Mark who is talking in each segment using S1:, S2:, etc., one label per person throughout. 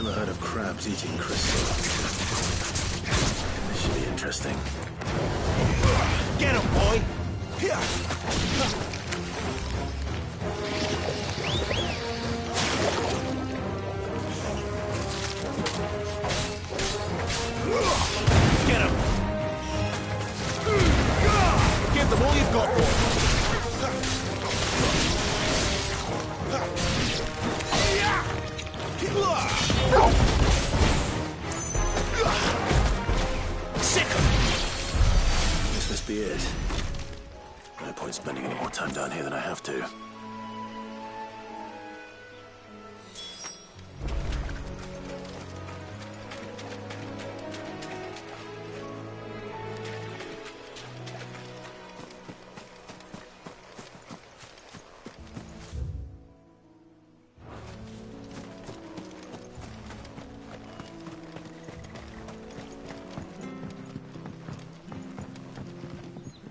S1: Never heard of crabs eating crystal. This should be interesting.
S2: Get him, boy! Here! Get him! Give them all you've got, boy! Sick!
S1: This must be it. No point spending any more time down here than I have to.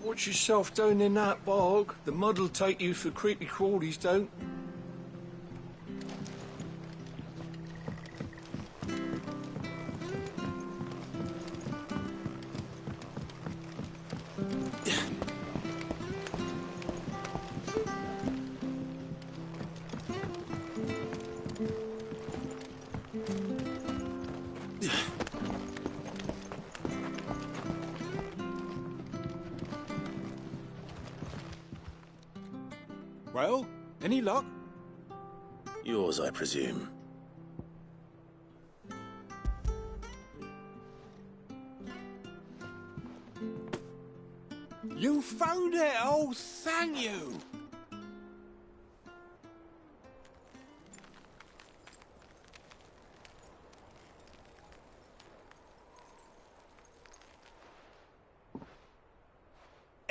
S3: Watch yourself down in that bog. The mud'll take you for creepy crawlies, don't.
S4: Well, any luck?
S1: Yours, I presume.
S4: You found it! Oh, thank you!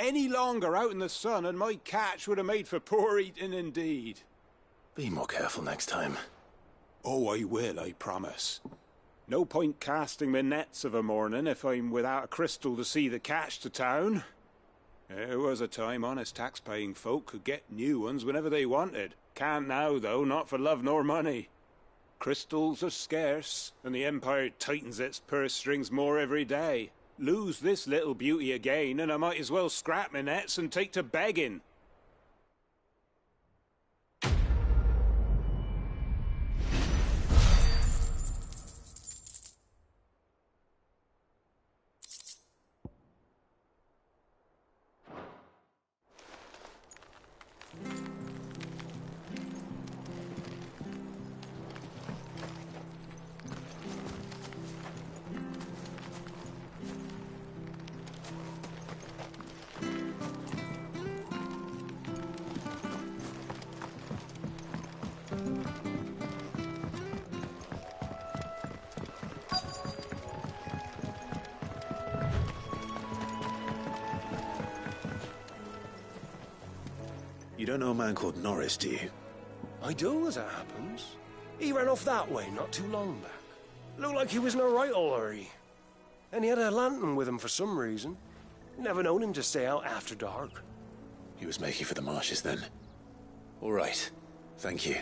S4: Any longer out in the sun and my catch would have made for poor eating indeed.
S1: Be more careful next time.
S4: Oh, I will, I promise. No point casting my nets of a morning if I'm without a crystal to see the catch to town. There was a time honest tax-paying folk could get new ones whenever they wanted. Can't now, though, not for love nor money. Crystals are scarce, and the Empire tightens its purse strings more every day. Lose this little beauty again, and I might as well scrap my nets and take to begging.
S1: You don't know a man called Norris, do you?
S2: I do, as it happens. He ran off that way not too long back. Looked like he was in a right old hurry. And he had a lantern with him for some reason. Never known him to stay out after dark.
S1: He was making for the marshes then. All right. Thank you.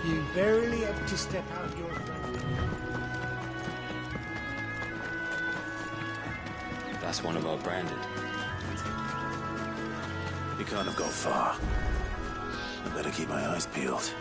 S3: You barely have to step out your front.
S5: That's one of our branded.
S1: You can't have gone far. I better keep my eyes peeled.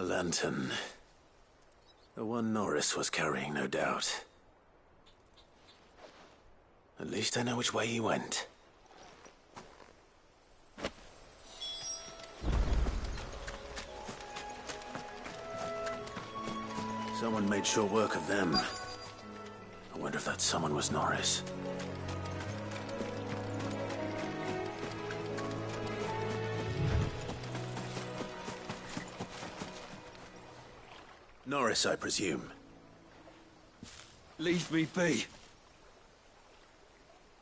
S1: lantern. The one Norris was carrying, no doubt. At least I know which way he went. Someone made short work of them. I wonder if that someone was Norris. Norris, I presume.
S3: Leave me be.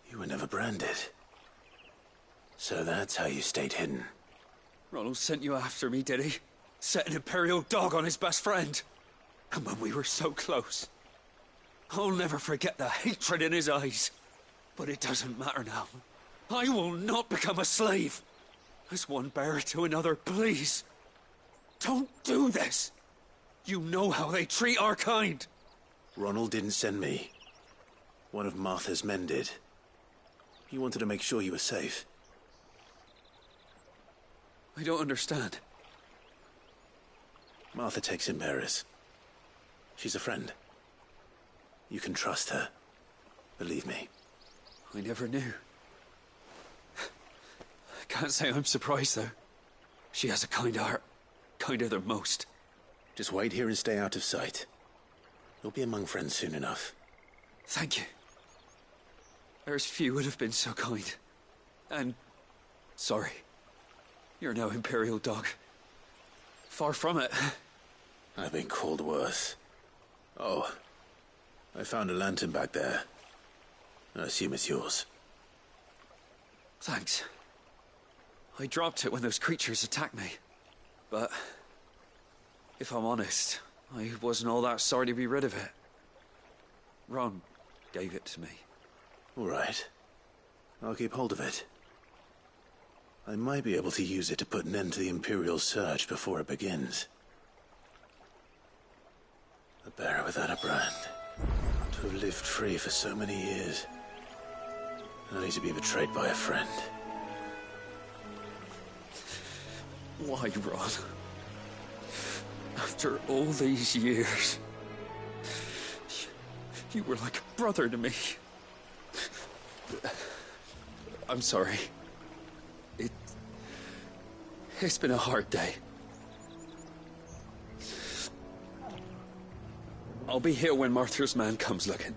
S1: You were never branded. So that's how you stayed hidden.
S3: Ronald sent you after me, did he? Set an Imperial dog on his best friend. And when we were so close. I'll never forget the hatred in his eyes. But it doesn't matter now. I will not become a slave. As one bearer to another, please. Don't do this. You know how they treat our kind.
S1: Ronald didn't send me. One of Martha's men did. He wanted to make sure you were safe.
S3: I don't understand.
S1: Martha takes in bearers. She's a friend. You can trust her. Believe me.
S3: I never knew. I can't say I'm surprised, though. She has a kind heart. Kinder than most.
S1: Just wait here and stay out of sight. You'll be among friends soon enough.
S3: Thank you. There's few would have been so kind. And sorry. You're no Imperial dog. Far from it.
S1: I've been called worse. Oh, I found a lantern back there. I assume it's yours.
S3: Thanks. I dropped it when those creatures attacked me. But if I'm honest, I wasn't all that sorry to be rid of it. Ron gave it to me.
S1: All right. I'll keep hold of it. I might be able to use it to put an end to the Imperial search before it begins. A bearer without a brand. To have lived free for so many years. Only to be betrayed by a friend.
S3: Why, Ron? After all these years, you were like a brother to me. I'm sorry. It's been a hard day. I'll be here when Martha's man comes looking.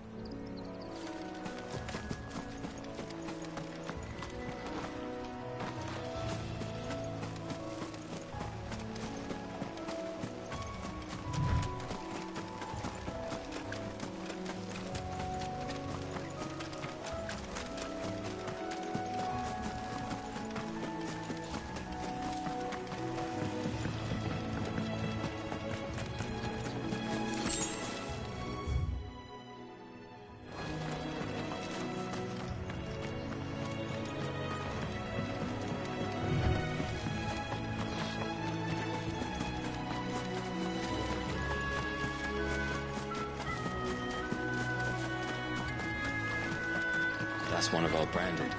S5: That's one of our branded.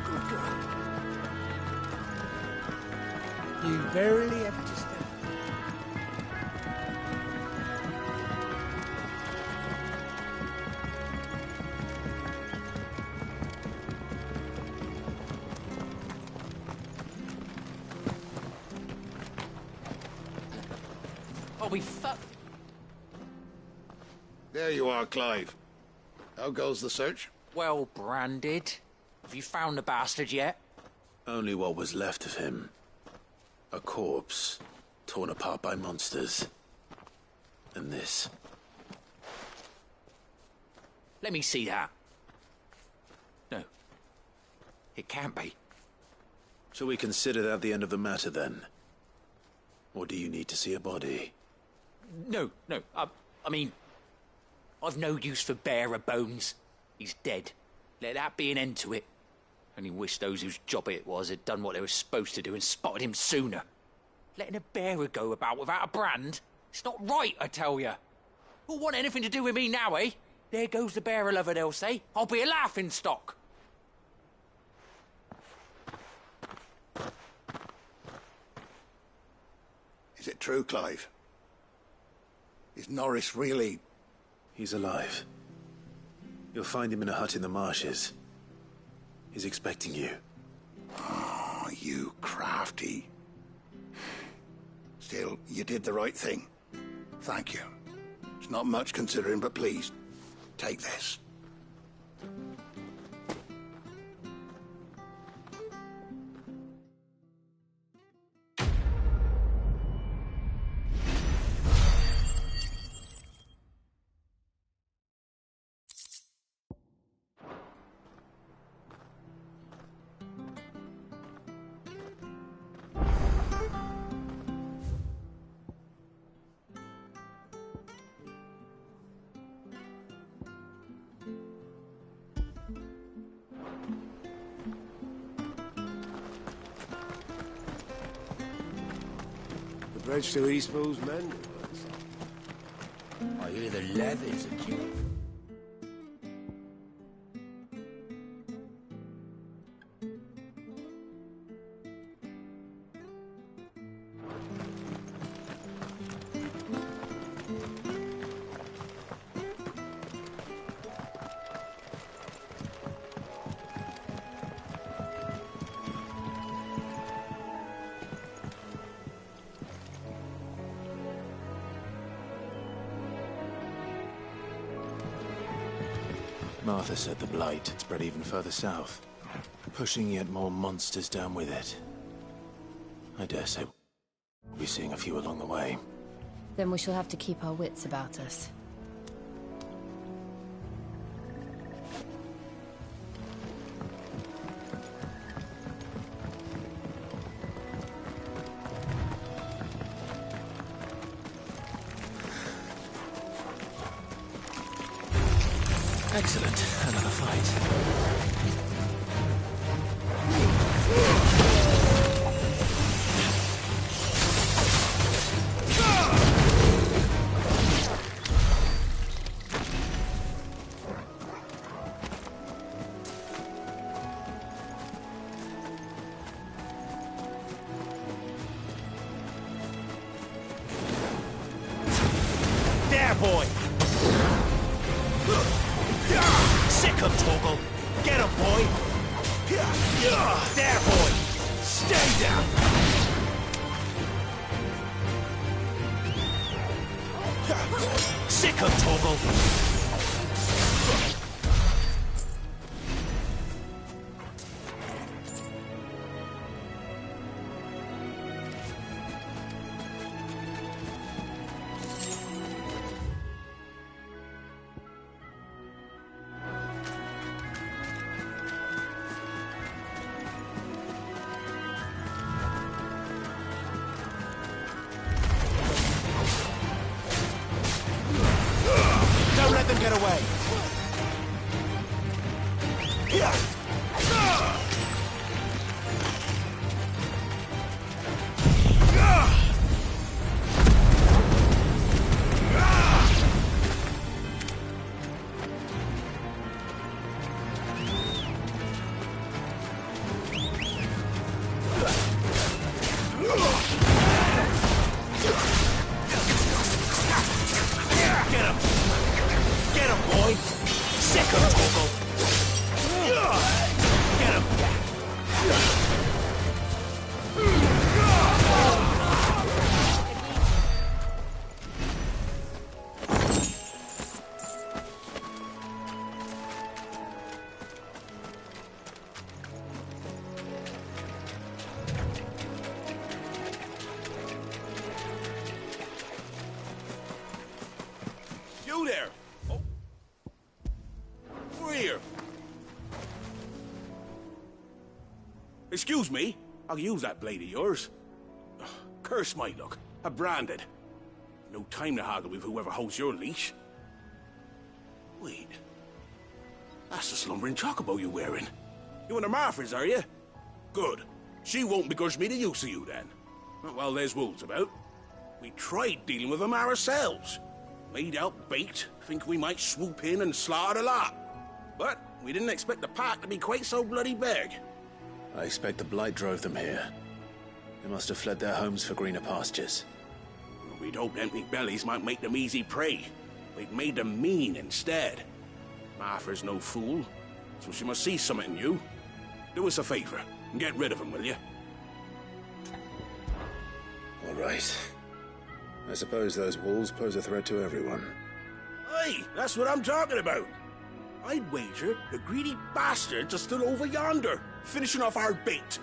S2: Good girl. You barely ever to stand.
S6: Oh, we fuck.
S7: There you are, Clive. How goes the search?
S6: Well branded. Have you found the bastard yet?
S1: Only what was left of him. A corpse, torn apart by monsters. And this.
S6: Let me see that. No. It can't be.
S1: Shall we consider that the end of the matter, then? Or do you need to see a body?
S6: No. I mean, I've no use for bearer bones. He's dead. Let that be an end to it. Only wish those whose job it was had done what they were supposed to do and spotted him sooner. Letting a bearer go about without a brand? It's not right, I tell you. Who'll want anything to do with me now, eh? There goes the bearer lover, they'll say. I'll be a laughing stock.
S7: it true, Clive? Is Norris really...
S1: He's alive. You'll find him in a hut in the marshes. He's expecting you.
S7: Oh, you crafty. Still, you did the right thing. Thank you. It's not much considering, but please, take this.
S2: The bridge to Eastbo's men.
S6: I hear the leathers are due.
S1: Martha said the blight had spread even further south, pushing yet more monsters down with it. I dare say we'll be seeing a few along the way.
S8: Then we shall have to keep our wits about us.
S1: Excellent. Another fight.
S9: There, boy! Sick him, Torgal! Get him, boy! There, boy! Stay down! Sick him, Torgal! Don't let them get away! Get him, boy! Sick him, Torgal! Get him!
S4: You there! Oh. We're here. Excuse me? I'll use that blade of yours. Ugh, curse my luck. I'm branded. No time to haggle with whoever holds your leash. Wait. That's the slumbering chocobo you're wearing. You and the Marfors, are you? Good. She won't begrudge me the use of you, then. Well, there's wolves about. We tried dealing with them ourselves. Made out baked, think we might swoop in and slaughter the lot. But we didn't expect the pack to be quite so bloody big.
S1: I expect the blight drove them here. They must have fled their homes for greener pastures.
S10: We'd hoped empty bellies might make them easy prey. We'd made them mean instead. Martha's no fool, so she must see something in you. Do us a favor and get rid of him, will you?
S1: All right. I suppose those wolves pose a threat to everyone.
S10: Aye, that's what I'm talking about. I'd wager the greedy bastards are still over yonder, finishing off our bait.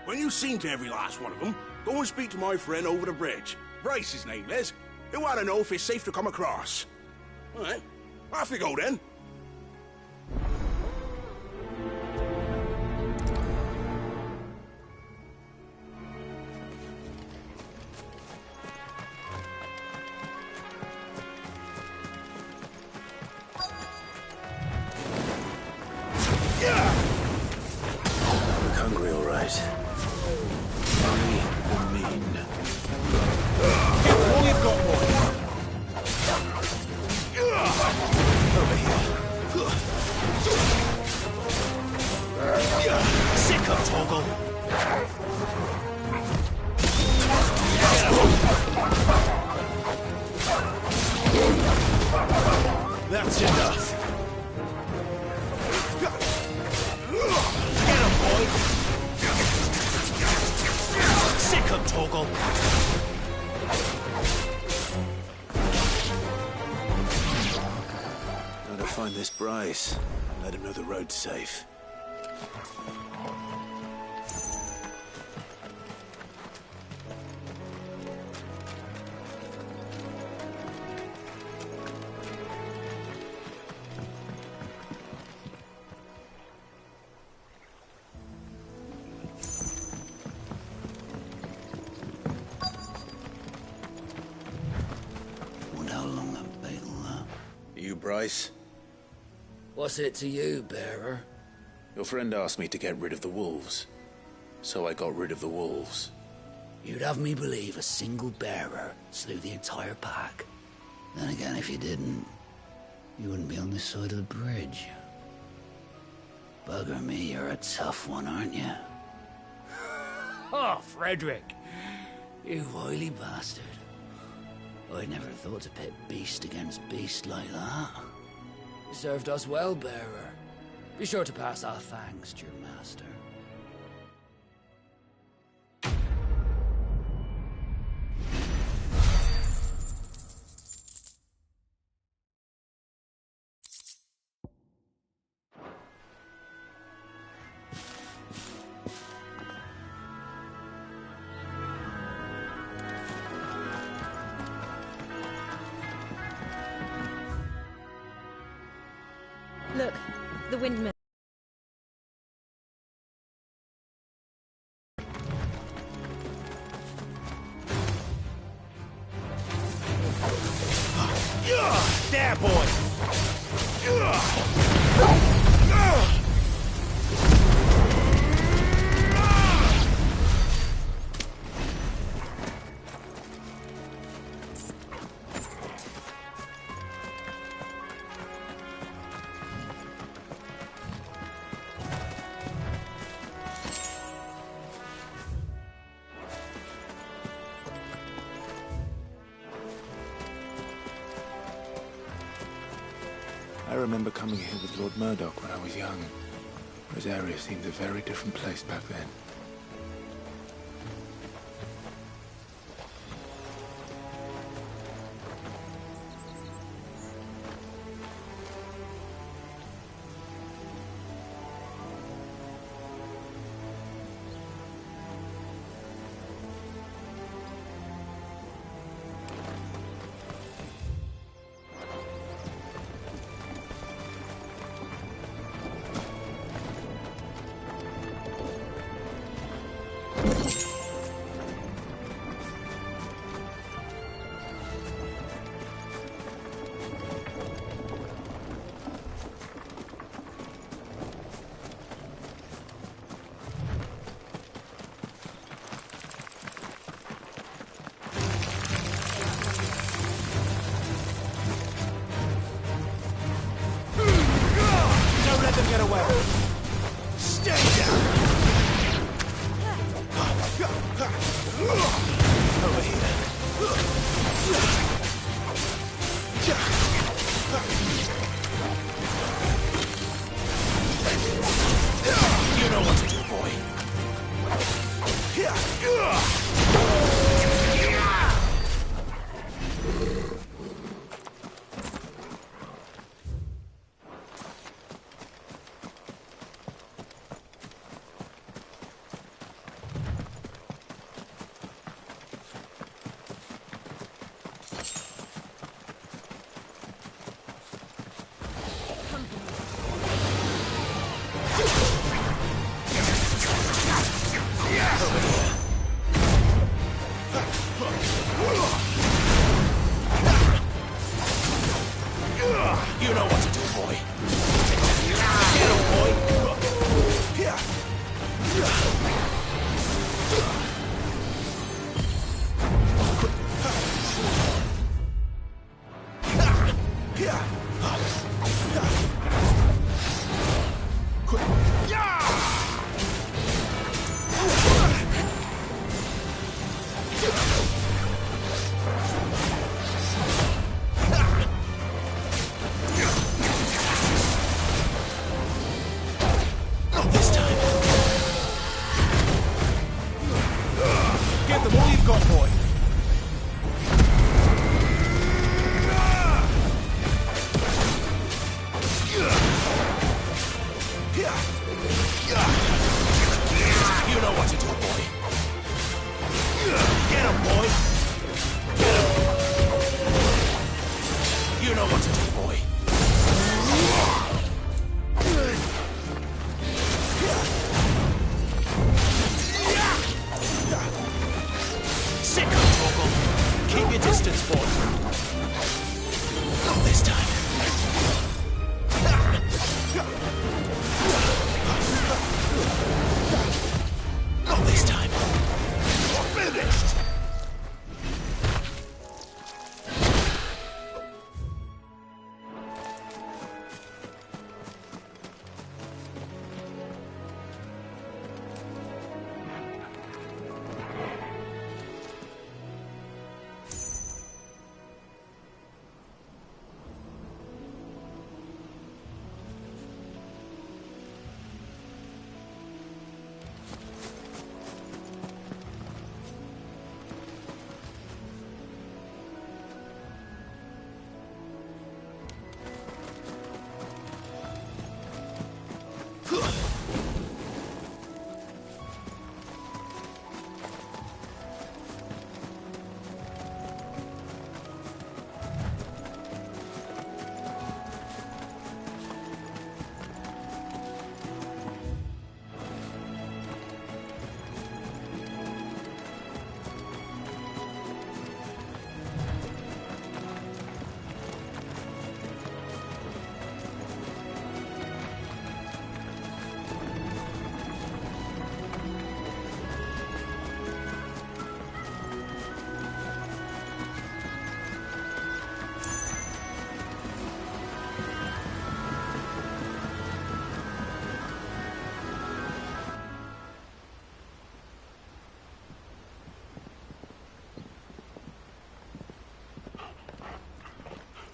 S10: When you've seen to every last one of them, go and speak to my friend over the bridge. Bryce, his name is. He'll want to know if it's safe to come across. All right, off you go then.
S1: Look hungry, all right. Hungry or mean.
S9: All you've got, boy.
S1: Over here.
S9: Sick of Toggle. That's enough. Get him, boy. Sick of Toggle.
S1: Gotta find this Bryce and let him know the road's safe.
S11: Wonder how long that bait will last.
S1: You, Bryce?
S11: What's it to you, bearer?
S1: Your friend asked me to get rid of the wolves. So I got rid of the wolves.
S11: You'd have me believe a single bearer slew the entire pack. Then again, if you didn't, you wouldn't be on this side of the bridge. Bugger me, you're a tough one, aren't you?
S9: Oh, Frederick.
S11: You wily bastard. I'd never thought to pit beast against beast like that. You served us well, bearer. Be sure to pass our thanks to your master.
S8: Look, the windmill.
S9: There, boy.
S1: I remember coming here with Lord Murdoch when I was young. This area seemed a very different place back then. Over here. You know what to do, boy. You know what to do, boy. Get him, boy. Not this time. Give them all you've got, boy. You know what to do, boy. Get him, boy. Get him. You know what to do, boy. Sick of Torgal. Keep your distance, boy. Not this time. Not this time. Finished.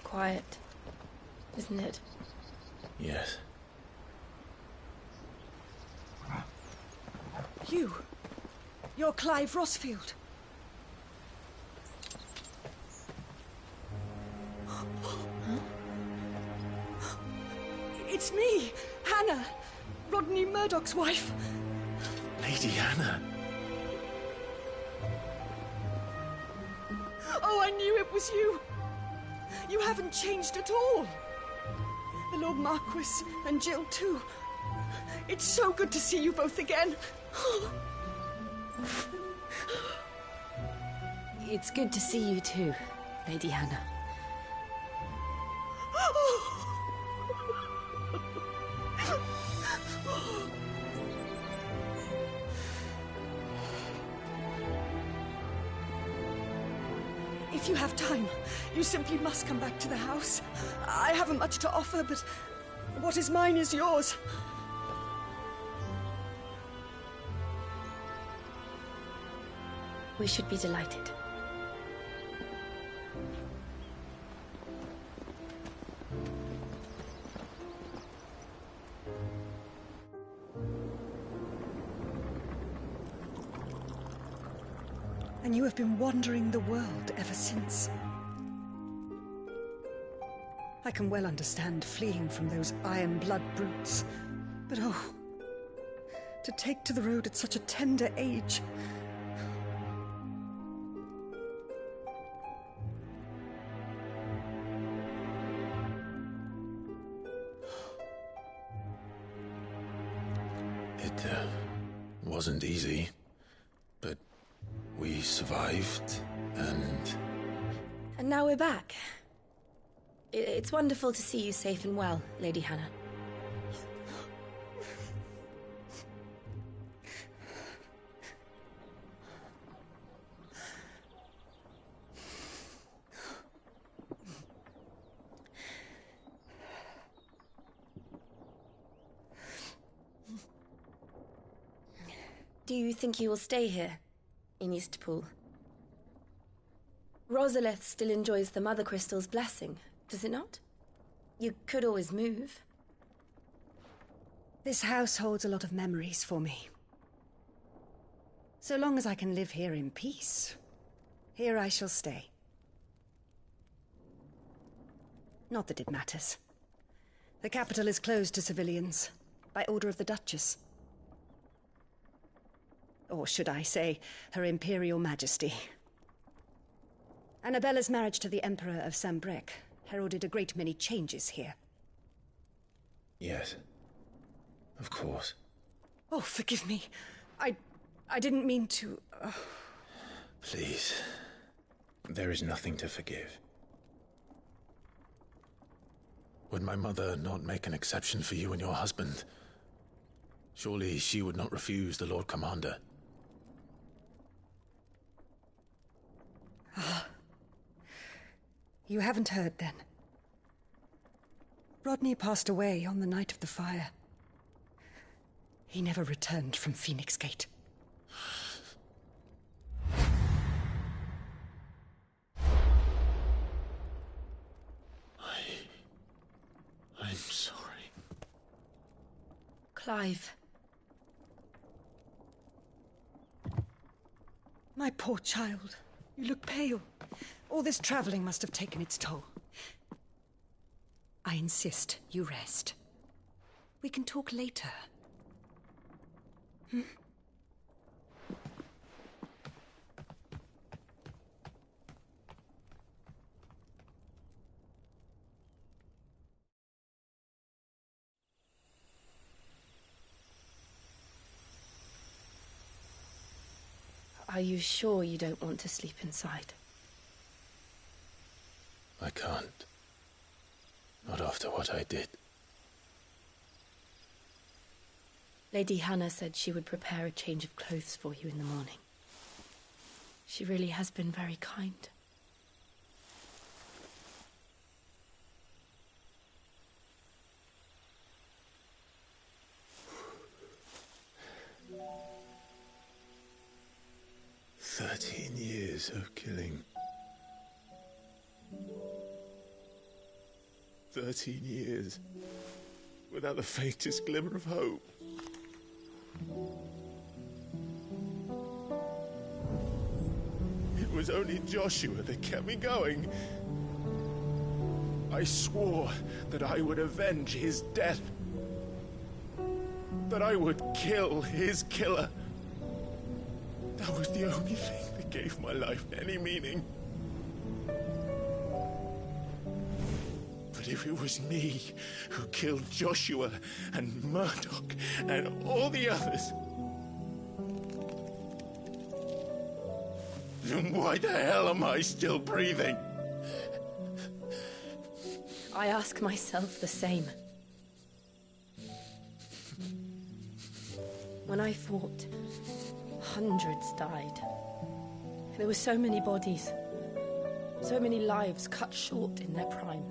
S8: Quiet, isn't it?
S1: Yes.
S12: You're Clive Rossfield. It's me, Hannah, Rodney Murdoch's wife.
S1: Lady Hannah.
S12: Oh, I knew it was you. You haven't changed at all. The Lord Marquis and Jill too. It's so good to see you both again.
S8: It's good to see you too, Lady Hannah.
S12: If you have time, you simply must come back to the house. I haven't much to offer, but what is mine is yours.
S8: We should be delighted.
S12: And you have been wandering the world ever since. I can well understand fleeing from those iron blood brutes, but oh, to take to the road at such a tender age.
S1: It wasn't easy, but we survived, and...
S8: And now we're back. It's wonderful to see you safe and well, Lady Hannah. Do you think you will stay here, in Eastpool? Rosalith still enjoys the Mother Crystal's blessing, does it not? You could always move.
S12: This house holds a lot of memories for me. So long as I can live here in peace, here I shall stay. Not that it matters. The capital is closed to civilians, by order of the Duchess. Or should I say, Her Imperial Majesty. Annabella's marriage to the Emperor of Sambrec heralded a great many changes here.
S1: Yes. Of course.
S12: Oh, forgive me. I didn't mean to...
S1: Please. There is nothing to forgive. Would my mother not make an exception for you and your husband? Surely she would not refuse the Lord Commander.
S12: Ah. You haven't heard, then. Rodney passed away on the night of the fire. He never returned from Phoenix Gate.
S1: I'm sorry.
S8: Clive.
S12: My poor child. You look pale. All this traveling must have taken its toll. I insist you rest. We can talk later. Hmm?
S8: Are you sure you don't want to sleep inside?
S1: I can't. Not after what I did.
S8: Lady Hannah said she would prepare a change of clothes for you in the morning. She really has been very kind.
S1: Years of killing. 13 years without the faintest glimmer of hope. It was only Joshua that kept me going. I swore that I would avenge his death. That I would kill his killer. That was the only thing that gave my life any meaning. But if it was me who killed Joshua and Murdoch and all the others, then why the hell am I still breathing?
S8: I ask myself the same. When I fought, hundreds died. There were so many bodies, so many lives cut short in their prime.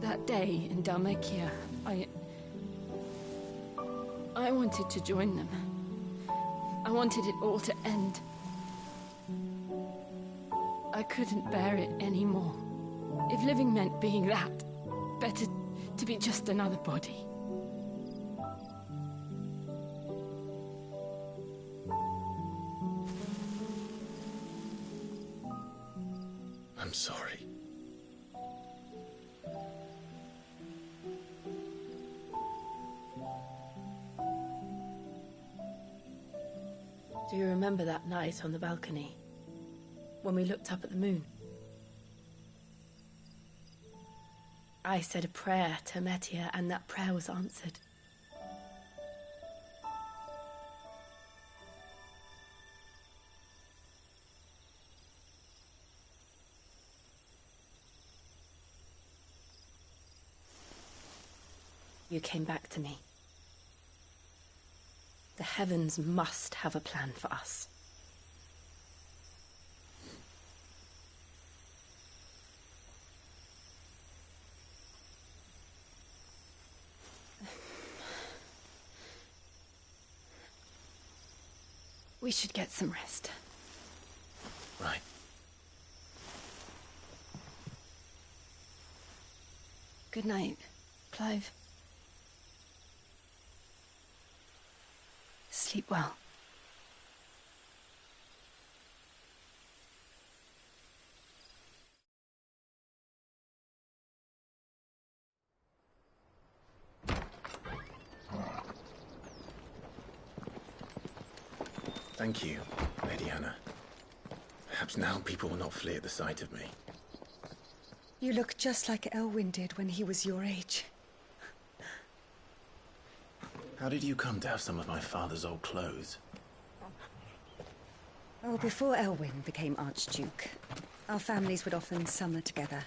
S8: That day in Dalmekia, I wanted to join them. wanted it all to end. I couldn't bear it anymore. If living meant being that, better to be just another body.
S1: I'm sorry.
S8: Do you remember that night on the balcony? When we looked up at the moon? I said a prayer to Metia, and that prayer was answered. You came back to me. The heavens must have a plan for us. We should get some rest.
S1: Right.
S8: Good night, Clive. Sleep well.
S1: Thank you, Lady Hannah. Perhaps now people will not flee at the sight of me.
S12: You look just like Elwyn did when he was your age.
S1: How did you come to have some of my father's old clothes?
S12: Oh, before Elwyn became Archduke, our families would often summer together.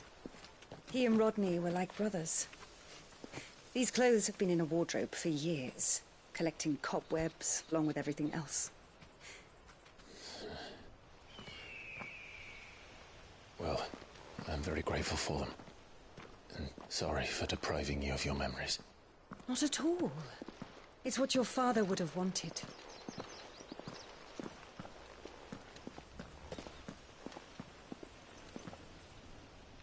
S12: He and Rodney were like brothers. These clothes have been in a wardrobe for years, collecting cobwebs along with everything else.
S1: Well, I'm very grateful for them. And sorry for depriving you of your memories.
S12: Not at all. It's what your father would have wanted.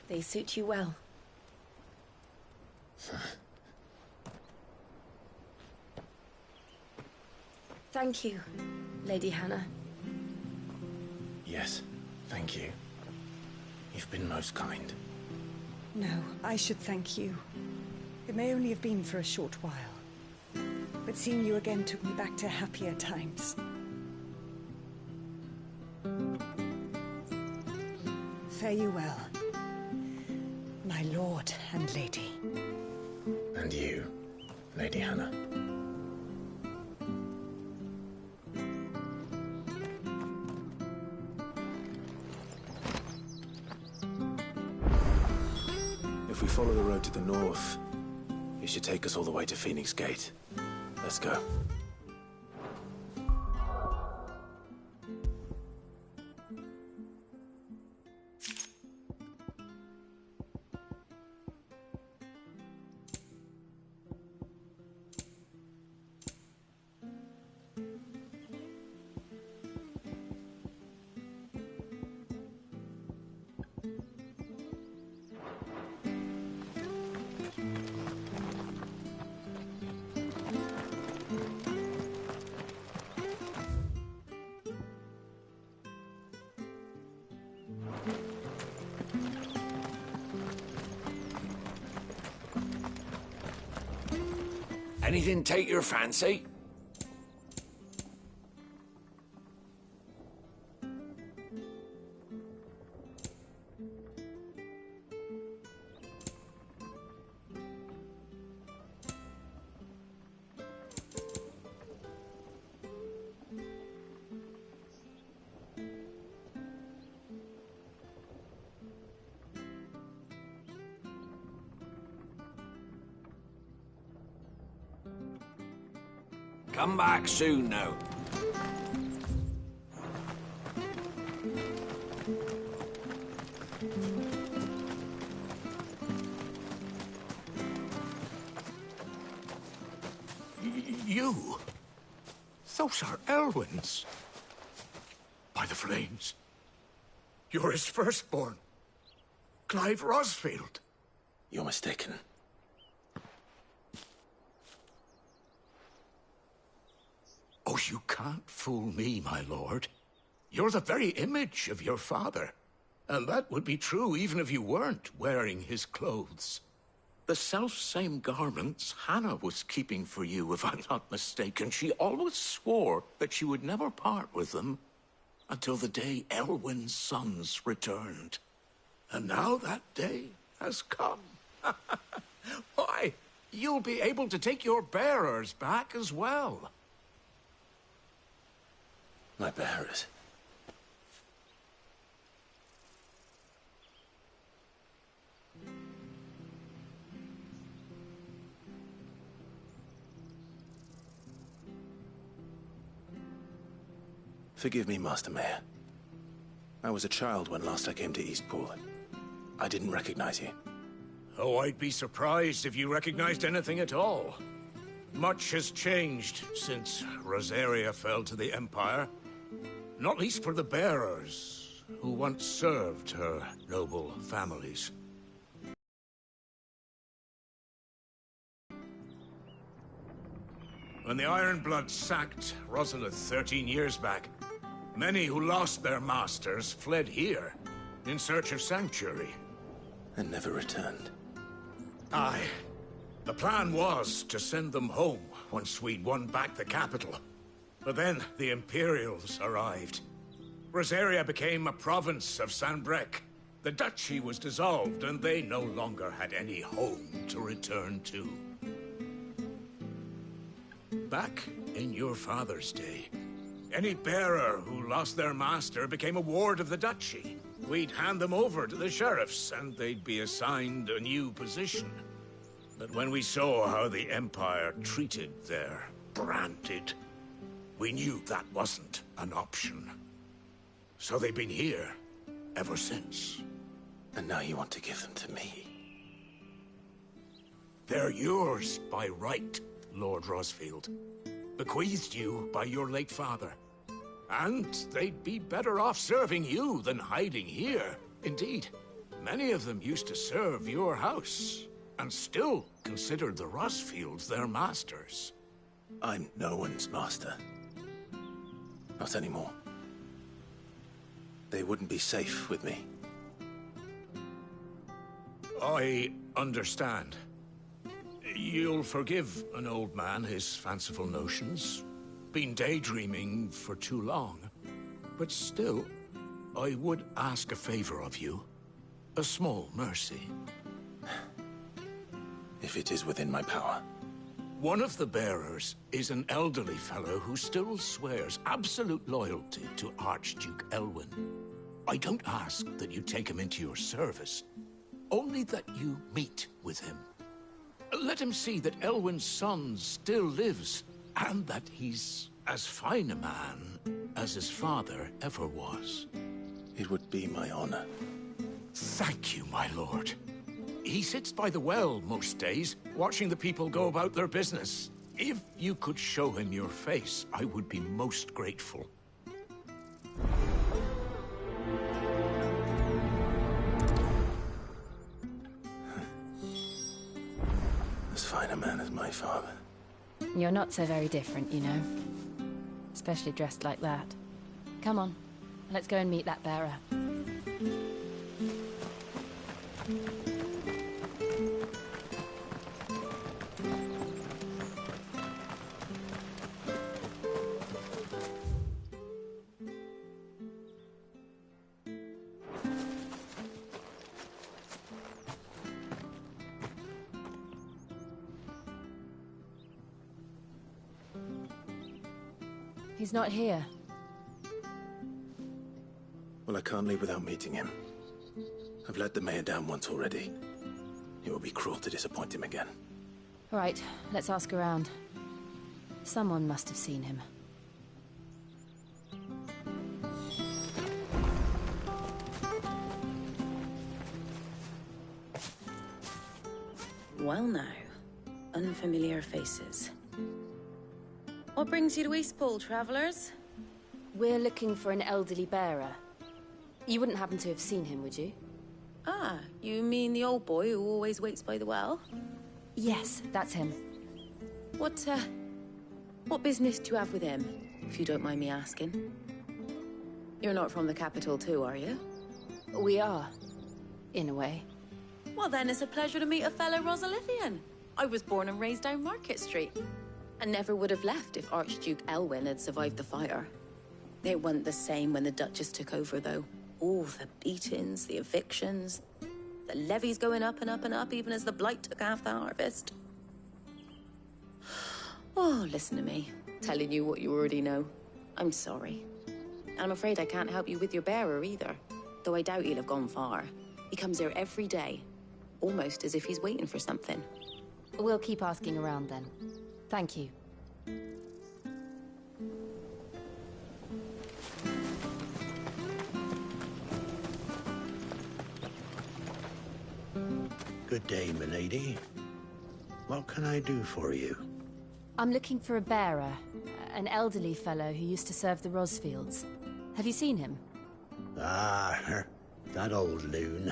S8: They suit you well. Thank you, Lady Hannah.
S1: Yes, thank you. You've been most kind.
S12: No, I should thank you. It may only have been for a short while, but seeing you again took me back to happier times. Fare you well, my lord and lady.
S1: And you, Lady Hannah. If we follow the road to the north, it should take us all the way to Phoenix Gate. Let's go.
S9: Anything take your fancy? Come back soon now.
S7: You? So Those are Elwyn's. By the flames. You're his firstborn. Clive Rosfield.
S1: You're mistaken.
S7: Oh, you can't fool me, my lord. You're the very image of your father. And that would be true even if you weren't wearing his clothes.
S13: The self-same garments Hannah was keeping for you, if I'm not mistaken. She always swore that she would never part with them until the day Elwyn's sons returned.
S7: And now that day has come. Why, you'll be able to take your bearers back as well.
S1: My bearers? Forgive me, Master Mayor. I was a child when last I came to Eastpool. I didn't recognize you.
S7: Oh, I'd be surprised if you recognized anything at all. Much has changed since Rosaria fell to the Empire. Not least for the bearers, who once served her noble families. When the Ironbloods sacked Rosalith 13 years back, many who lost their masters fled here, in search of sanctuary.
S1: And never returned.
S7: Aye. The plan was to send them home once we'd won back the capital. But then the Imperials arrived. Rosaria became a province of Sanbreque. The duchy was dissolved, and they no longer had any home to return to. Back in your father's day, any bearer who lost their master became a ward of the duchy. We'd hand them over to the sheriffs, and they'd be assigned a new position. But when we saw how the Empire treated their branded, we knew that wasn't an option. So they've been here ever since.
S1: And now you want to give them to me?
S7: They're yours by right, Lord Rosfield. Bequeathed you by your late father. And they'd be better off serving you than hiding here. Indeed, many of them used to serve your house, and still considered the Rosfields their masters.
S1: I'm no one's master. Not anymore. They wouldn't be safe with me.
S7: I understand. You'll forgive an old man his fanciful notions. Been daydreaming for too long. But still, I would ask a favor of you. A small mercy.
S1: If it is within my power.
S7: One of the bearers is an elderly fellow who still swears absolute loyalty to Archduke Elwyn. I don't ask that you take him into your service, only that you meet with him. Let him see that Elwyn's son still lives, and that he's as fine a man as his father ever was.
S1: It would be my honor.
S7: Thank you, my lord. He sits by the well most days, watching the people go about their business. If you could show him your face, I would be most grateful.
S1: As fine a man as my father.
S14: You're not so very different, you know. Especially dressed like that. Come on, let's go and meet that bearer. He's not here.
S1: Well, I can't leave without meeting him. I've let the mayor down once already. It would be cruel to disappoint him again.
S14: All right, let's ask around. Someone must have seen him.
S15: Well now, unfamiliar faces. What brings you to Eastpool, travellers?
S14: We're looking for an elderly bearer. You wouldn't happen to have seen him, would you?
S15: Ah, you mean the old boy who always waits by the well?
S14: Yes, that's him.
S15: What business do you have with him, if you don't mind me asking? You're not from the capital too, are you?
S14: We are, in a way.
S15: Well then, it's a pleasure to meet a fellow Rosalithian. I was born and raised down Market Street. And never would have left if Archduke Elwyn had survived the fire. It wasn't the same when the Duchess took over, though. All the beatings, the evictions, the levies going up and up and up, even as the blight took half the harvest. Oh, listen to me, telling you what you already know. I'm sorry. And I'm afraid I can't help you with your bearer either, though I doubt he'll have gone far. He comes here every day, almost as if he's waiting for something.
S14: We'll keep asking around then. Thank you.
S16: Good day, milady. What can I do for you?
S14: I'm looking for a bearer, an elderly fellow who used to serve the Rosfields. Have you seen him?
S16: Ah, that old loon.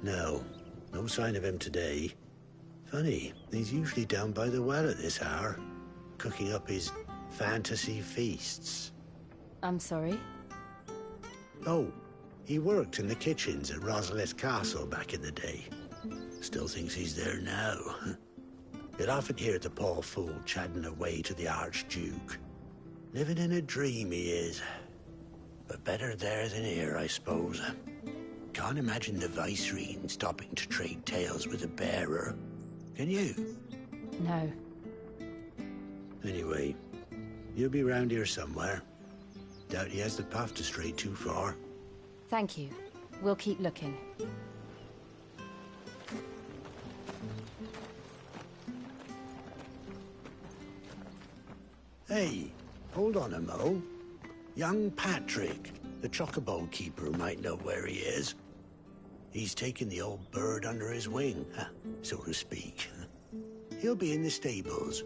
S16: No sign of him today. Funny, he's usually down by the well at this hour, cooking up his fantasy feasts.
S14: I'm sorry?
S16: Oh, he worked in the kitchens at Rosalith Castle back in the day. Still thinks he's there now. You'd often hear the poor fool chatting away to the Archduke. Living in a dream he is. But better there than here, I suppose. Can't imagine the Viceroy stopping to trade tales with a bearer. Can you?
S14: No.
S16: Anyway, he'll be round here somewhere. Doubt he has the path to stray too far.
S14: Thank you. We'll keep looking.
S16: Hey, hold on a mo. Young Patrick, the chocobo keeper, might know where he is. He's taken the old bird under his wing, so to speak. He'll be in the stables.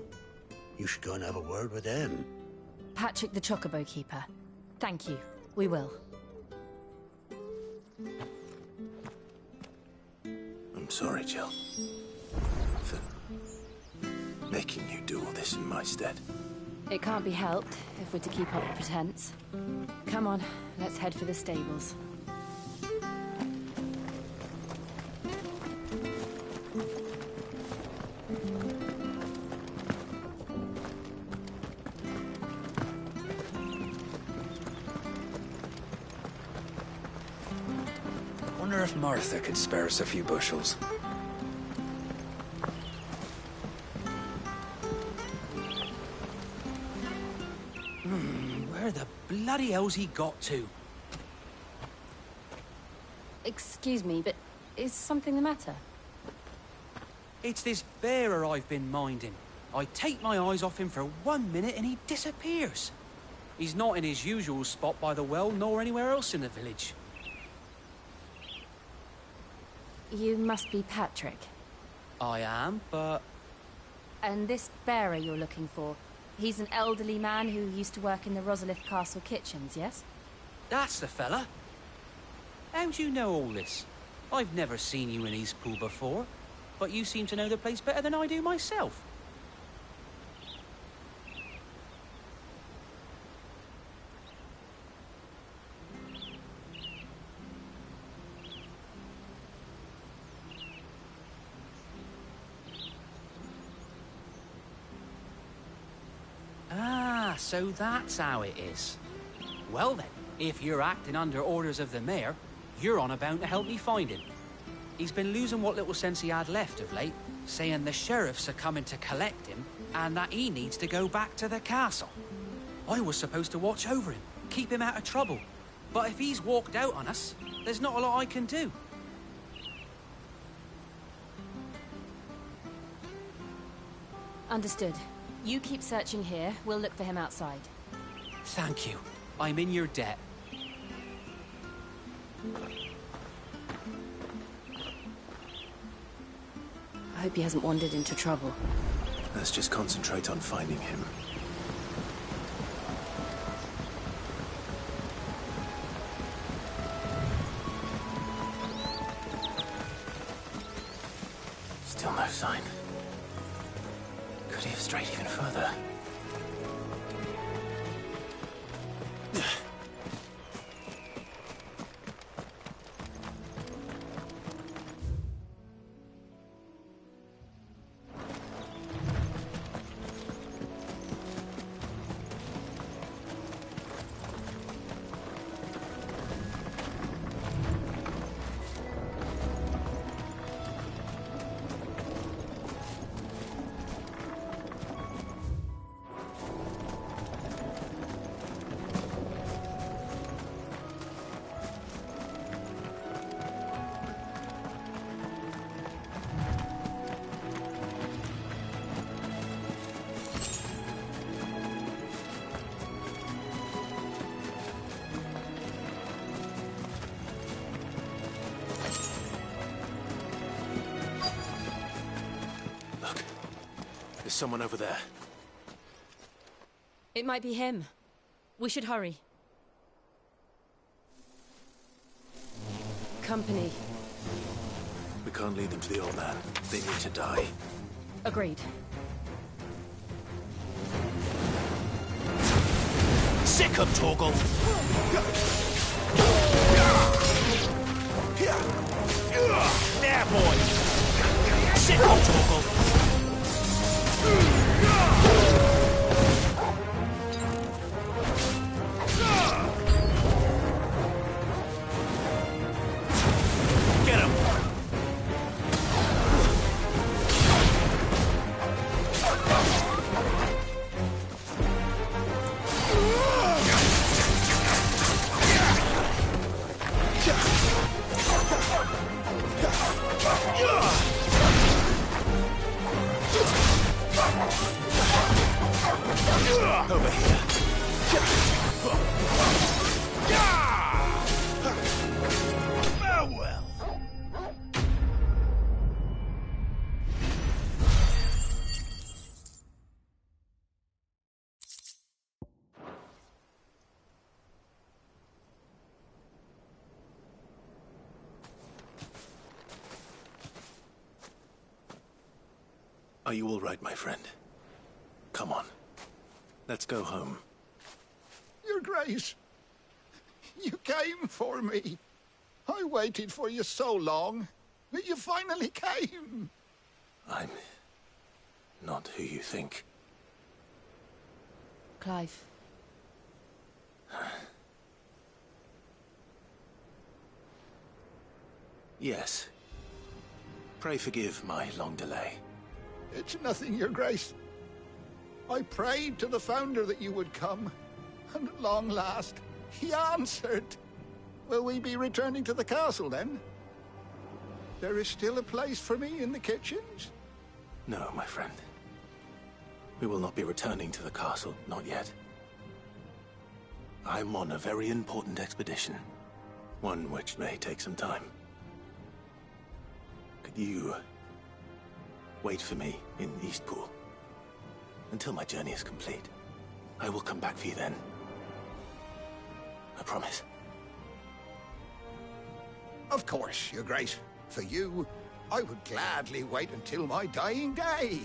S16: You should go and have a word with him.
S14: Patrick the chocobo keeper. Thank you. We will.
S1: I'm sorry, Jill. For making you do all this in my stead.
S14: It can't be helped if we're to keep up the pretense. Come on, let's head for the stables.
S3: Wonder if Martha could spare us a few bushels.
S9: Where the bloody hell's he got to?
S14: Excuse me, but is something the matter?
S9: It's this bearer I've been minding. I take my eyes off him for 1 minute and he disappears. He's not in his usual spot by the well, nor anywhere else in the village.
S14: You must be Patrick.
S9: I am, but...
S14: And this bearer you're looking for, he's an elderly man who used to work in the Rosalith Castle kitchens, yes?
S9: That's the fella. How do you know all this? I've never seen you in Eastpool before, but you seem to know the place better than I do myself. Ah, so that's how it is. Well then, if you're acting under orders of the mayor, you're on about to help me find him. He's been losing what little sense he had left of late, saying the sheriffs are coming to collect him, and that he needs to go back to the castle. I was supposed to watch over him, keep him out of trouble. But if he's walked out on us, there's not a lot I can do.
S14: Understood. You keep searching here, we'll look for him outside.
S9: Thank you. I'm in your debt.
S14: I hope he hasn't wandered into trouble.
S1: Let's just concentrate on finding him. no sign. Could he have strayed even further? Someone over there.
S14: It might be him. We should hurry. Company.
S1: We can't lead them to the old man. They need to die.
S14: Agreed.
S1: Sick of Torgal! There, boy! Sick of Torgal! Get him! Over here. Farewell. Are you all right, my friend? Come on. Let's go home.
S17: Your Grace, you came for me. I waited for you so long, but you finally came.
S1: I'm not who you think.
S14: Clive.
S1: Yes. Pray forgive my long delay.
S17: It's nothing, Your Grace. I prayed to the Founder that you would come, and at long last, he answered. Will we be returning to the castle, then? There is still a place for me in the kitchens?
S1: No, my friend. We will not be returning to the castle, not yet. I'm on a very important expedition. One which may take some time. Could you wait for me in Eastpool? Until my journey is complete. I will come back for you then. I promise.
S17: Of course, Your Grace. For you, I would gladly wait until my dying day.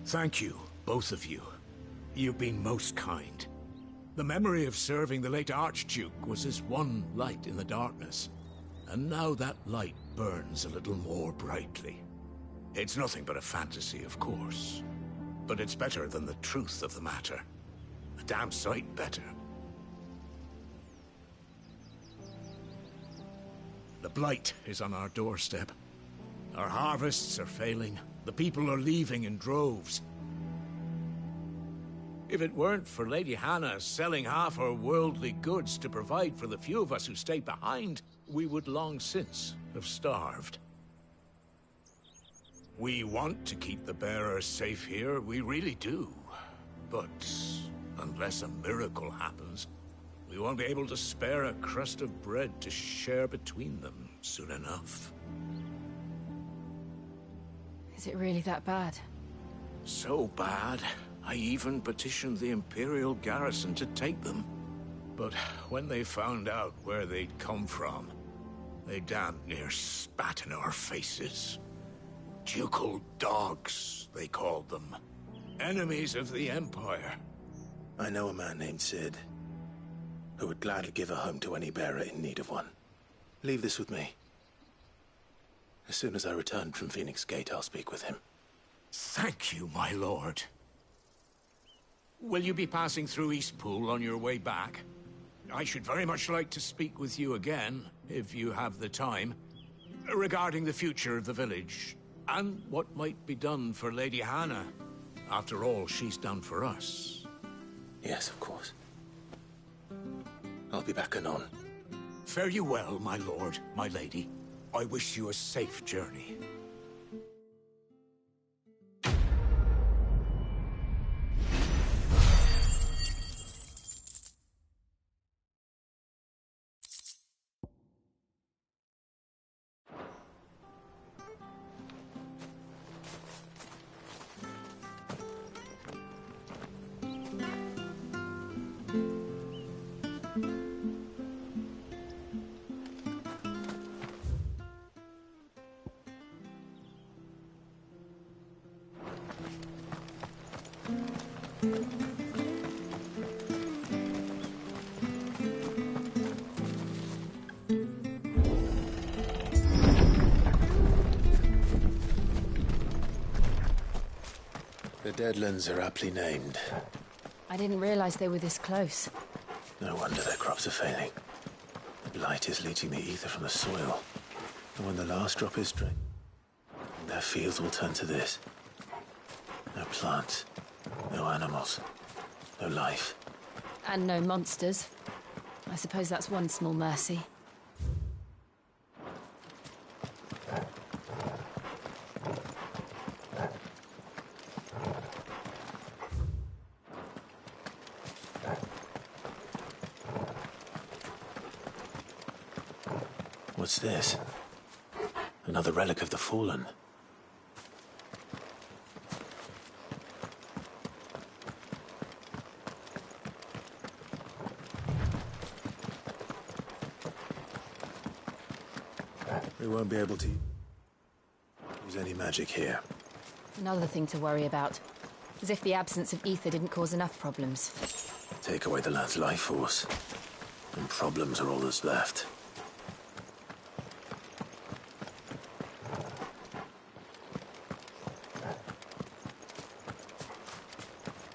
S7: Thank you, both of you. You've been most kind. The memory of serving the late Archduke was as one light in the darkness, and now that light burns a little more brightly. It's nothing but a fantasy, of course, but it's better than the truth of the matter. A damn sight better. The Blight is on our doorstep. Our harvests are failing. The people are leaving in droves. If it weren't for Lady Hannah selling half her worldly goods to provide for the few of us who stayed behind, we would long since have starved. We want to keep the bearers safe here, we really do. But unless a miracle happens, we won't be able to spare a crust of bread to share between them soon enough.
S14: Is it really that bad?
S13: So bad, I even petitioned the Imperial garrison to take them.
S7: But when they found out where they'd come from, they damned near spat in our faces. Ducal dogs, they called them. Enemies of the Empire.
S1: I know a man named Sid, who would gladly give a home to any bearer in need of one. Leave this with me. As soon as I return from Phoenix Gate, I'll speak with him.
S7: Thank you, my lord. Will you be passing through Eastpool on your way back? I should very much like to speak with you again, if you have the time, regarding the future of the village, and what might be done for Lady Hannah. After all she's done for us.
S1: Yes, of course. I'll be back anon.
S7: Fare you well, my lord, my lady. I wish you a safe journey.
S1: The Deadlands are aptly named.
S14: I didn't realize they were this close.
S1: No wonder their crops are failing. The blight is leaching the ether from the soil. And when the last drop is drained, their fields will turn to this. No plants, no animals, no life.
S14: And no monsters. I suppose that's one small mercy.
S1: What's this? Another relic of the Fallen. We won't be able to use any magic here.
S14: Another thing to worry about. As if the absence of ether didn't cause enough problems.
S1: Take away the lad's life force, and problems are all that's left.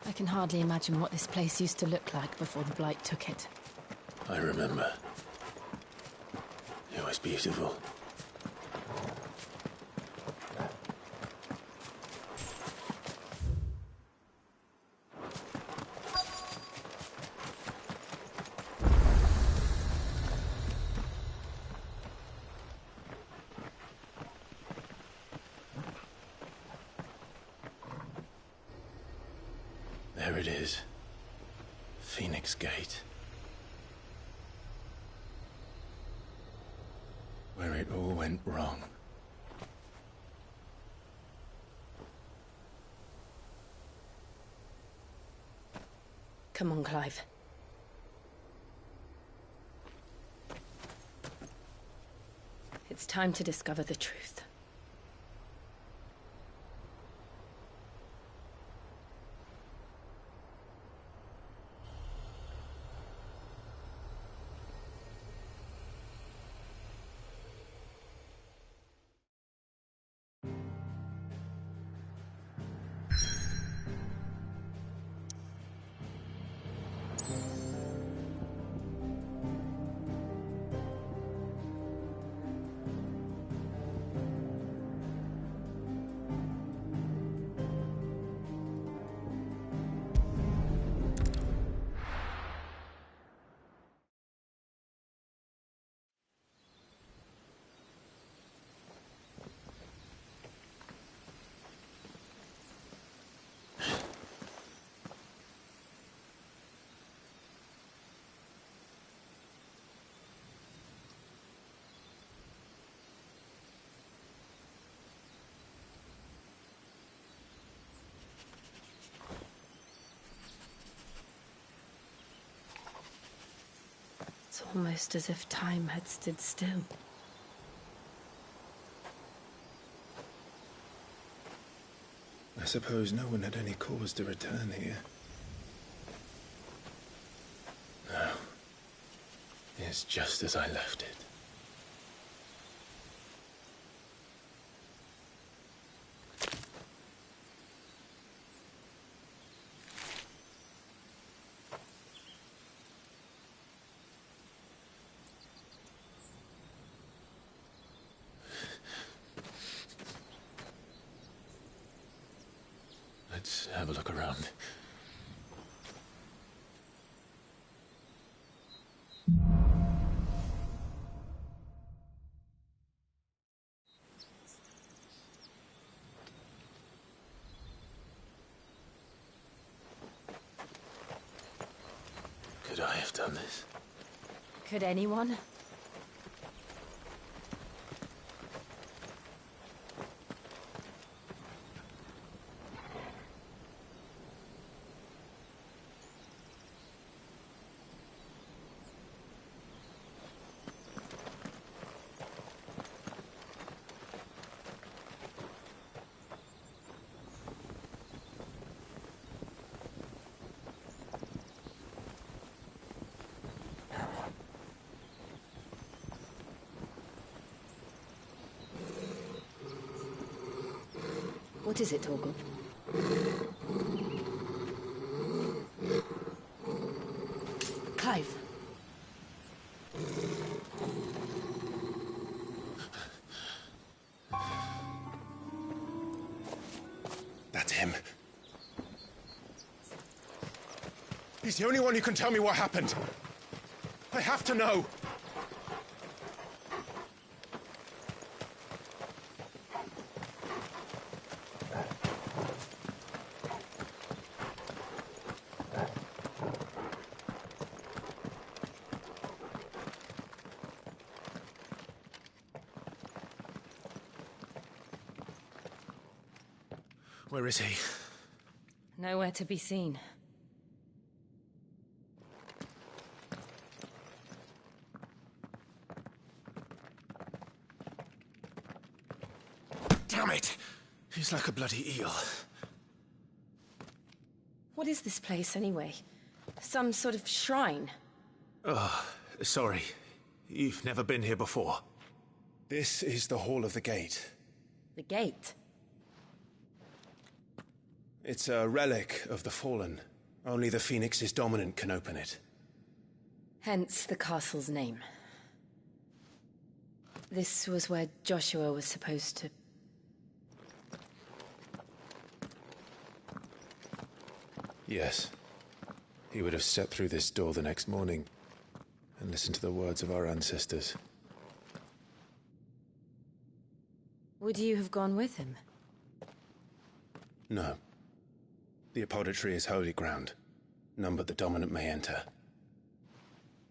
S14: I can hardly imagine what this place used to look like before the Blight took it.
S1: I remember. It was beautiful. There it is. Phoenix Gate. Where it all went wrong.
S14: Come on, Clive. It's time to discover the truth.
S8: Almost as if time had stood still.
S1: I suppose no one had any cause to return here. No. It's just as I left it. Let's have a look around. Could I have done this?
S14: Could anyone?
S8: What is it, Torgal? Clive.
S1: That's him. He's the only one who can tell me what happened. I have to know. Where is he?
S8: Nowhere to be seen.
S1: Damn it! He's like a bloody eel.
S8: What is this place, anyway? Some sort of shrine?
S1: Oh, sorry. You've never been here before. This is the Hall of the Gate.
S8: The gate?
S1: It's a relic of the Fallen. Only the Phoenix's dominant can open it.
S8: Hence the castle's name. This was where Joshua was supposed to...
S1: Yes. He would have stepped through this door the next morning and listened to the words of our ancestors.
S8: Would you have gone with him?
S1: No. The apodatory is holy ground. None but the dominant may enter.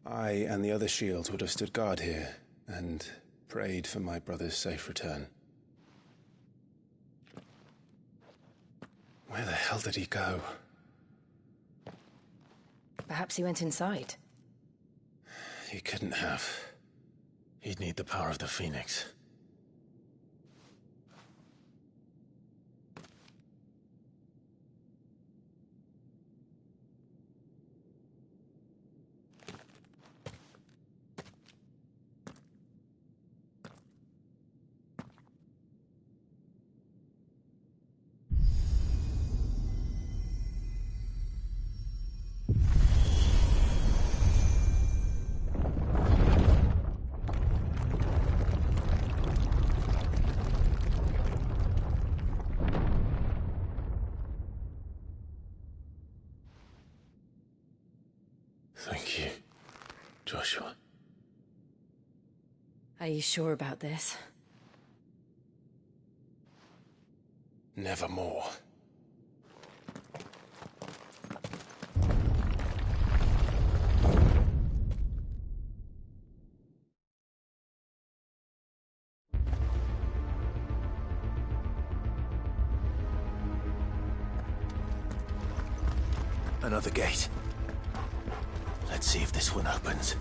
S1: I and the other shields would have stood guard here and prayed for my brother's safe return. Where the hell did he go?
S8: Perhaps he went inside.
S1: He couldn't have. He'd need the power of the Phoenix. Thank you, Joshua.
S8: Are you sure about this?
S1: Nevermore. Another gate. Let's see if this one opens.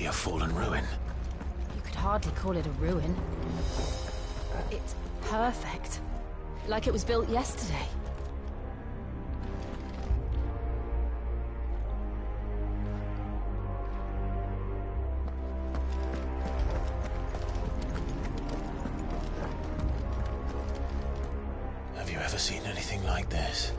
S1: be a fallen ruin.
S14: You could hardly call it a ruin. It's perfect. Like it was built yesterday.
S1: Have you ever seen anything like this?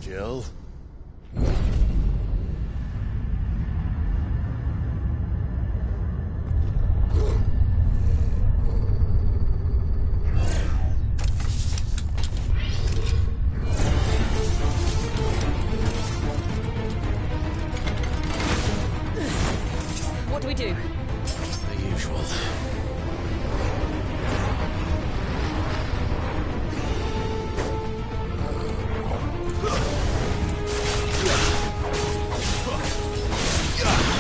S1: Jill?
S14: What do we do?
S1: The usual.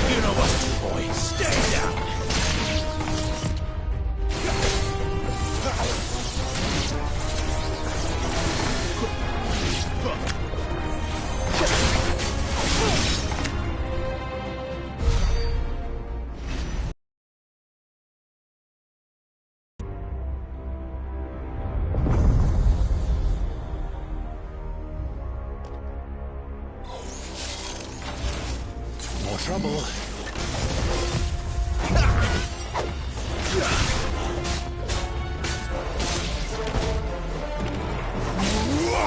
S10: You know what to do, boy. Stay down.
S1: More trouble.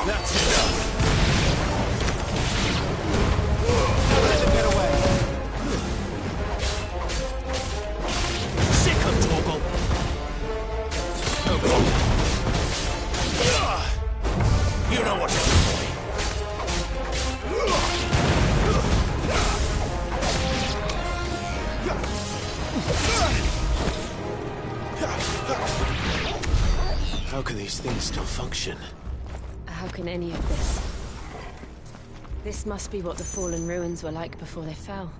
S1: That's enough. Let him get away. Sick of Torgal. Over here.
S10: You know what to do, boy.
S1: How can these things still function?
S14: How can any of this? This must be what the fallen ruins were like before they fell.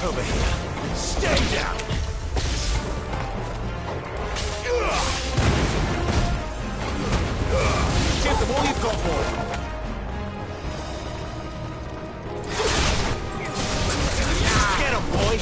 S10: Over here. Stay down. Give them all you've got, boy. Get him, boy.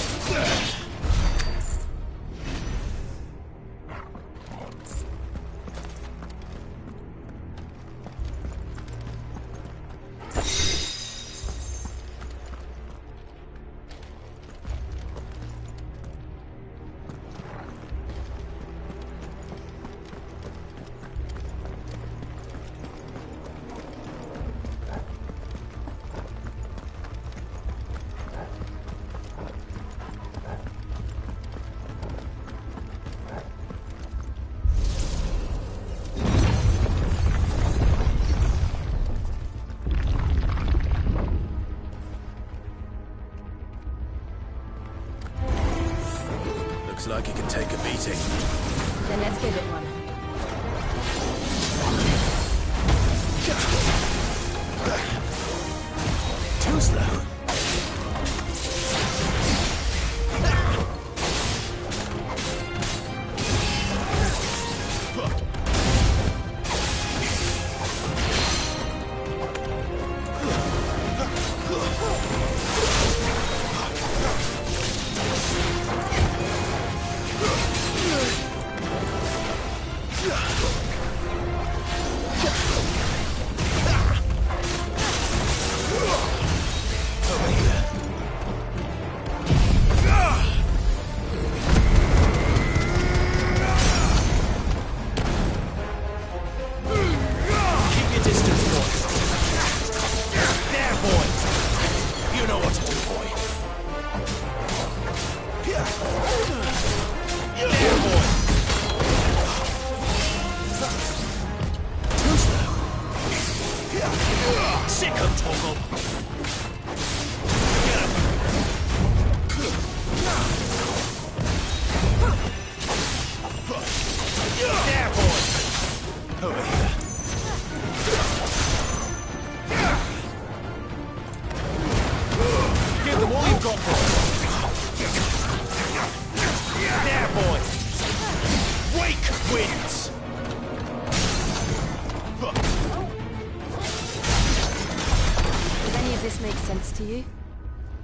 S1: Looks like he can take a beating.
S14: Then let's give it one.
S1: Too slow.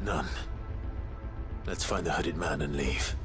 S1: None. Let's find the hooded man and leave.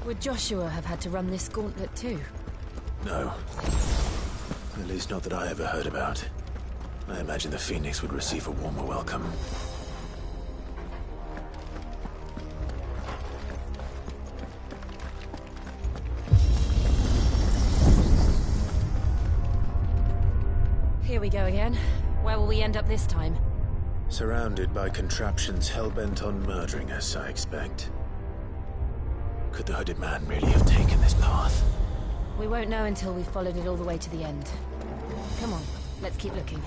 S14: Would Joshua have had to run this gauntlet too?
S1: No. At least not that I ever heard about. I imagine the Phoenix would receive a warmer welcome.
S14: Here we go again. Where will we end up this time?
S1: Surrounded by contraptions hell-bent on murdering us, I expect. Could the hooded man really have taken this path?
S14: We won't know until we've followed it all the way to the end. Come on, let's keep looking.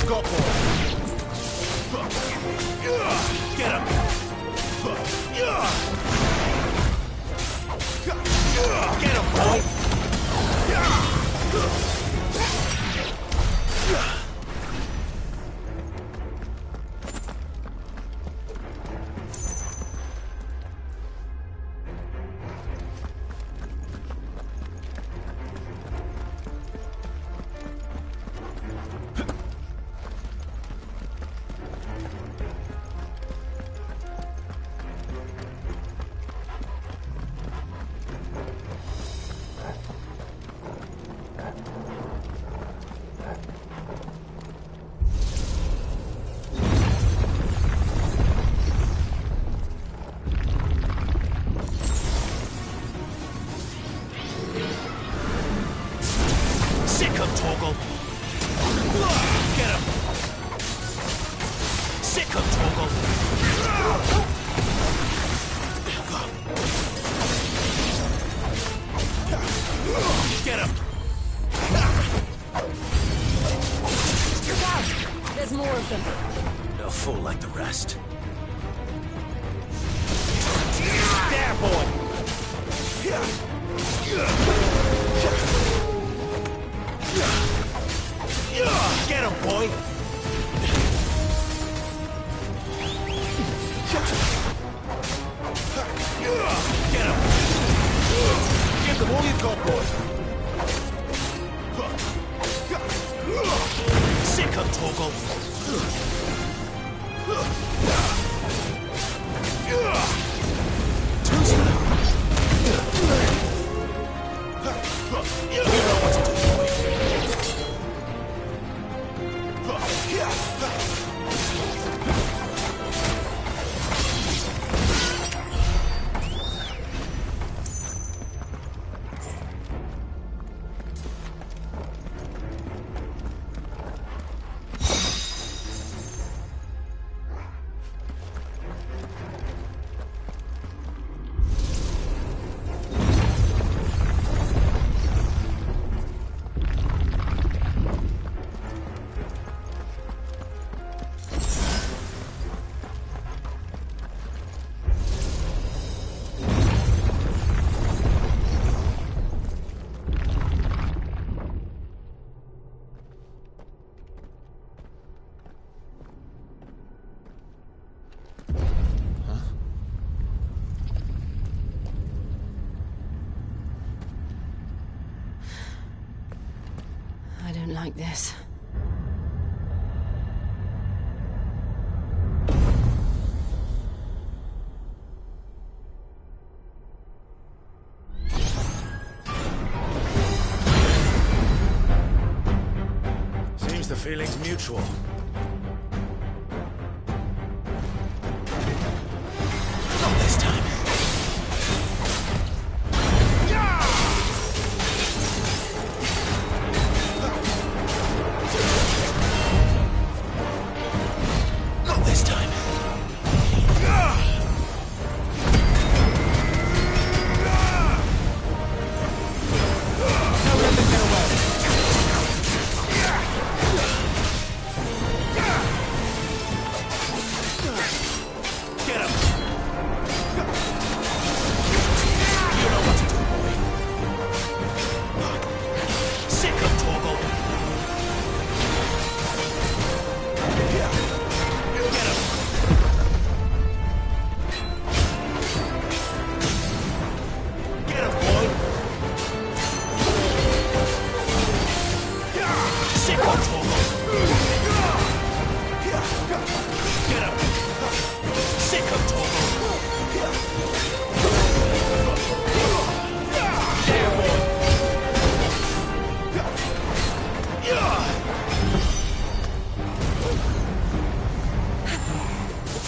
S1: you've got, boy. Get him. Get him, boy.
S14: Like this.
S1: Seems the feeling's mutual. Not this time.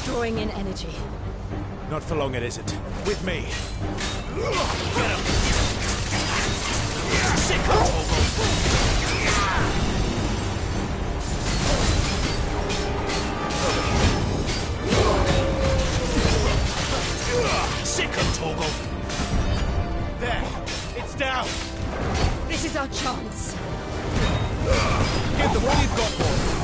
S8: Drawing in energy.
S1: Not for long, it isn't. With me. Get him! Sick of Torgal! There! It's down!
S8: This is our chance.
S1: Give them all you've got, boy!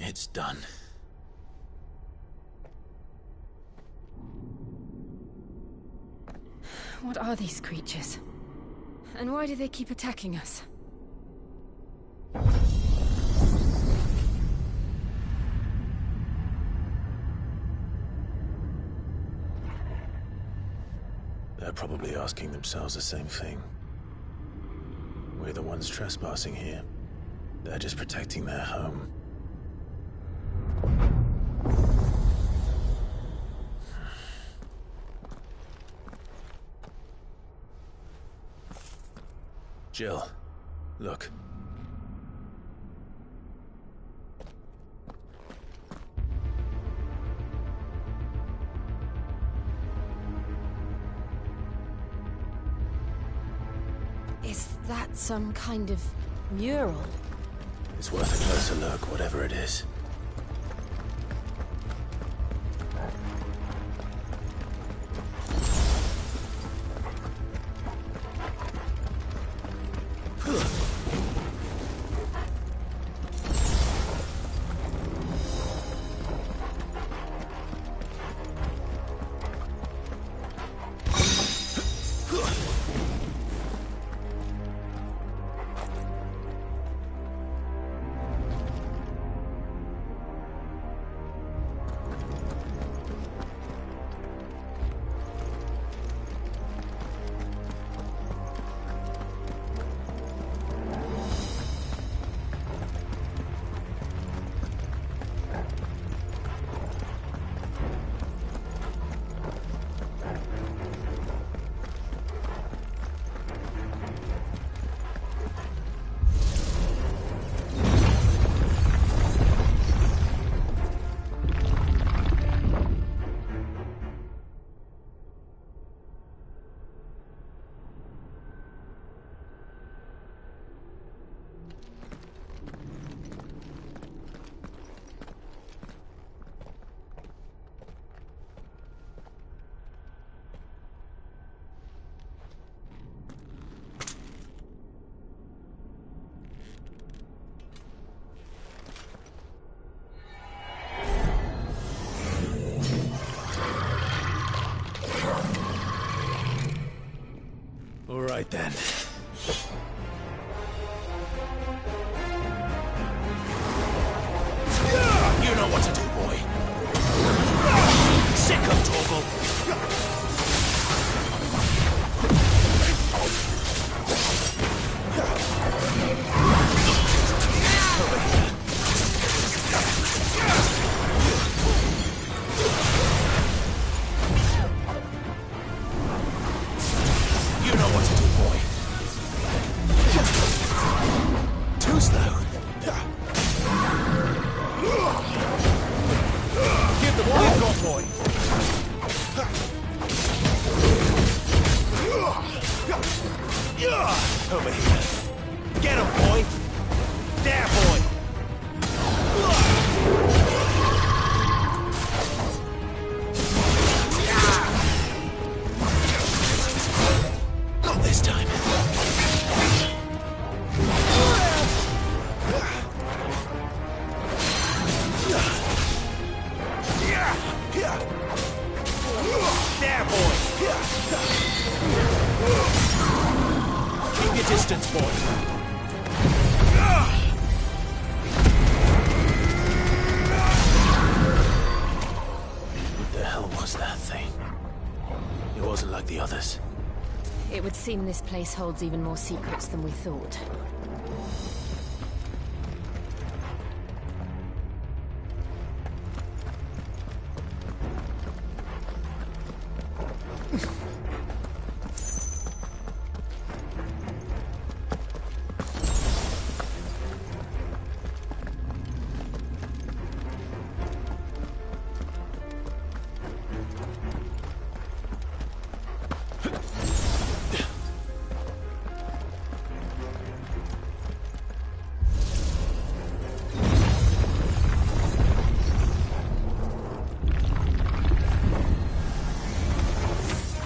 S1: It's done.
S14: What are these creatures? And why do they keep attacking us?
S1: They're probably asking themselves the same thing. We're the ones trespassing here. They're just protecting their home. Jill, look.
S14: Is that some kind of mural?
S1: It's worth a closer look, whatever it is. All right then.
S10: You know what to do, boy. Sick of Torgal. You know what to do, boy. Too slow. Give them all you've got, boy. Over here. Get him, boy. There, boy. Not this time. There, boy. Keep your distance, boy.
S1: What the hell was that thing? It wasn't like the others.
S14: It would seem this place holds even more secrets than we thought.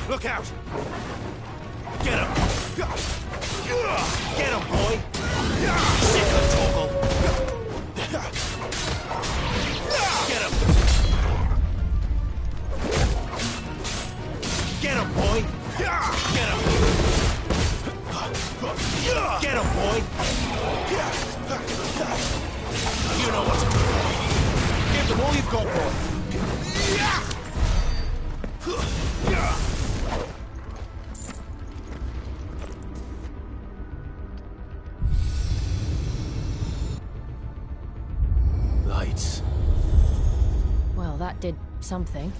S10: Look out! Get him! Get him, boy! Sick of Torgal!
S1: lights.
S14: Well, that did something.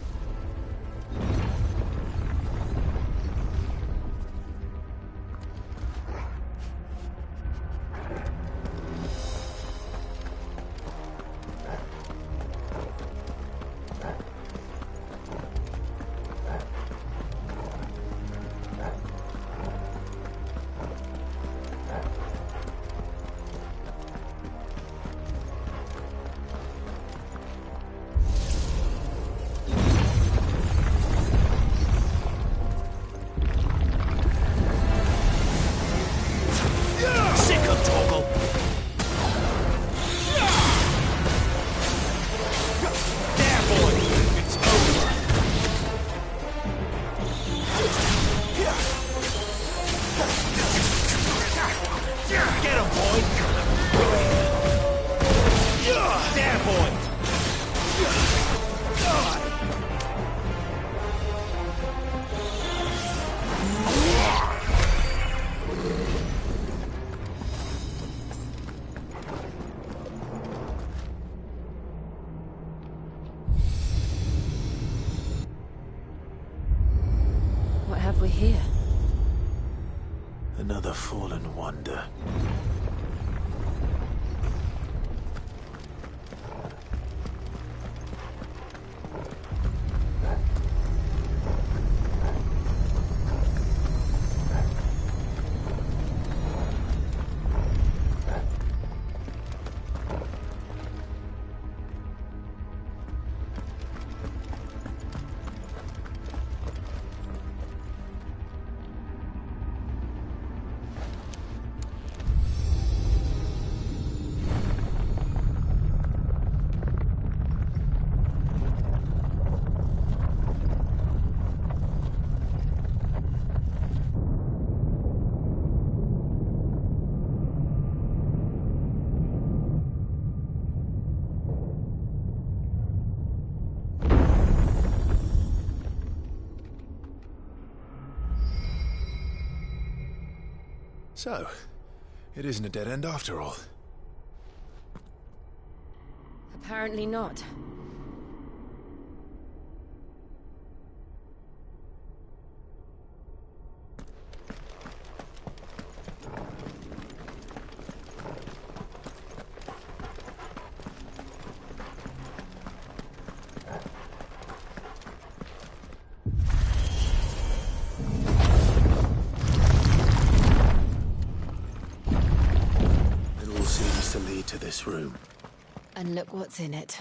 S14: What have we here?
S1: Another fallen wonder. So, it isn't a dead end after all.
S14: Apparently not.
S1: To lead to this room.
S14: And look what's in it.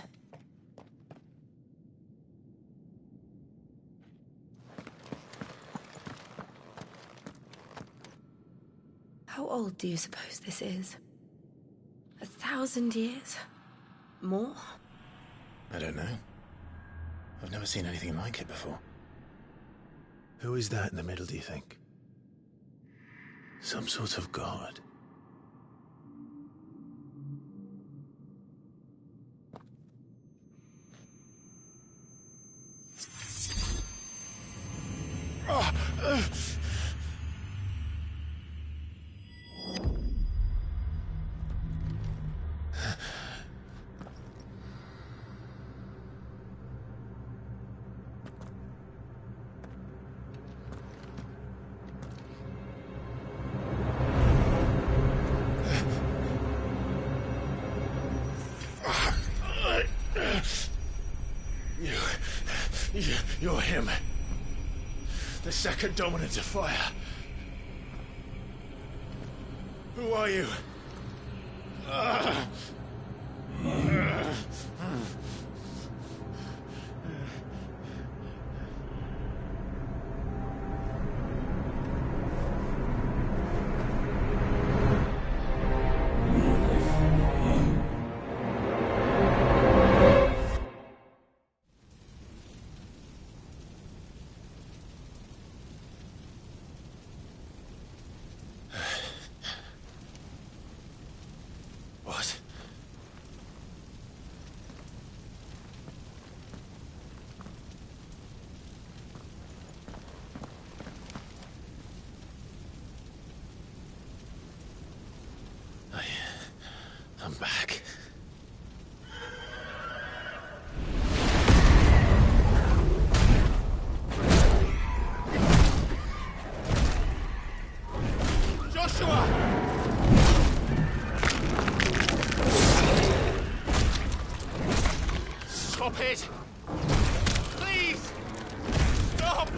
S14: How old do you suppose this is? 1,000 years? More?
S1: I don't know. I've never seen anything like it before. Who is that in the middle, do you think? Some sort of god? You're him. The second dominant of fire. Who are you? What? I'm back.
S13: Stop it! Please! Stop!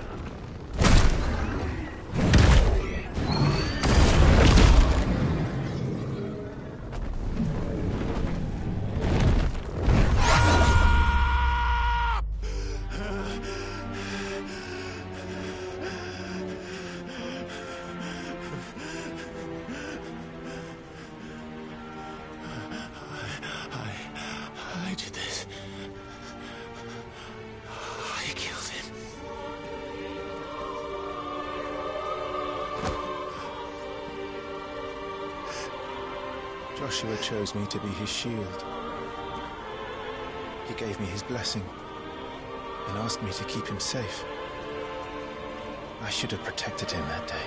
S1: I did this. I killed him. Joshua chose me to be his shield. He gave me his blessing and asked me to keep him safe. I should have protected him that day.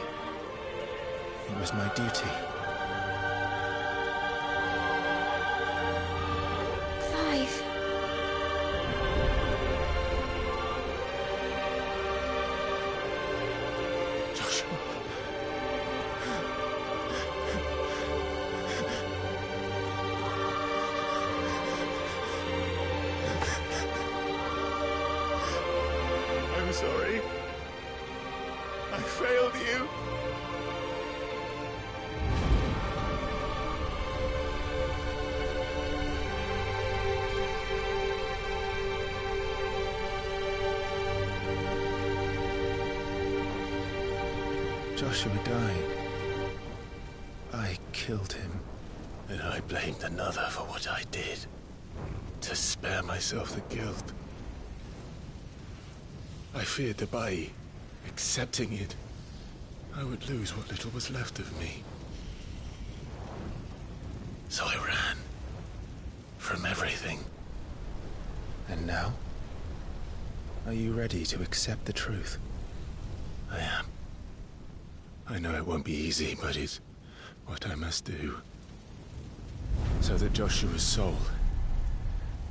S1: It was my duty.
S12: Clive.
S1: Joshua. I'm sorry. I failed you. Joshua died. I killed him. And I blamed another for what I did. To spare myself the guilt. I feared that by accepting it, I would lose what little was left of me. So I ran. From everything. And now? Are you ready to accept the truth? I am. I know it won't be easy, but it's what I must do. So that Joshua's soul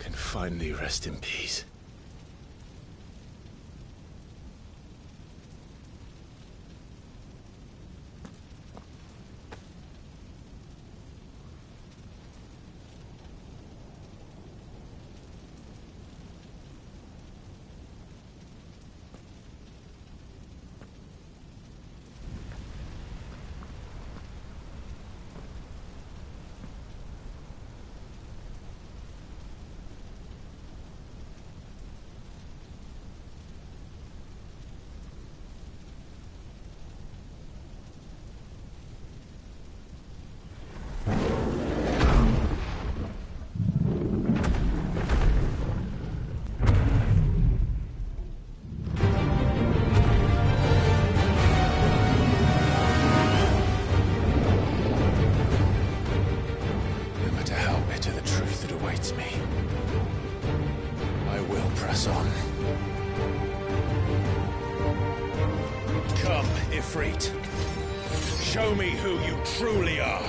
S1: can finally rest in peace.
S18: Ifrit. Show me who you truly are.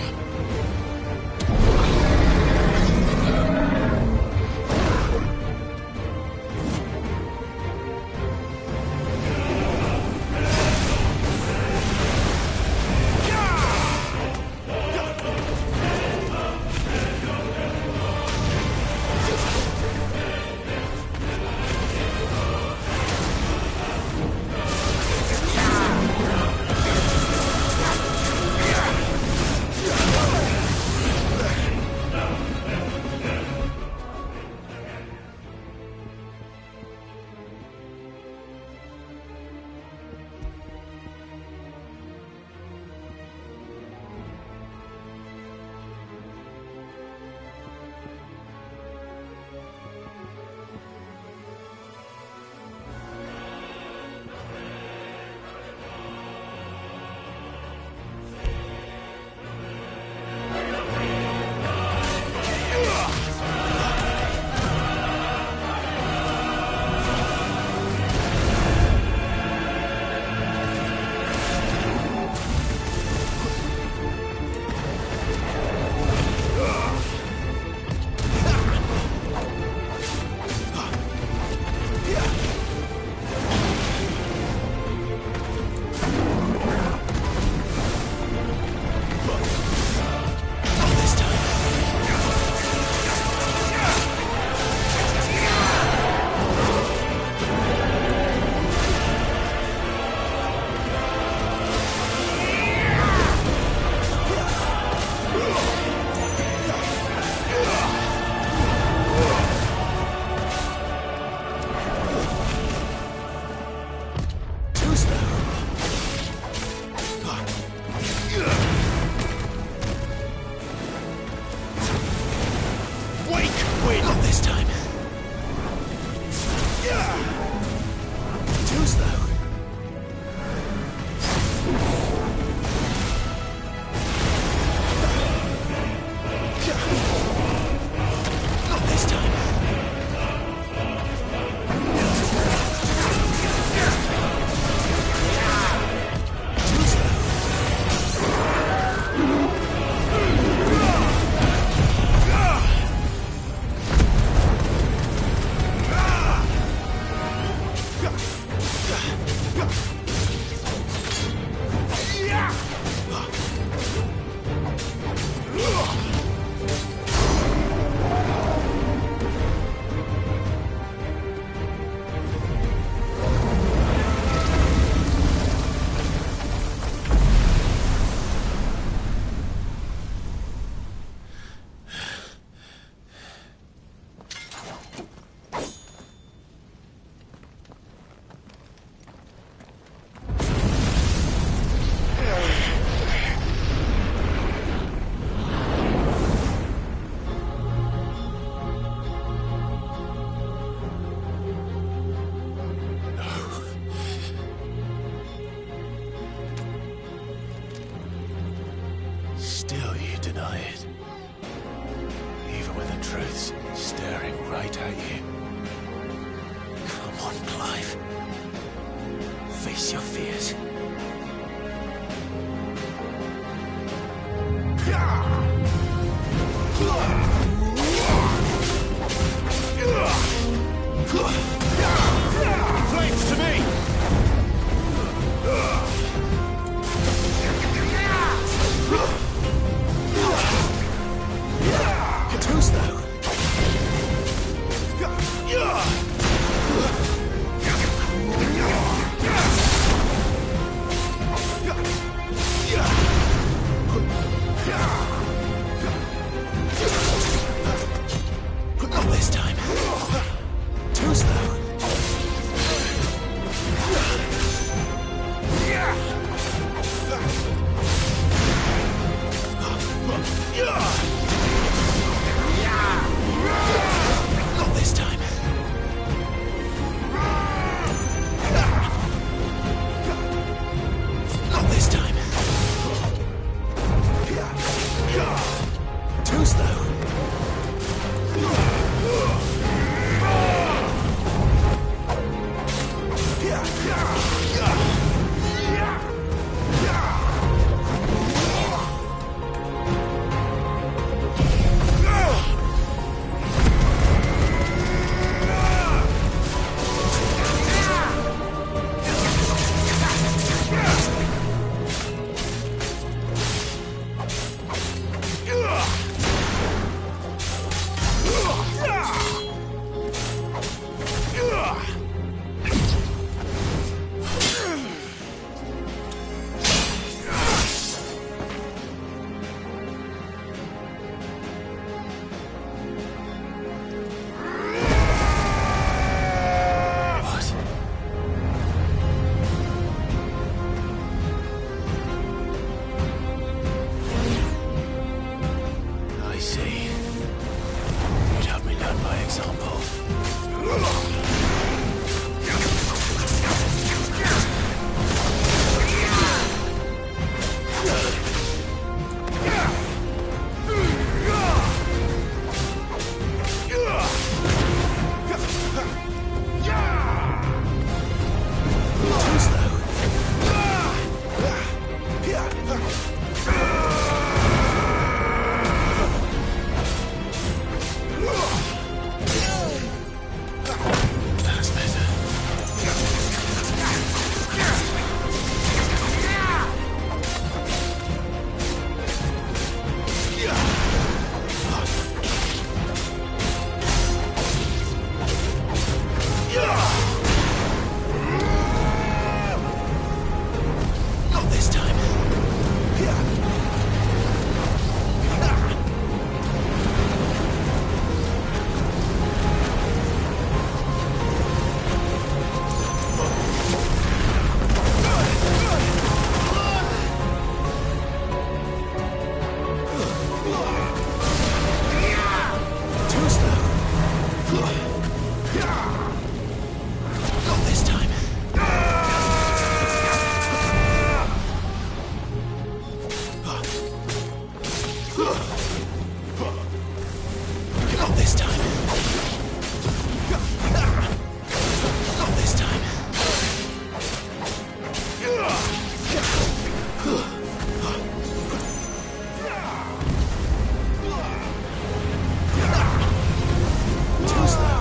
S1: this time. Too slow. Not this time. Too slow. Still you deny it. Even when the truth's staring right at you. Come on, Clive. Face your fears.
S18: Flames to me!
S1: Too slow. Not this time. Too slow. Not this time. Not this time. Too slow. I see. You'd have me learn by example. Too slow. Not this time. Not this time. Too slow.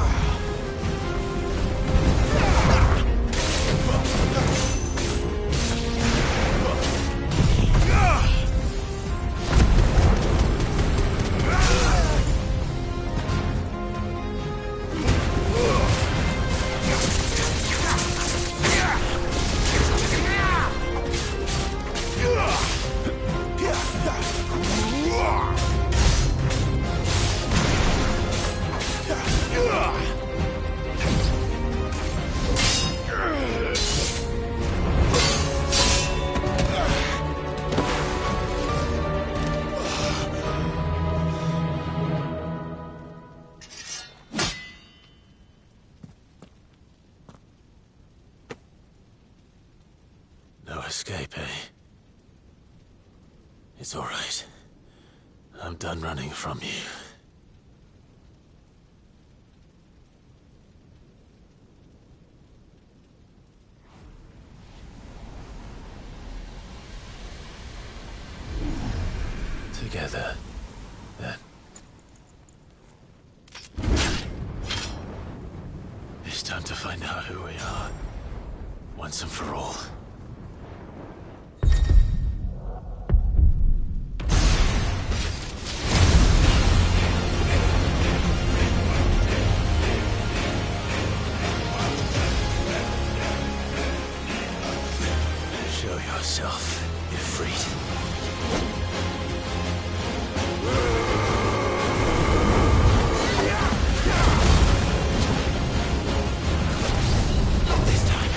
S1: No escape, eh? It's all right. I'm done running from you. Together, then. It's time to find out who we are, once and for all. Show yourself, Ifrit. Not this time.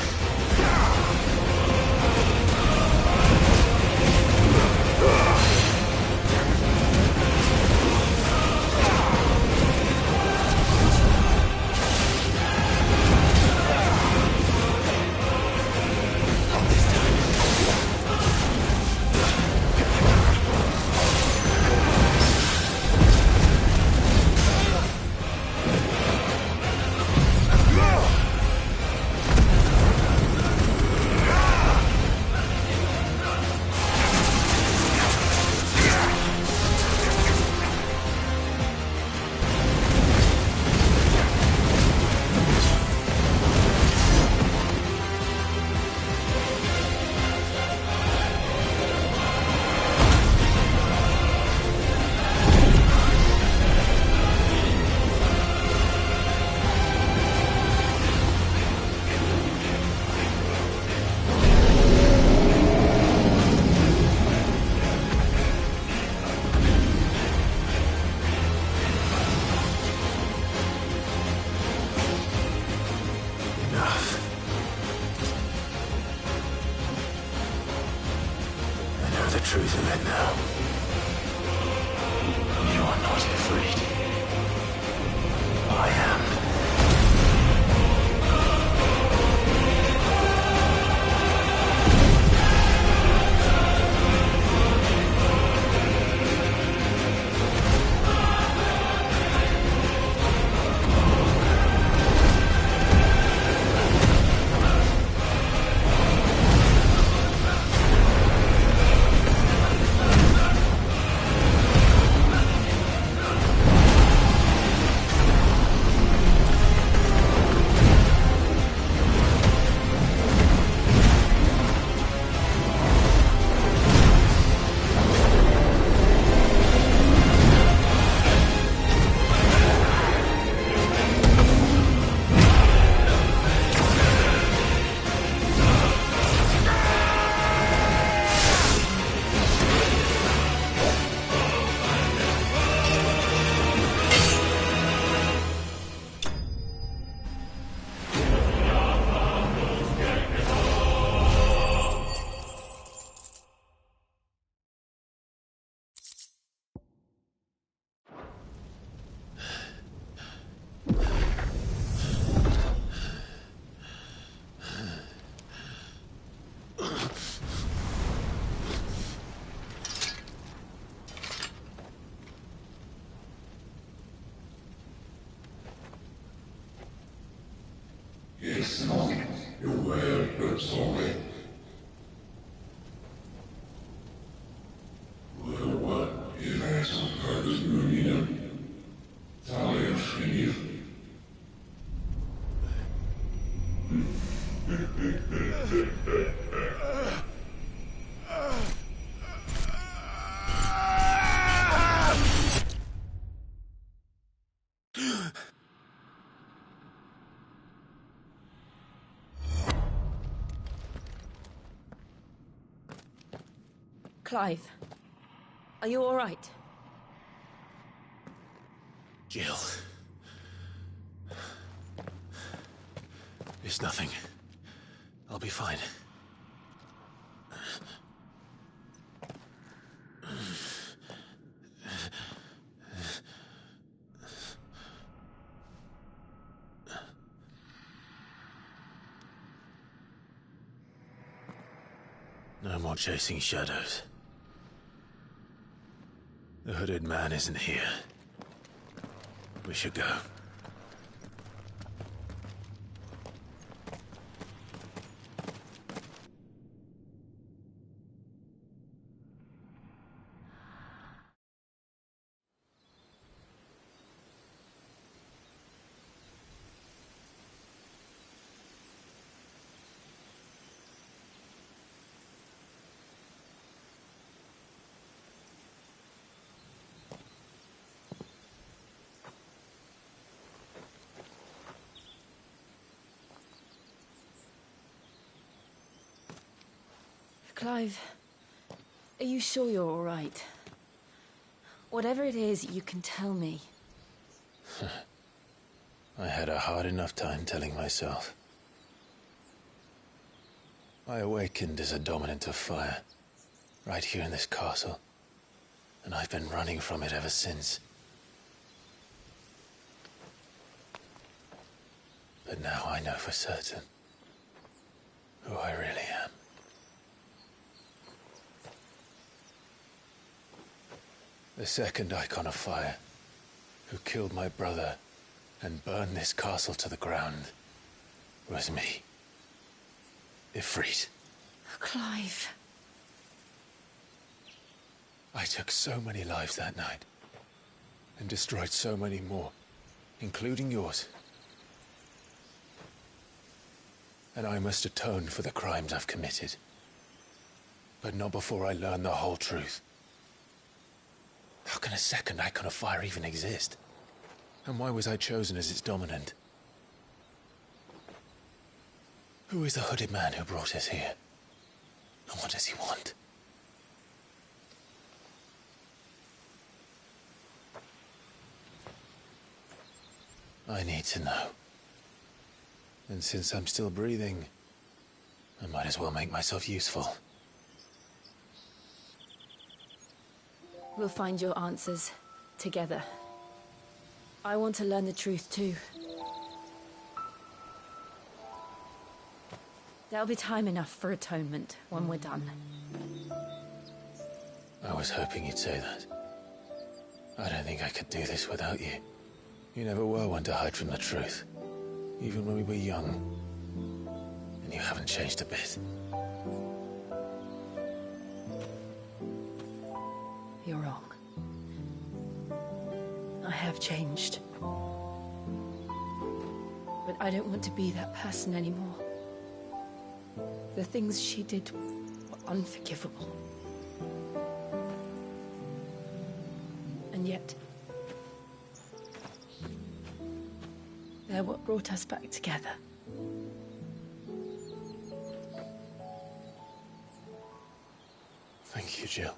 S8: Clive, are you all right?
S1: Jill. It's nothing. I'll be fine. No more chasing shadows. The hooded man isn't here. We should go.
S8: Clive, are you sure you're all right? Whatever it is, you can tell me.
S1: I had a hard enough time telling myself. I awakened as a dominant of fire, right here in this castle, and I've been running from it ever since. But now I know for certain who I really am. The second icon of fire, who killed my brother and burned this castle to the ground, was me. Ifrit.
S8: Clive.
S1: I took so many lives that night, and destroyed so many more, including yours. And I must atone for the crimes I've committed. But not before I learn the whole truth. How can a second icon of fire even exist? And why was I chosen as its dominant? Who is the hooded man who brought us here? And what does he want? I need to know. And since I'm still breathing, I might as well make myself useful.
S8: We'll find your answers together. I want to learn the truth too. There'll be time enough for atonement when we're done.
S1: I was hoping you'd say that. I don't think I could do this without you. You never were one to hide from the truth, even when we were young. And you haven't changed a bit.
S8: You're wrong. I have changed. But I don't want to be that person anymore. The things she did were unforgivable. And yet, they're what brought us back together.
S1: Thank you, Jill.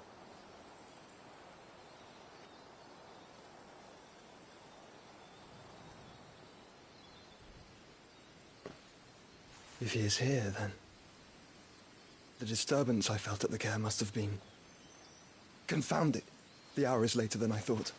S19: If he is here, then the disturbance I felt at the care must have been... Confound it. The hour is later than I thought.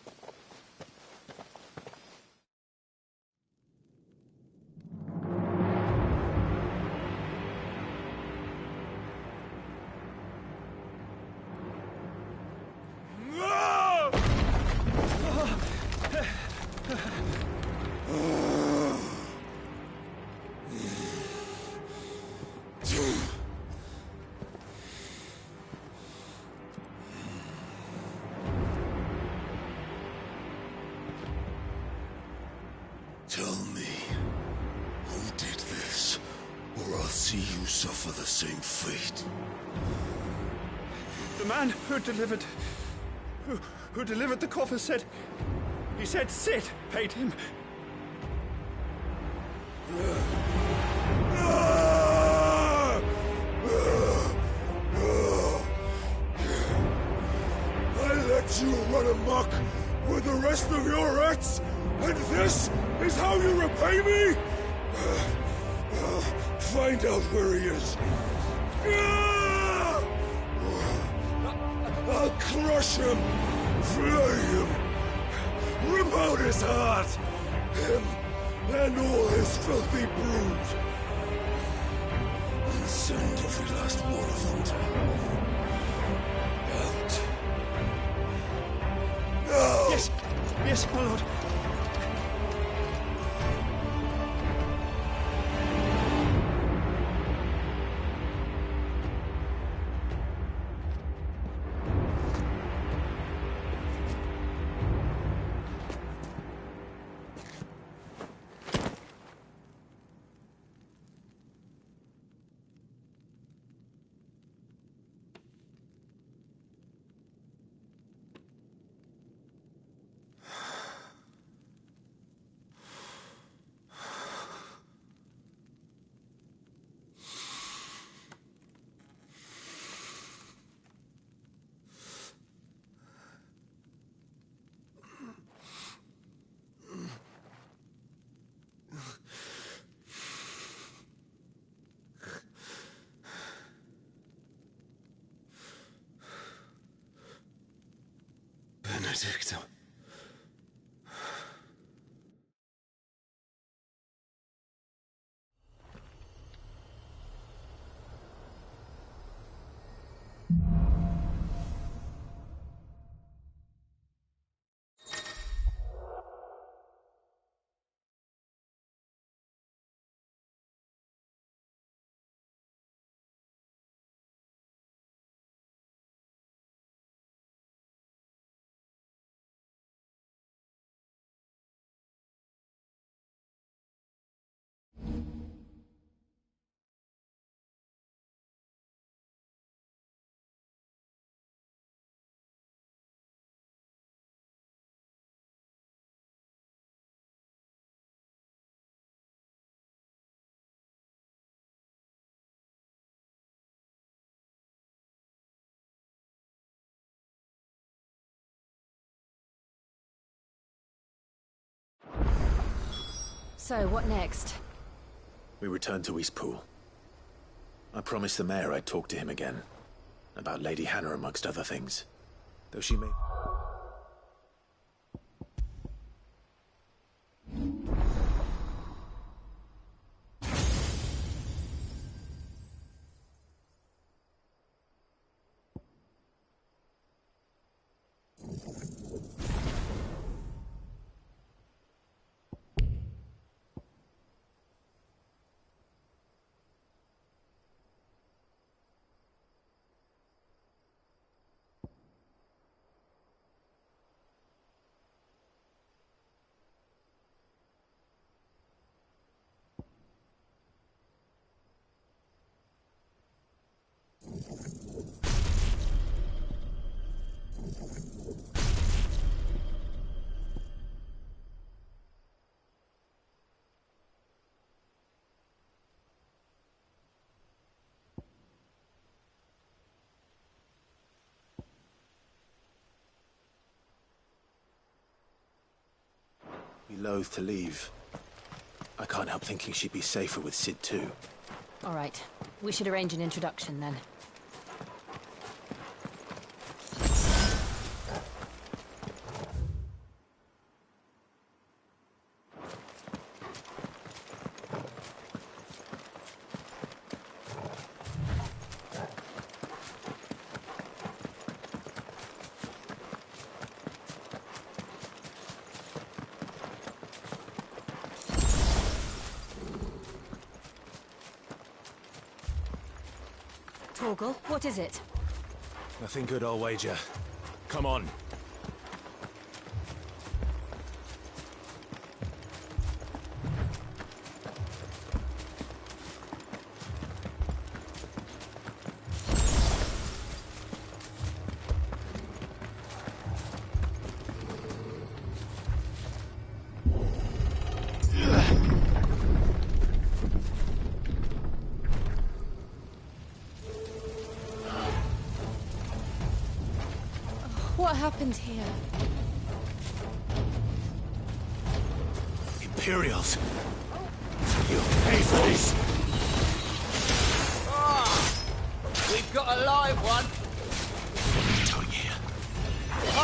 S20: Tell me, who did this, or I'll see you suffer the same fate.
S19: The man who delivered the coffer said... He said Sid paid him.
S20: I let you run amok with the rest of your rats, and this is how you repay me? Find out where he is. I'll crush him, flay him, rip out his heart, him and all his filthy brood, and send every last one of them to out. Now!
S19: Yes, yes, my lord.
S20: Benedicta.
S14: So, what next?
S1: We return to Eastpool. I promised the mayor I'd talk to him again. About Lady Hannah, amongst other things. Though she may... Be loath to leave. I can't help thinking she'd be safer with Sid too.
S14: All right. We should arrange an introduction then. Torgal, what is it?
S18: Nothing good, I'll wager. Come on.
S8: happened here?
S18: Imperials. You'll pay for this.
S6: We've got a live one.
S18: What are you doing here?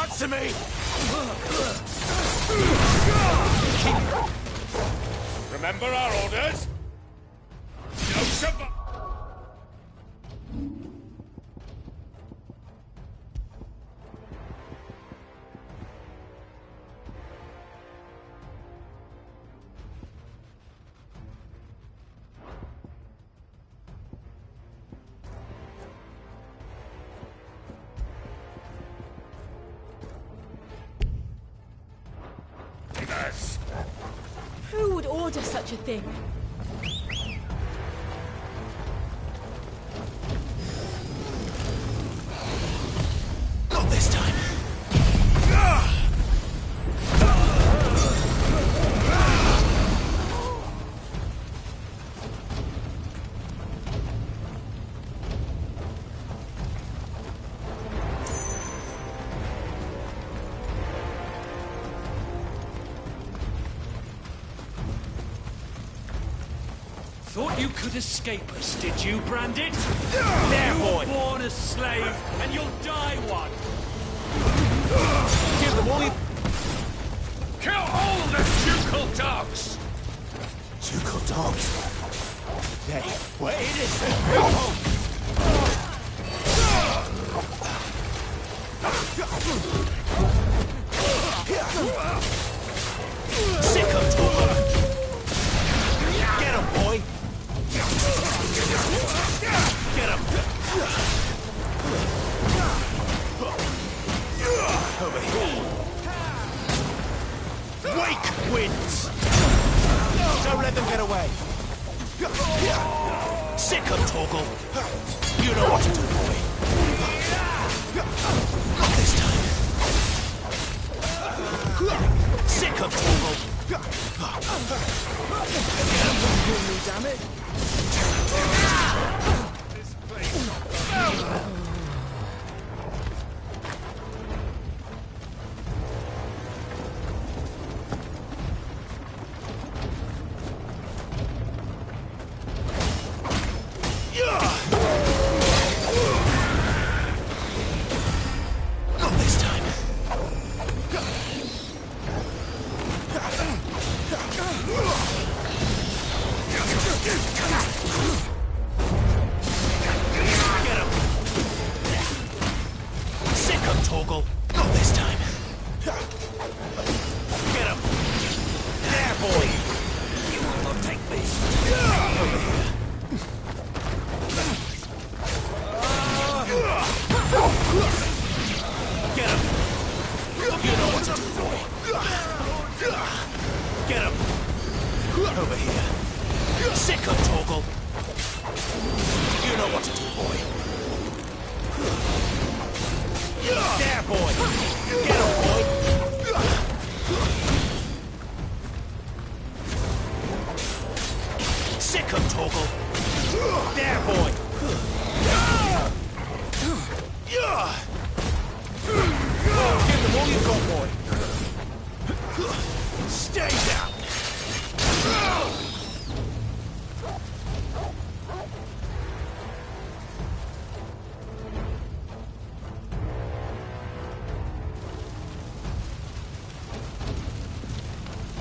S18: Answer me! Remember our orders? No survival.
S8: Who would order such a thing?
S18: Not this time.
S21: Thought you could escape us, did you, Branded? There, boy! You were born a slave, and you'll die one! Give them all you...
S18: Kill all the ducal dogs!
S1: Ducal dogs?
S18: Hey, we're innocent people!
S1: Sick of talking! Get him, boy! Get him! Over here! Wake winds! Don't let them get away! Sick of Torgal! You know what to do, boy! Not this time! Sick of Torgal!
S21: Damn it!
S1: Not this time! Get him! Sick of Torgal! Not this time! Get him! There, boy! You will not take me! Over here! Get him! You know what to do, boy! Get him! Over here! Sick of Torgal! You know what to do, boy! There, boy! Get him, boy! Sick of Torgal! There, boy! Give them all you've got, boy! Stay down!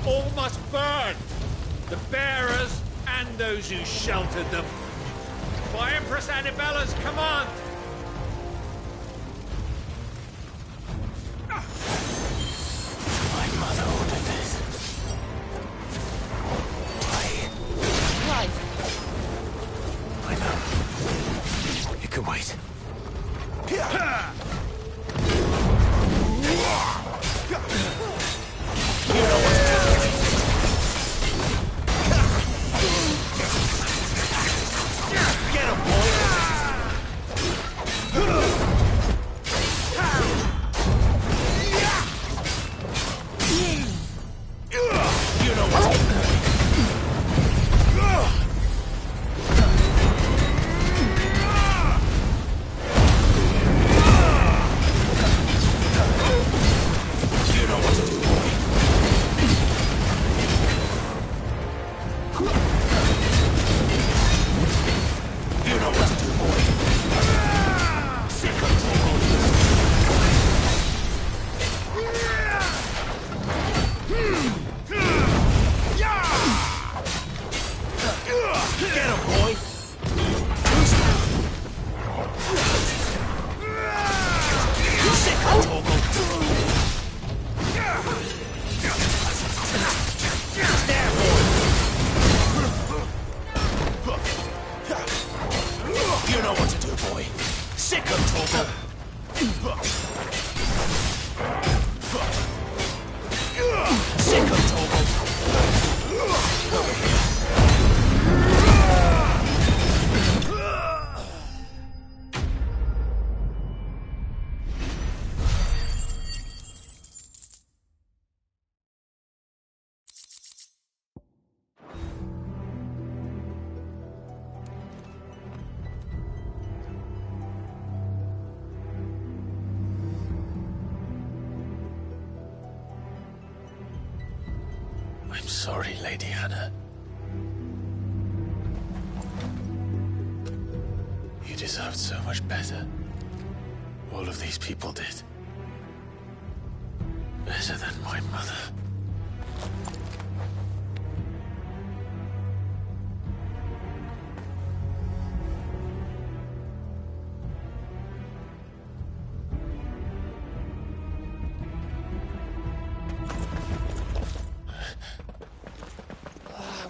S21: All must burn! The bearers and those who sheltered them. By Empress Annabella's command!
S1: My mother ordered this. Why? I know. It can wait. You know what to do. Get him, boy! You know what to do. I'm sorry, Lady Hannah. You deserved so much better. All of these people did. Better than my mother.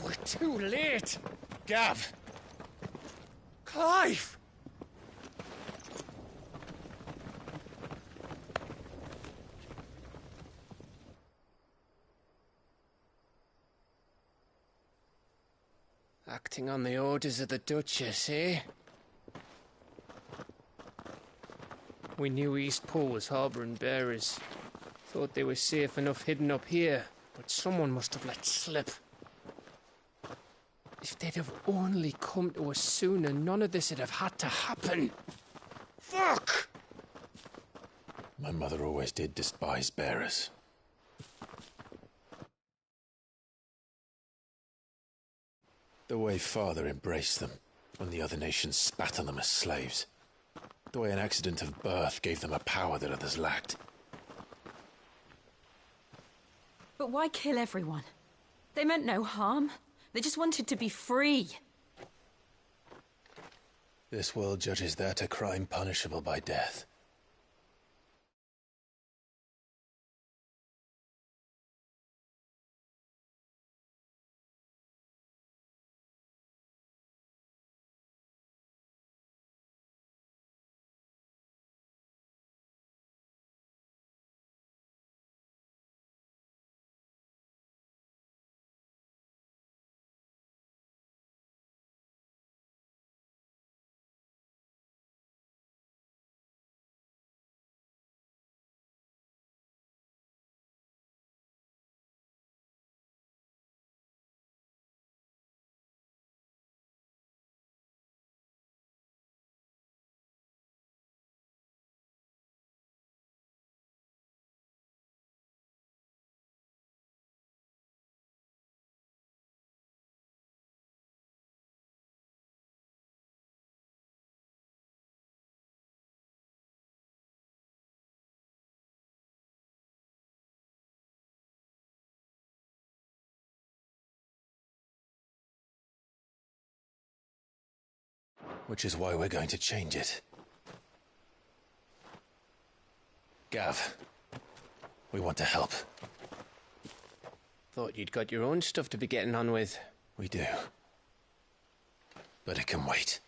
S2: We're too late. Gav. Clive. Acting on the orders of the Duchess, eh? We knew East Pool was harbouring bearers. Thought they were safe enough hidden up here, but someone must have let slip. If they'd have only come to us sooner, none of this would have had to happen. Fuck!
S1: My mother always did despise bearers. The way Father embraced them when the other nations spat on them as slaves. The way an accident of birth gave them a power that others lacked.
S14: But why kill everyone? They meant no harm. They just wanted to be free.
S1: This world judges that a crime punishable by death. Which is why we're going to change it. Gav, we want to help.
S2: Thought you'd got your own stuff to be getting on with.
S1: We do. But it can wait.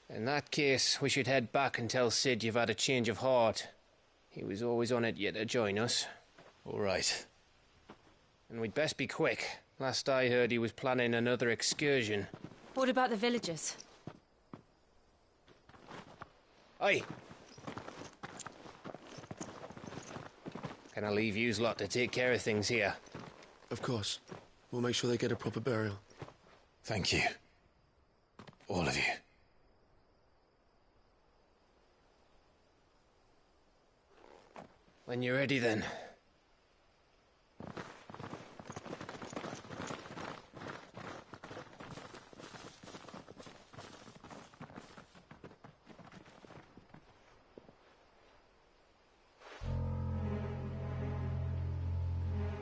S2: In that case, we should head back and tell Sid you've had a change of heart. He was always on it yet to join us.
S1: All right.
S2: And we'd best be quick. Last I heard, he was planning another excursion.
S14: What about the villagers?
S2: Aye. Can I leave yous lot to take care of things here?
S5: Of course. We'll make sure they get a proper burial.
S1: Thank you. All of you.
S2: When you're ready, then.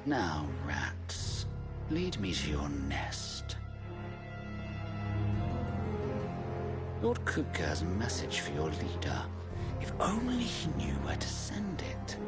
S11: Now, rats, lead me to your nest. Lord Kuka has a message for your leader. If only he knew where to send it.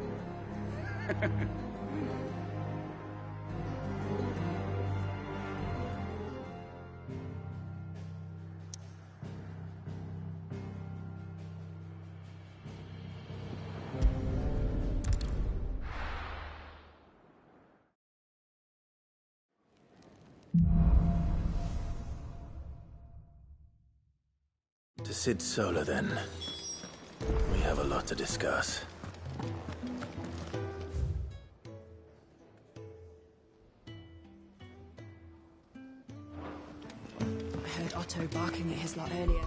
S1: To Sid Solar, then. We have a lot to discuss.
S8: I heard Otto barking at his lot earlier.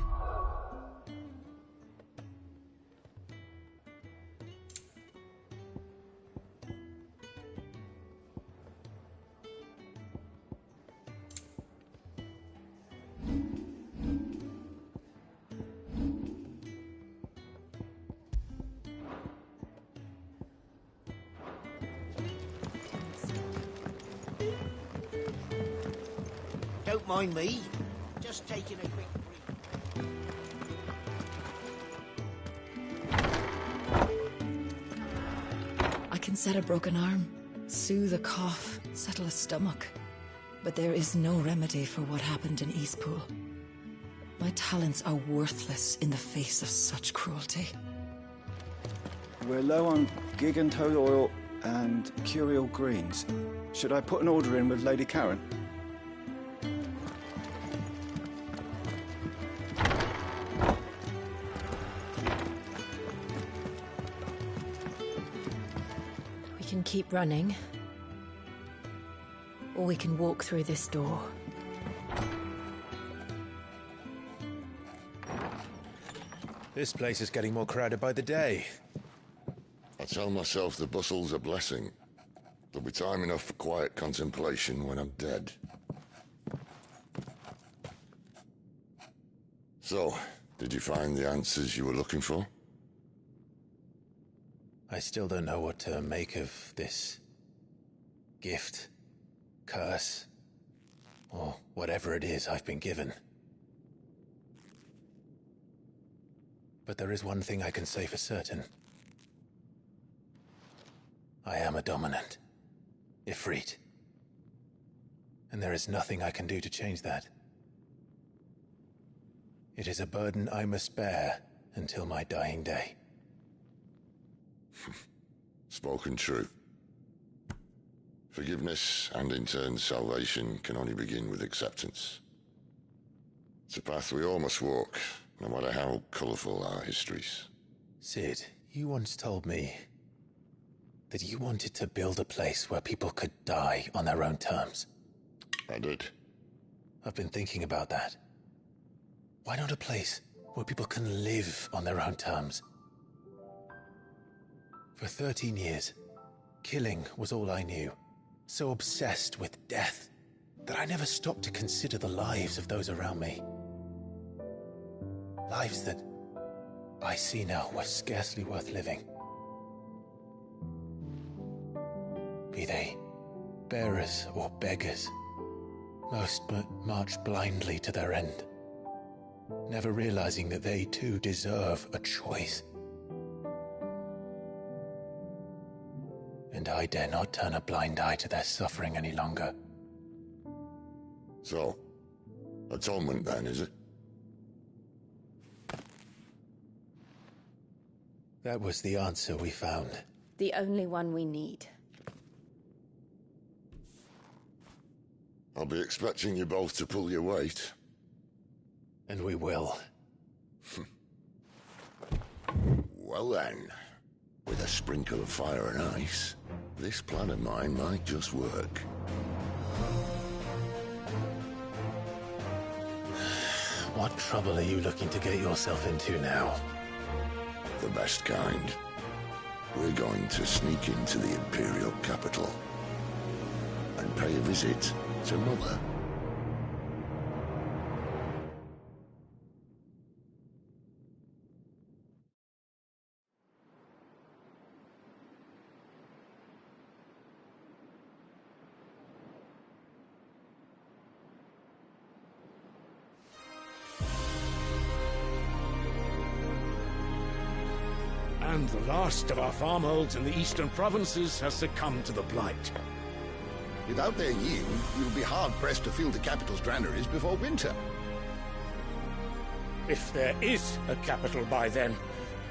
S16: Don't mind me. Just taking a quick break.
S4: I can set a broken arm, soothe a cough, settle a stomach. But there is no remedy for what happened in Eastpool. My talents are worthless in the face of such cruelty.
S22: We're low on gig and toad oil and curial greens. Should I put an order in with Lady Karen?
S8: We can keep running, or we can walk through this door.
S1: This place is getting more crowded by the day.
S23: I tell myself the bustle's a blessing. There'll be time enough for quiet contemplation when I'm dead. So, did you find the answers you were looking for?
S1: I still don't know what to make of this gift, curse, or whatever it is I've been given. But there is one thing I can say for certain. I am a dominant, Ifrit. And there is nothing I can do to change that. It is a burden I must bear until my dying day.
S23: Spoken true. Forgiveness and in turn salvation can only begin with acceptance. It's a path we all must walk, no matter how colourful our histories.
S1: Sid, you once told me that you wanted to build a place where people could die on their own terms.
S23: I did.
S1: I've been thinking about that. Why not a place where people can live on their own terms? For 13 years, killing was all I knew. So obsessed with death that I never stopped to consider the lives of those around me. Lives that I see now were scarcely worth living. Be they bearers or beggars, most march blindly to their end, never realizing that they too deserve a choice. And I dare not turn a blind eye to their suffering any longer.
S23: So, atonement then, is it?
S1: That was the answer we found.
S8: The only one we need.
S23: I'll be expecting you both to pull your weight.
S1: And we will.
S23: Well then, with a sprinkle of fire and ice, this plan of mine might just work.
S1: What trouble are you looking to get yourself into now?
S23: The best kind. We're going to sneak into the Imperial capital and pay a visit to Mother.
S7: And the last of our farmholds in the eastern provinces has succumbed to the blight.
S17: Without their yield, you'll be hard-pressed to fill the capital's granaries before winter.
S21: If there is a capital by then,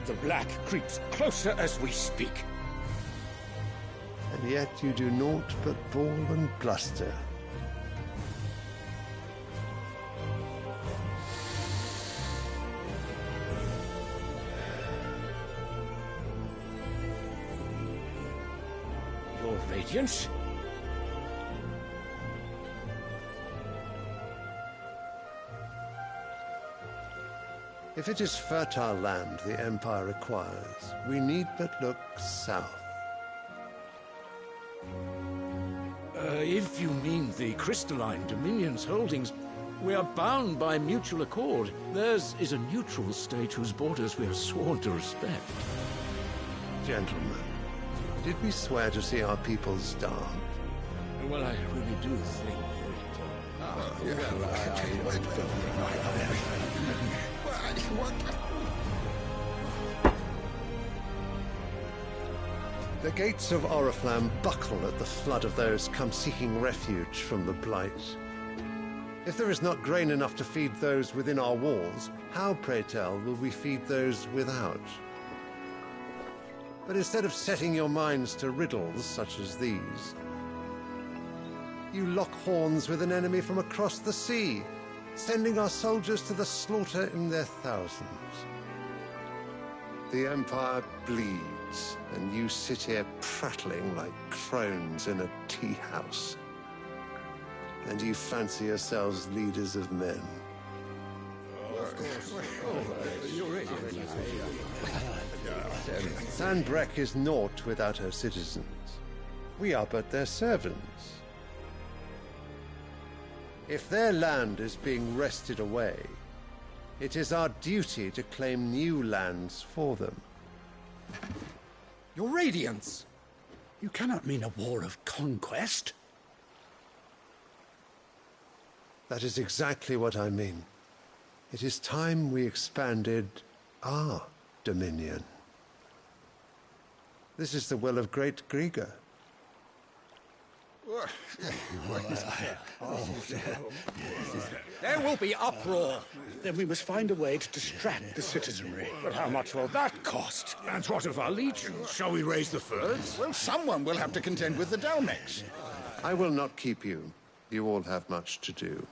S21: the black creeps closer as we speak.
S24: And yet you do naught but bawl and bluster.
S21: Your Radiance?
S24: If it is fertile land the Empire requires, we need but look south.
S7: If you mean the crystalline Dominion's holdings, we are bound by mutual accord. Theirs is a neutral state whose borders we are sworn to respect.
S24: Gentlemen, did we swear to see our people starve?
S7: Well, I really do think that...
S24: The gates of Oriflamme buckle at the flood of those come seeking refuge from the Blight. If there is not grain enough to feed those within our walls, how, pray tell, will we feed those without? But instead of setting your minds to riddles such as these, you lock horns with an enemy from across the sea, sending our soldiers to the slaughter in their thousands. The Empire bleeds, and you sit here prattling like crones in a tea house. And you fancy yourselves leaders of men. Sanbreque is naught without her citizens. We are but their servants. If their land is being wrested away, it is our duty to claim new lands for them.
S3: Your Radiance! You cannot mean a war of conquest.
S24: That is exactly what I mean. It is time we expanded our dominion. This is the will of great Grieger.
S3: There will be uproar. Then we must find a way to distract the citizenry. But how much will that cost?
S7: And what of our legions? Shall we raise the furs?
S17: Well, someone will have to contend with the Dalmex.
S24: I will not keep you. You all have much to do.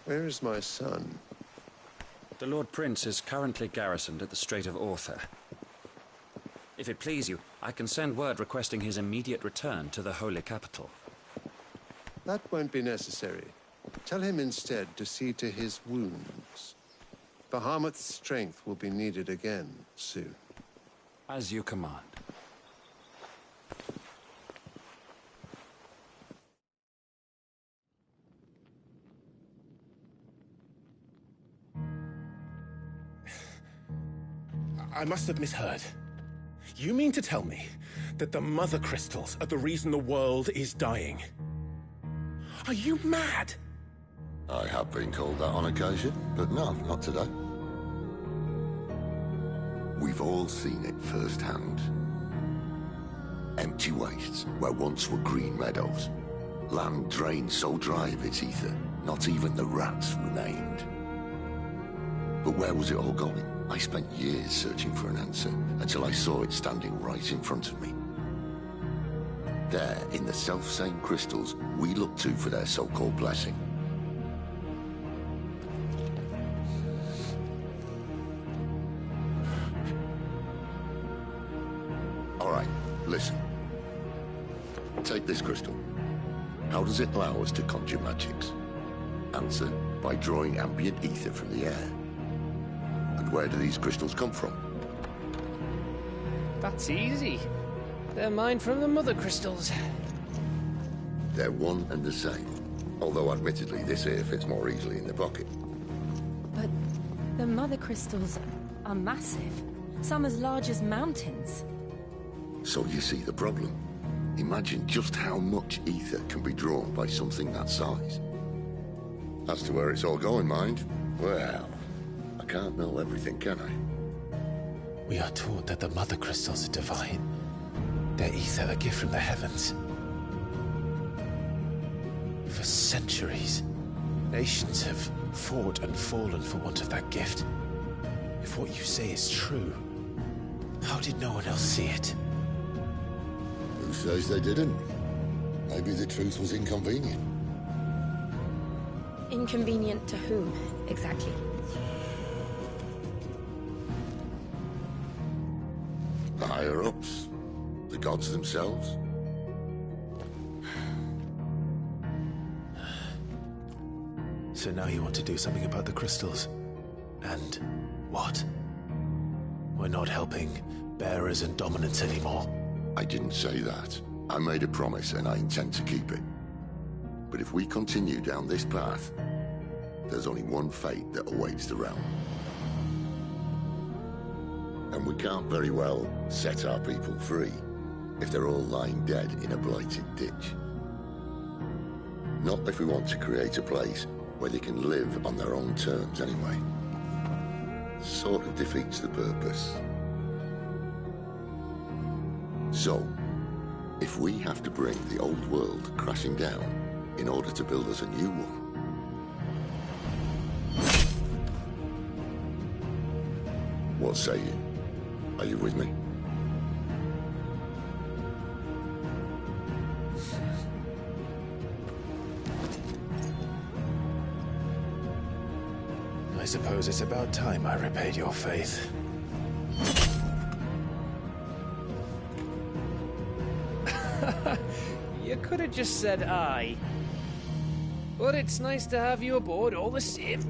S24: Where is my son?
S9: The Lord Prince is currently garrisoned at the Strait of Arthur. If it please you, I can send word requesting his immediate return to the Holy Capital.
S24: That won't be necessary. Tell him instead to see to his wounds. Bahamut's strength will be needed again soon.
S9: As you command.
S18: I must have misheard. You mean to tell me that the Mother Crystals are the reason the world is dying? Are you mad?
S23: I have been called that on occasion, but no, not today. We've all seen it firsthand. Empty wastes where once were green meadows. Land drained so dry of its ether, not even the rats remained. But where was it all going? I spent years searching for an answer, until I saw it standing right in front of me. There, in the self-same crystals we look to for their so-called blessing. All right, listen. Take this crystal. How does it allow us to conjure magics? Answer, by drawing ambient ether from the air. And where do these crystals come from?
S10: That's easy. They're mine from the Mother Crystals.
S23: They're one and the same. Although admittedly this here fits more easily in the pocket.
S8: But the Mother Crystals are massive. Some as large as mountains.
S23: So you see the problem. Imagine just how much ether can be drawn by something that size. As to where it's all going, mind, well, I can't know everything, can I?
S1: We are taught that the Mother Crystals are divine. Their ether a gift from the heavens. For centuries, nations have fought and fallen for want of that gift. If what you say is true, how did no one else see it?
S23: Who says they didn't? Maybe the truth was inconvenient.
S8: Inconvenient to whom, exactly?
S23: The higher-ups? The gods themselves?
S1: So now you want to do something about the crystals. And what? We're not helping bearers and dominance anymore.
S23: I didn't say that. I made a promise and I intend to keep it. But if we continue down this path, there's only one fate that awaits the realm. And we can't very well set our people free if they're all lying dead in a blighted ditch. Not if we want to create a place where they can live on their own terms anyway. Sort of defeats the purpose. So, if we have to bring the old world crashing down in order to build us a new one, what say you? Are you with me?
S1: I suppose it's about time I repaid your faith.
S10: You could have just said aye. But it's nice to have you aboard all the same.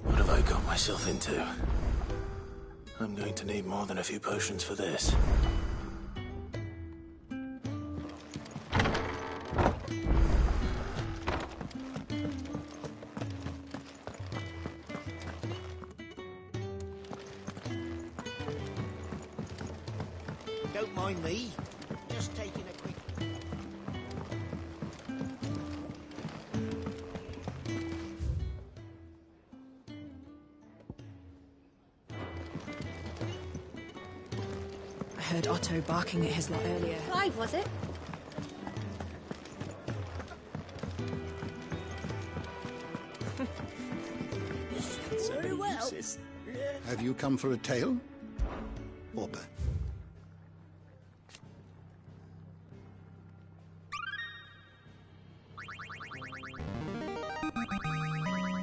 S1: What have I got myself into? I'm going to need more than a few potions for this.
S12: Don't mind me. Just taking a quick...
S4: I heard Otto barking at his lot earlier.
S8: Clive, was it?
S12: Very well.
S17: Have you come for a tale? Orba.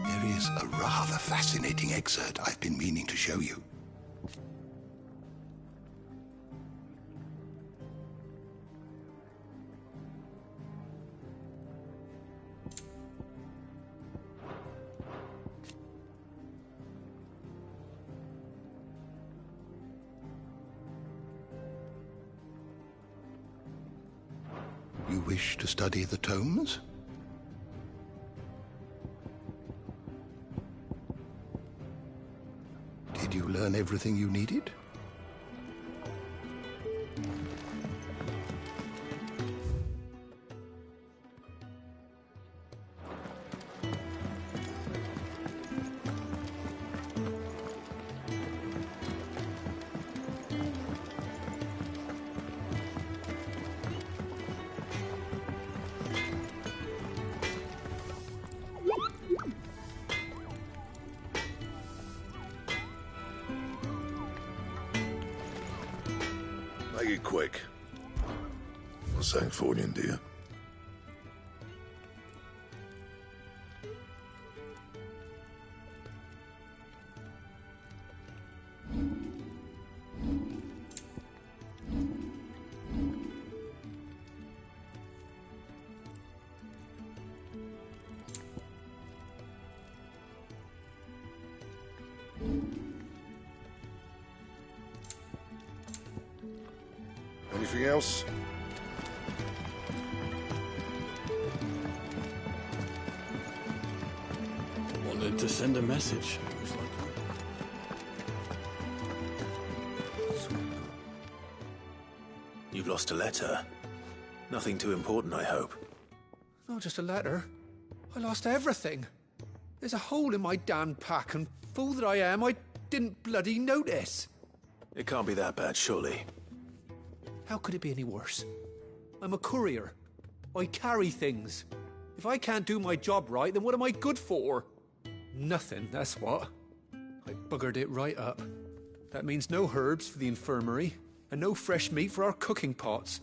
S17: There is a rather fascinating excerpt I've been meaning to show you. You wish to study the tomes? Did you learn everything you needed?
S20: Make it quick. Not saying Fordian, do you? Anything else?
S5: Wanted to send a message.
S1: You've lost a letter. Nothing too important, I hope.
S13: Not just a letter. I lost everything. There's a hole in my damn pack, and fool that I am, I didn't bloody notice.
S1: It can't be that bad, surely.
S13: How could it be any worse? I'm a courier. I carry things. If I can't do my job right, then what am I good for? Nothing, that's what. I buggered it right up. That means no herbs for the infirmary, and no fresh meat for our cooking pots.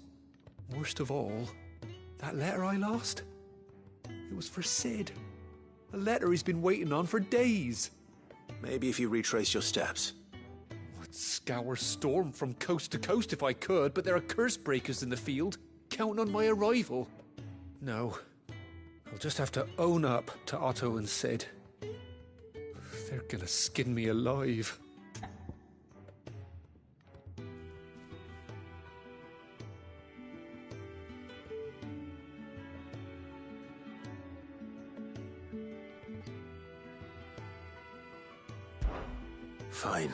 S13: Worst of all, that letter I lost? It was for Sid. A letter he's been waiting on for days.
S1: Maybe if you retrace your steps.
S13: scour Storm from coast to coast if I could, but there are curse breakers in the field, counting on my arrival. No. I'll just have to own up to Otto and Sid. They're gonna skin me alive.
S1: Fine.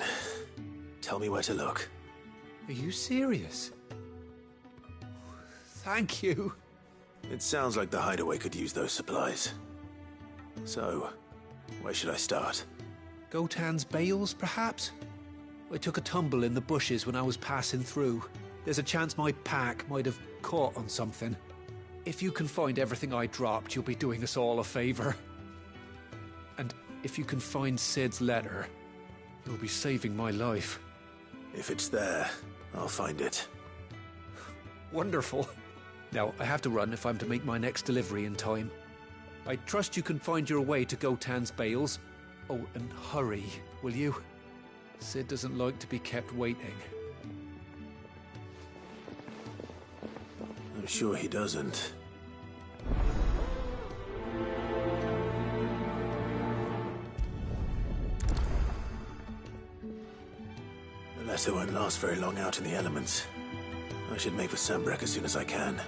S1: Tell me where to look.
S13: Are you serious? Thank you.
S1: It sounds like the hideaway could use those supplies. So, where should I start?
S13: Gotan's bales, perhaps? I took a tumble in the bushes when I was passing through. There's a chance my pack might have caught on something. If you can find everything I dropped, you'll be doing us all a favor. And if you can find Sid's letter, you'll be saving my life.
S1: If it's there, I'll find it.
S13: Wonderful. Now, I have to run if I'm to make my next delivery in time. I trust you can find your way to Gotan's bales. Oh, and hurry, will you? Sid doesn't like to be kept waiting.
S1: I'm sure he doesn't. The letter won't last very long out in the elements. I should make for Sambrek as soon as I can.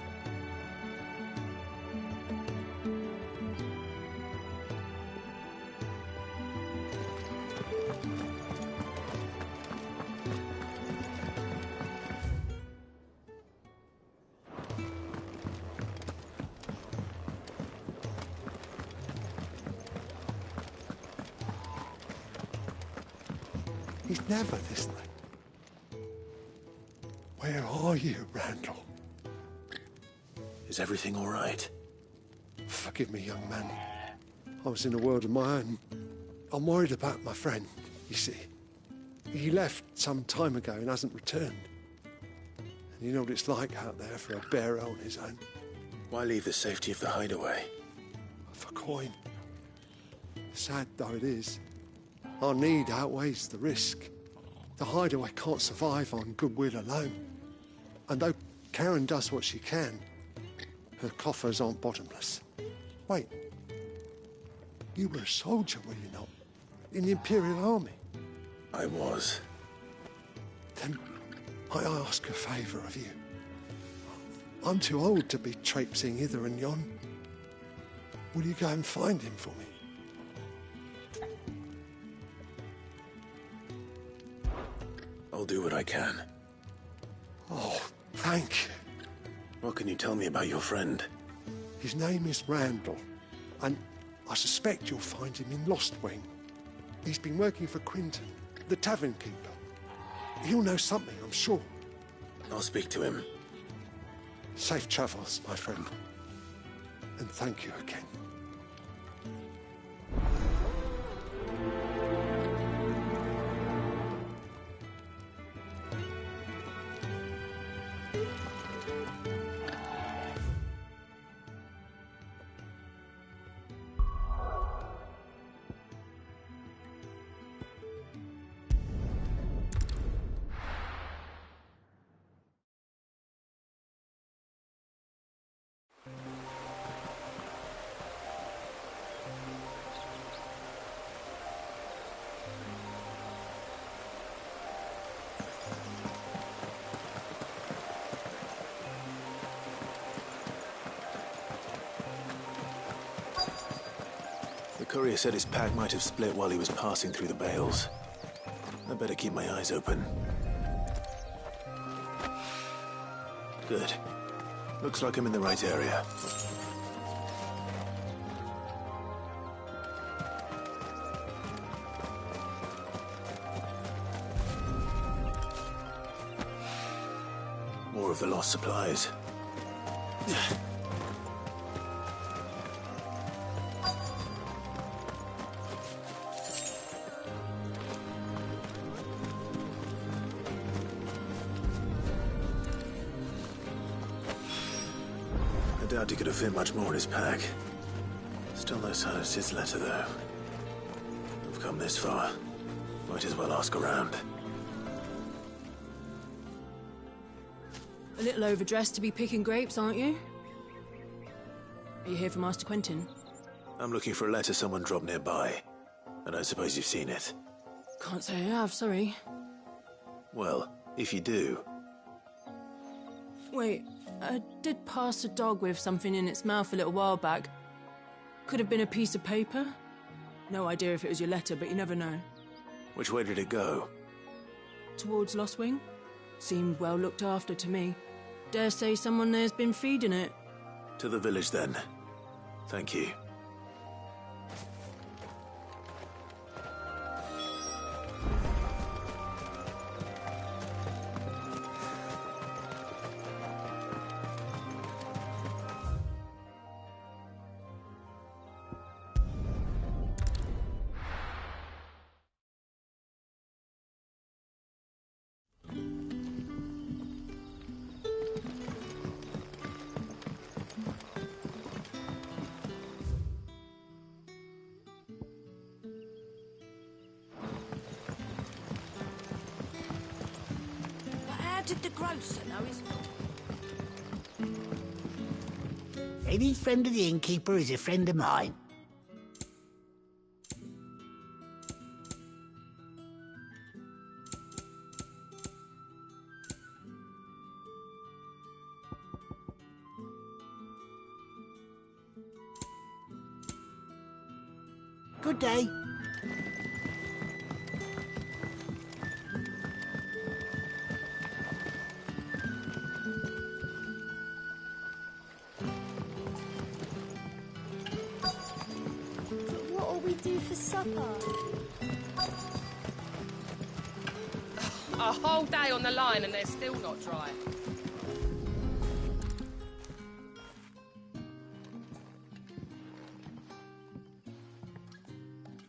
S24: He's never this late. Where are you, Randall?
S1: Is everything all right?
S24: Forgive me, young man. I was in a world of my own. I'm worried about my friend, you see. He left some time ago and hasn't returned. And you know what it's like out there for a bearer on his own.
S1: Why leave the safety of the hideaway?
S24: For coin. Sad though it is, our need outweighs the risk. The hideaway can't survive on goodwill alone. And though Karen does what she can, her coffers aren't bottomless. Wait. You were a soldier, were you not? In the Imperial Army?
S1: I was.
S24: Then I ask a favour of you. I'm too old to be traipsing hither and yon. Will you go and find him for me?
S1: I'll do what I can.
S24: Oh, thank you.
S1: What can you tell me about your friend?
S24: His name is Randall, and I suspect you'll find him in Lost Wing. He's been working for Quinton, the tavern keeper. He'll know something, I'm sure.
S1: I'll speak to him.
S24: Safe travels, my friend. And thank you again.
S1: The courier said his pack might have split while he was passing through the bales. I better keep my eyes open. Good. Looks like I'm in the right area. More of the lost supplies. I doubt he could have fit much more in his pack. Still no sign of Sid's letter, though. I've come this far. Might as well ask around.
S8: A little overdressed to be picking grapes, aren't you? Are you here for Master Quentin?
S1: I'm looking for a letter someone dropped nearby. I don't suppose you've seen it.
S8: Can't say I have, sorry.
S1: Well, if you do...
S8: Wait, I did pass a dog with something in its mouth a little while back. Could have been a piece of paper. No idea if it was your letter, but you never know.
S1: Which way did it go?
S8: Towards Lost Wing? Seemed well looked after to me. Dare say someone there's been feeding it.
S1: To the village, then. Thank you.
S12: Did the grocer know his... Any friend of the innkeeper is a friend of mine. Good day.
S6: What'll we do for supper?
S14: A whole day on the line and they're still not dry.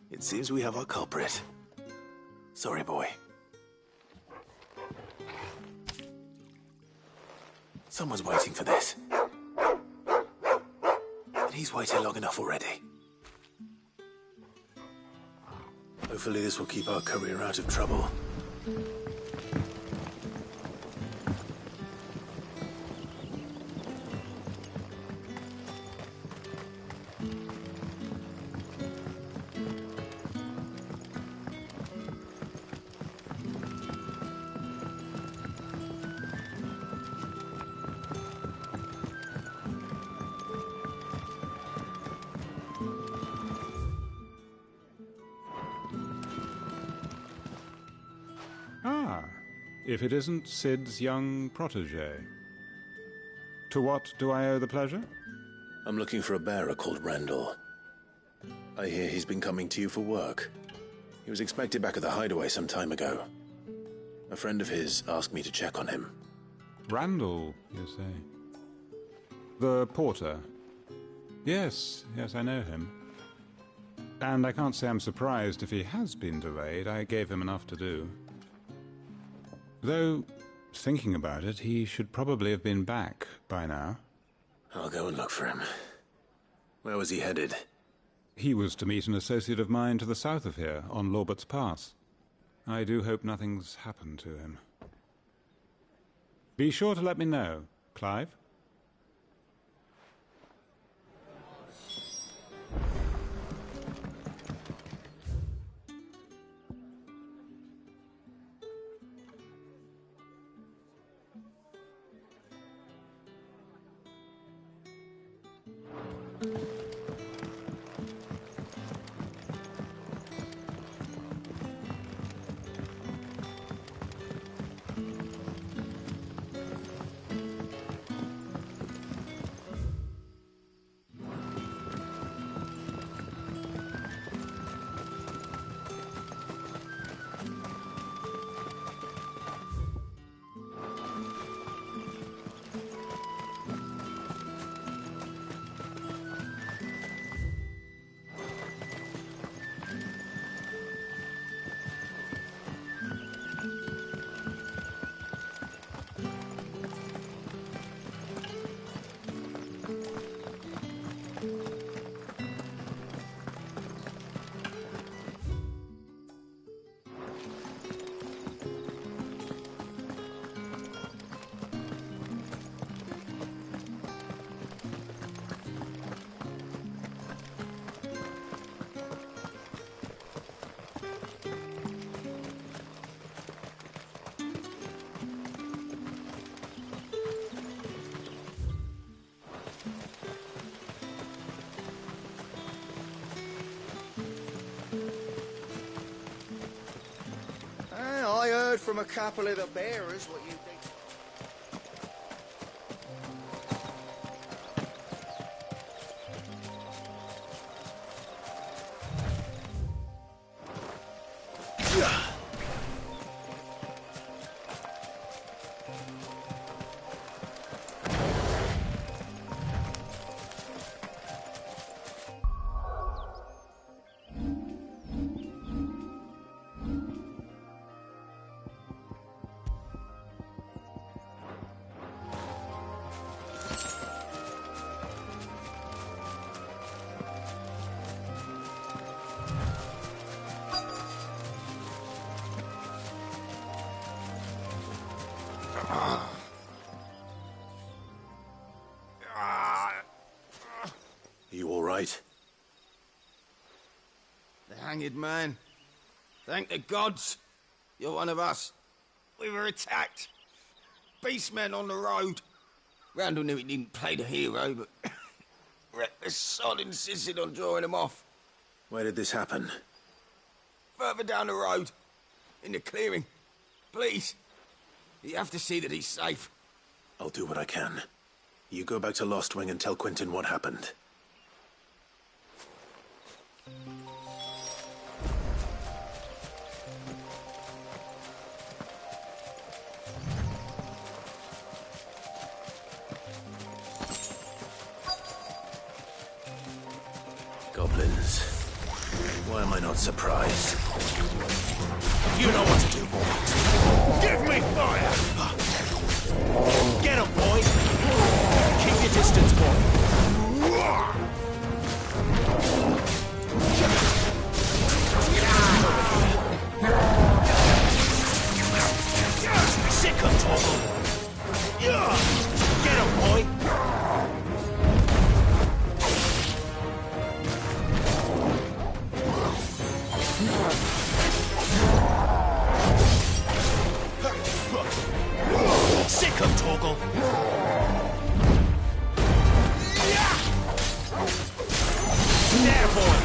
S1: It seems we have our culprit. Sorry, boy. Someone's waiting for this. And he's waited long enough already. Hopefully this will keep our courier out of trouble.
S15: Ah, if it isn't Sid's young protege. To what do I owe the pleasure?
S1: I'm looking for a bearer called Randall. I hear he's been coming to you for work. He was expected back at the hideaway some time ago. A friend of his asked me to check on him.
S15: Randall, you say? The porter? Yes, I know him. And I can't say I'm surprised if he has been delayed. I gave him enough to do. Though, thinking about it, he should probably have been back by now.
S1: I'll go and look for him. Where was he headed?
S15: He was to meet an associate of mine to the south of here, on Lorbert's Pass. I do hope nothing's happened to him. Be sure to let me know, Clive.
S12: from a couple of the bearers what you think.
S1: You all right?
S12: The hanged man. Thank the gods. You're one of us. We were attacked. Beastmen on the road. Randall knew he didn't play the hero, but reckless sod insisted on drawing him off.
S1: Where did this happen?
S12: Further down the road. In the clearing. Please. You have to see that he's safe.
S1: I'll do what I can. You go back to Lost Wing and tell Quentin what happened. Goblins. Why am I not surprised?
S20: You know what to do, boy. Give me fire! Get him, boy! Keep your distance, boy. Sick of trouble! Get him, boy! Sick of Torgal! There, boy!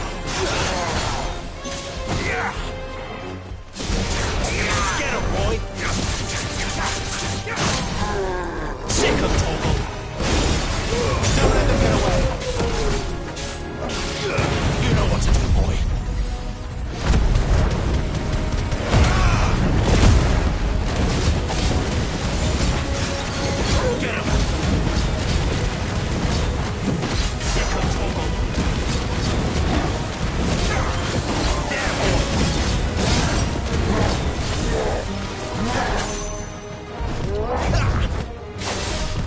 S20: Get him, boy! Sick of Torgal! Don't let them get away! You know what to do, boy! Get him! Sick of Torgal! There, boy!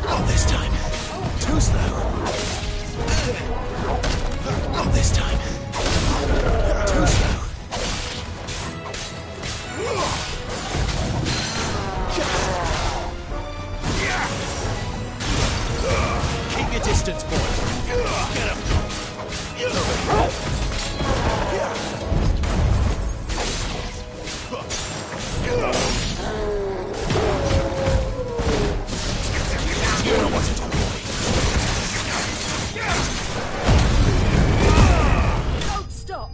S20: Not this time. Too slow. Not this time. Too slow. Keep your distance, boy. Get him. You know what to do, boy.
S8: Don't stop!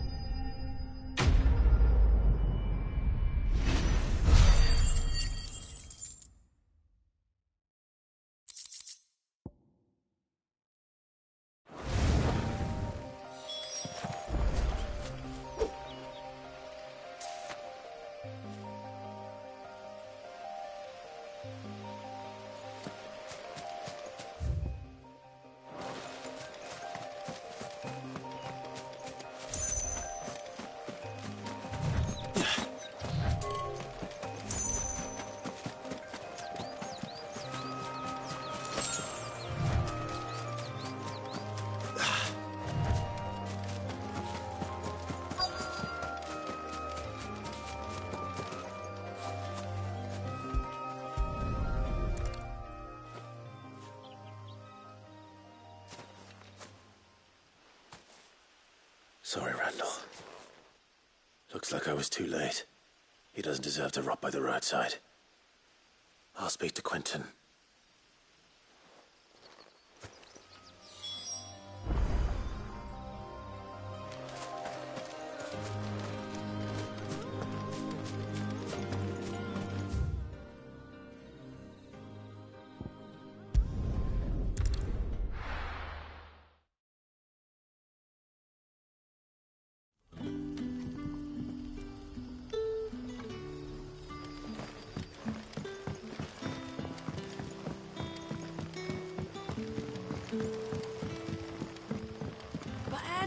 S1: Sorry, Randall. Looks like I was too late. He doesn't deserve to rot by the roadside. I'll speak to Quentin.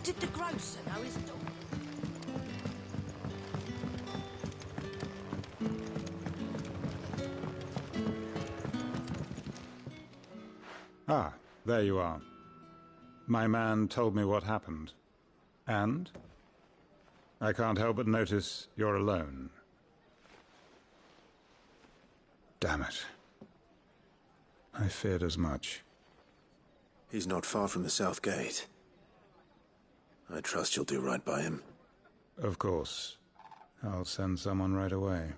S2: did the grocer know his daughter?
S15: Ah, there you are. My man told me what happened. And? I can't help but notice you're alone. Damn it. I feared as much.
S1: He's not far from the South Gate. I trust you'll do right by him.
S15: Of course. I'll send someone right away.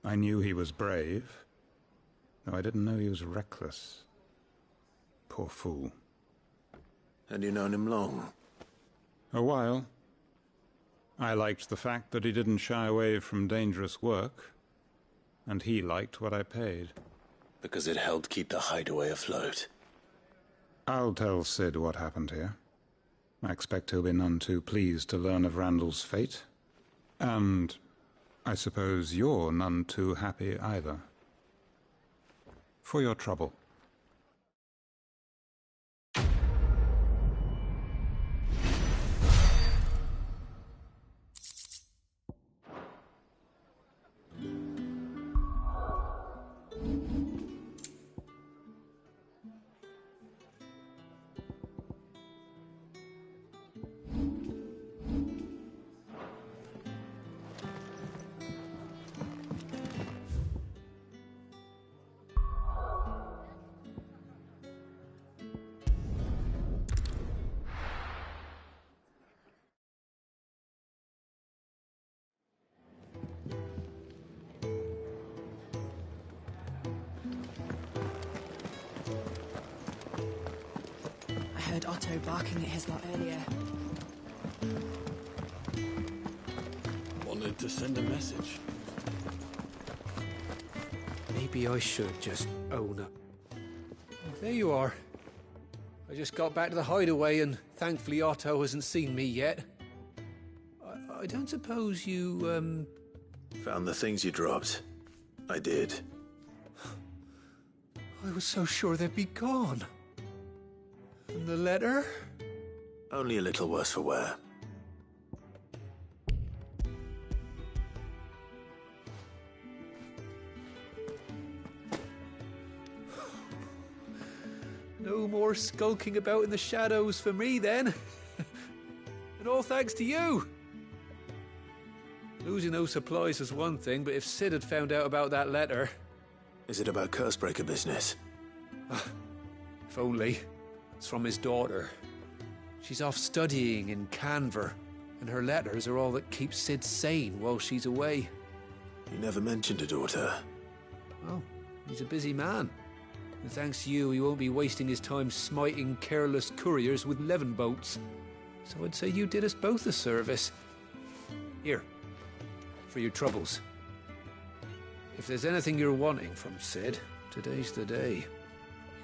S15: I knew he was brave, though I didn't know he was reckless. Poor fool.
S1: And you known him long?
S15: A while. I liked the fact that he didn't shy away from dangerous work, and he liked what I paid.
S1: Because it helped keep the hideaway afloat.
S15: I'll tell Sid what happened here. I expect he'll be none too pleased to learn of Randall's fate. And I suppose you're none too happy either. For your trouble.
S4: I heard Otto barking at his lot earlier.
S3: Wanted to send a message.
S13: Maybe I should just own up. There you are. I just got back to the hideaway and thankfully Otto hasn't seen me yet. I don't suppose you,
S1: Found the things you dropped. I did.
S13: I was so sure they'd be gone. And the letter?
S1: Only a little worse for wear.
S13: No more skulking about in the shadows for me, then. And all thanks to you. Losing those supplies was one thing, but if Sid had found out about that letter...
S1: Is it about Cursebreaker business?
S13: If only. It's from his daughter. She's off studying in Canver, and her letters are all that keeps Sid sane while she's away.
S1: You never mentioned a daughter.
S13: Oh, he's a busy man. And thanks to you, he won't be wasting his time smiting careless couriers with levin boats. So I'd say you did us both a service. Here, for your troubles. If there's anything you're wanting from Sid, today's the day.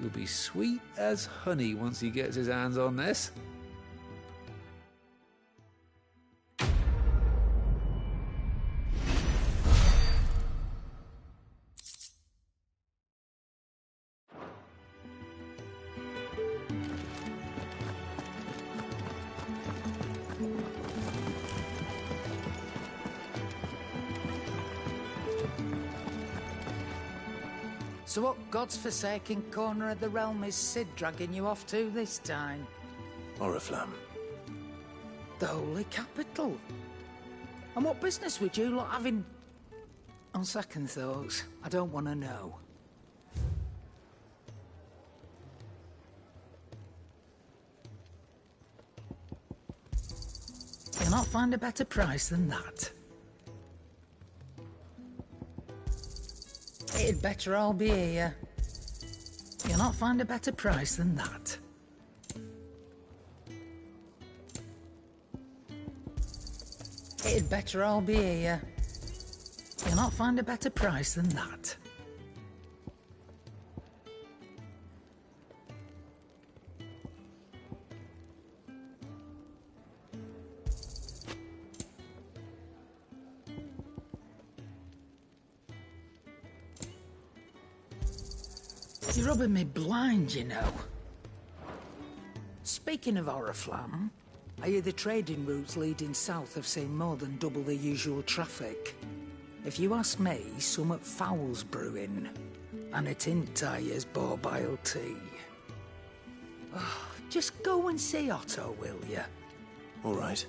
S13: He'll be sweet as honey once he gets his hands on this.
S2: So what god's-forsaken corner of the realm is Sid dragging you off to this time?
S1: Oriflamme.
S2: The holy capital. And what business would you lot have in... On second thoughts, I don't want to know. You'll not find a better price than that. It'd better all be here. You'll not find a better price than that. It'd better all be here. You'll not find a better price than that. You're rubbing me blind, you know. Speaking of Oriflamme, I hear the trading routes leading south have seen more than double the usual traffic. If you ask me, summat foul's brewing. And it entires borbile tea. Oh, just go and see Otto, will ya?
S1: All right.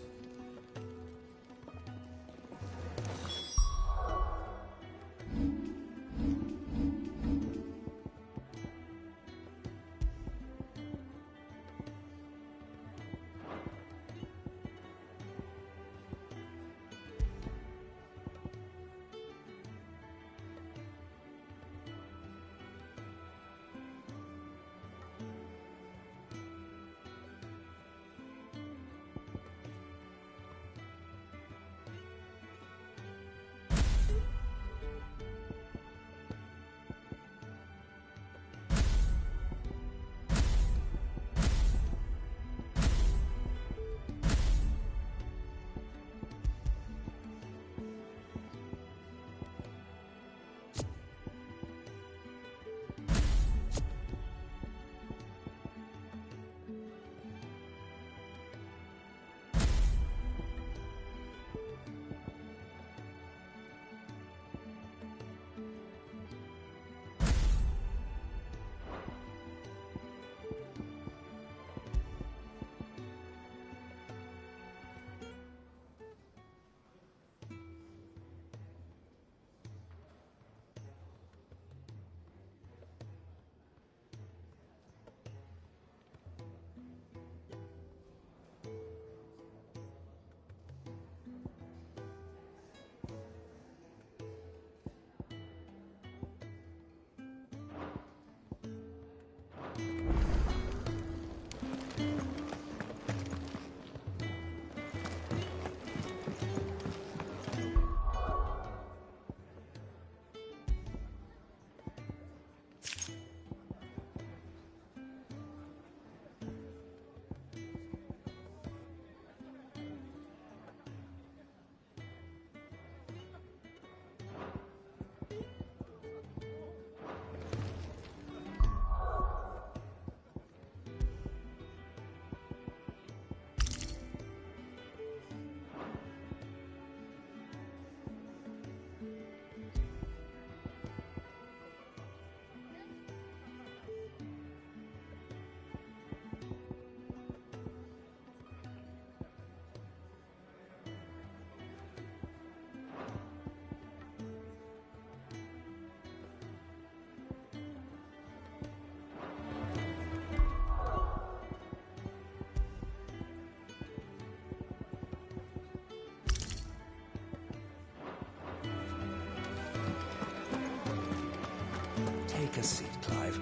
S2: Take a seat, Clive.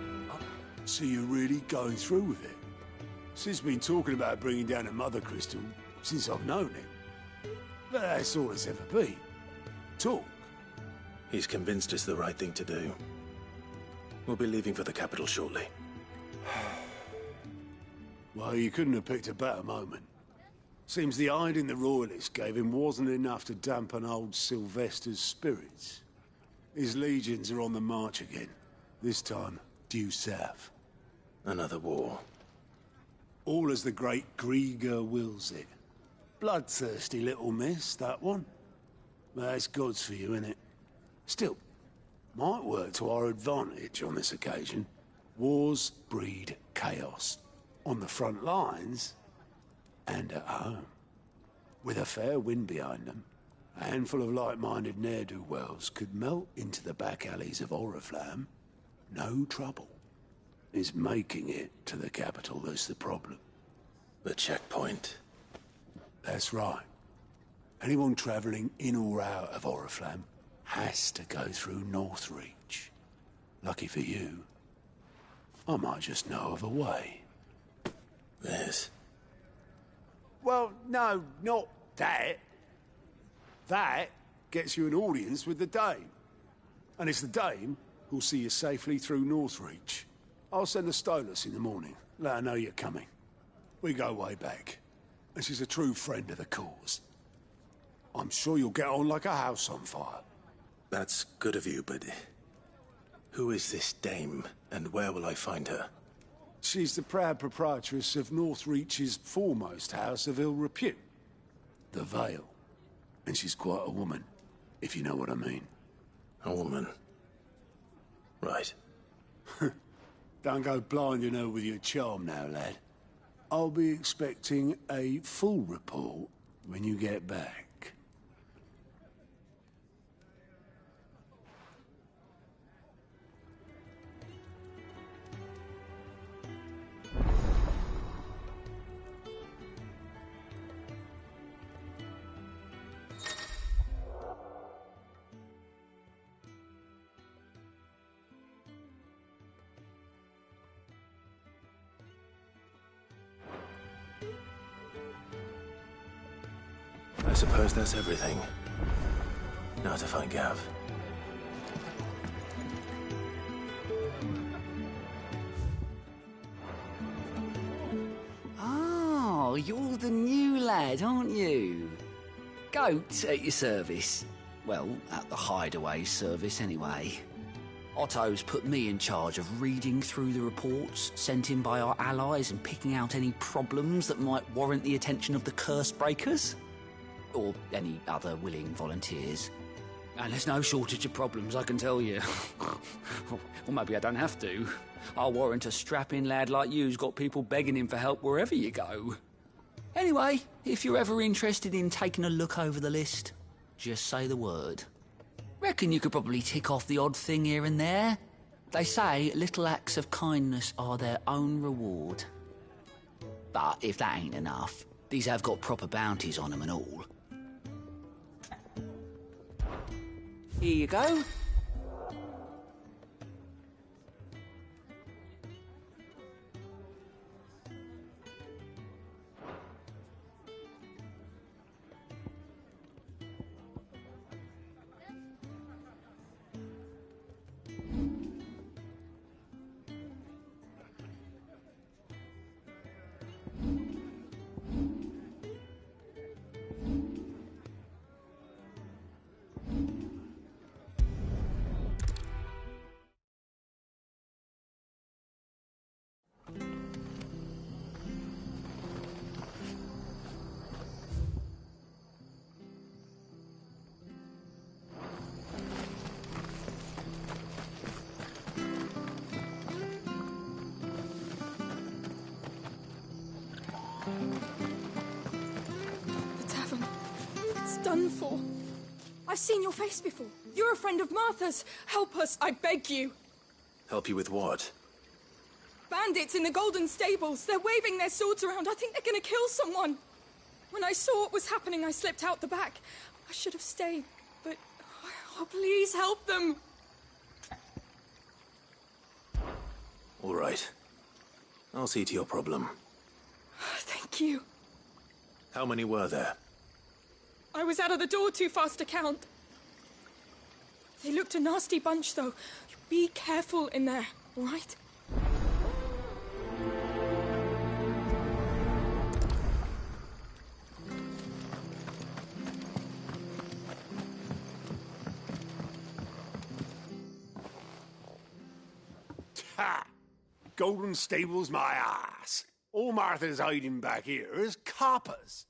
S6: So you're really going through with it? Sid's been talking about bringing down a Mother Crystal since I've known him. But that's all it's ever been. Talk.
S1: He's convinced it's the right thing to do. We'll be leaving for the capital shortly.
S6: Well, you couldn't have picked a better moment. Seems the hiding the Royalists gave him wasn't enough to dampen old Sylvester's spirits. His legions are on the march again. This time, due south.
S1: Another war.
S6: All as the great Grieger wills it. Bloodthirsty little miss, that one. But that's God's for you, innit? Still, might work to our advantage on this occasion. Wars breed chaos. On the front lines, and at home. With a fair wind behind them, a handful of like-minded ne'er-do-wells could melt into the back alleys of Oriflamme. No trouble. It's making it to the capital that's the problem.
S1: The checkpoint.
S6: That's right. Anyone travelling in or out of Oriflamme has to go through Northreach. Lucky for you, I might just know of a way.
S1: This?
S6: Well, no, not that. That gets you an audience with the Dame. And it's the Dame who'll see you safely through Northreach. I'll send the Stolas in the morning. Let her know you're coming. We go way back. And she's a true friend of the cause. I'm sure you'll get on like a house on fire.
S1: That's good of you, but... who is this Dame, and where will I find her?
S6: She's the proud proprietress of Northreach's foremost house of ill repute, the Vale. And she's quite a woman, if you know what I mean.
S1: A woman? Right.
S6: Don't go blinding her with your charm now, lad. I'll be expecting a full report when you get back.
S1: I suppose that's everything. Now to find Gav.
S11: Oh, you're the new lad, aren't you? Goat at your service. Well, at the hideaway service anyway. Otto's put me in charge of reading through the reports sent in by our allies and picking out any problems that might warrant the attention of the curse breakers. Or any other willing volunteers. And there's no shortage of problems, I can tell you. Or maybe I don't have to. I'll warrant a strapping lad like you's got people begging him for help wherever you go. Anyway, if you're ever interested in taking a look over the list, just say the word. Reckon you could probably tick off the odd thing here and there. They say little acts of kindness are their own reward. But if that ain't enough, these have got proper bounties on them and all. Here you go.
S8: Done for. I've seen your face before. You're a friend of Martha's. Help us, I beg you.
S1: Help you with what?
S8: Bandits in the Golden Stables. They're waving their swords around. I think they're gonna kill someone. When I saw what was happening, I slipped out the back. I should have stayed, but... Oh, please help them.
S1: All right. I'll see to your problem.
S8: Thank you.
S1: How many were there?
S8: I was out of the door too fast to count. They looked a nasty bunch, though. Be careful in there, all right?
S6: Ha! Golden Stables, my ass. All Martha's hiding back here is coppers.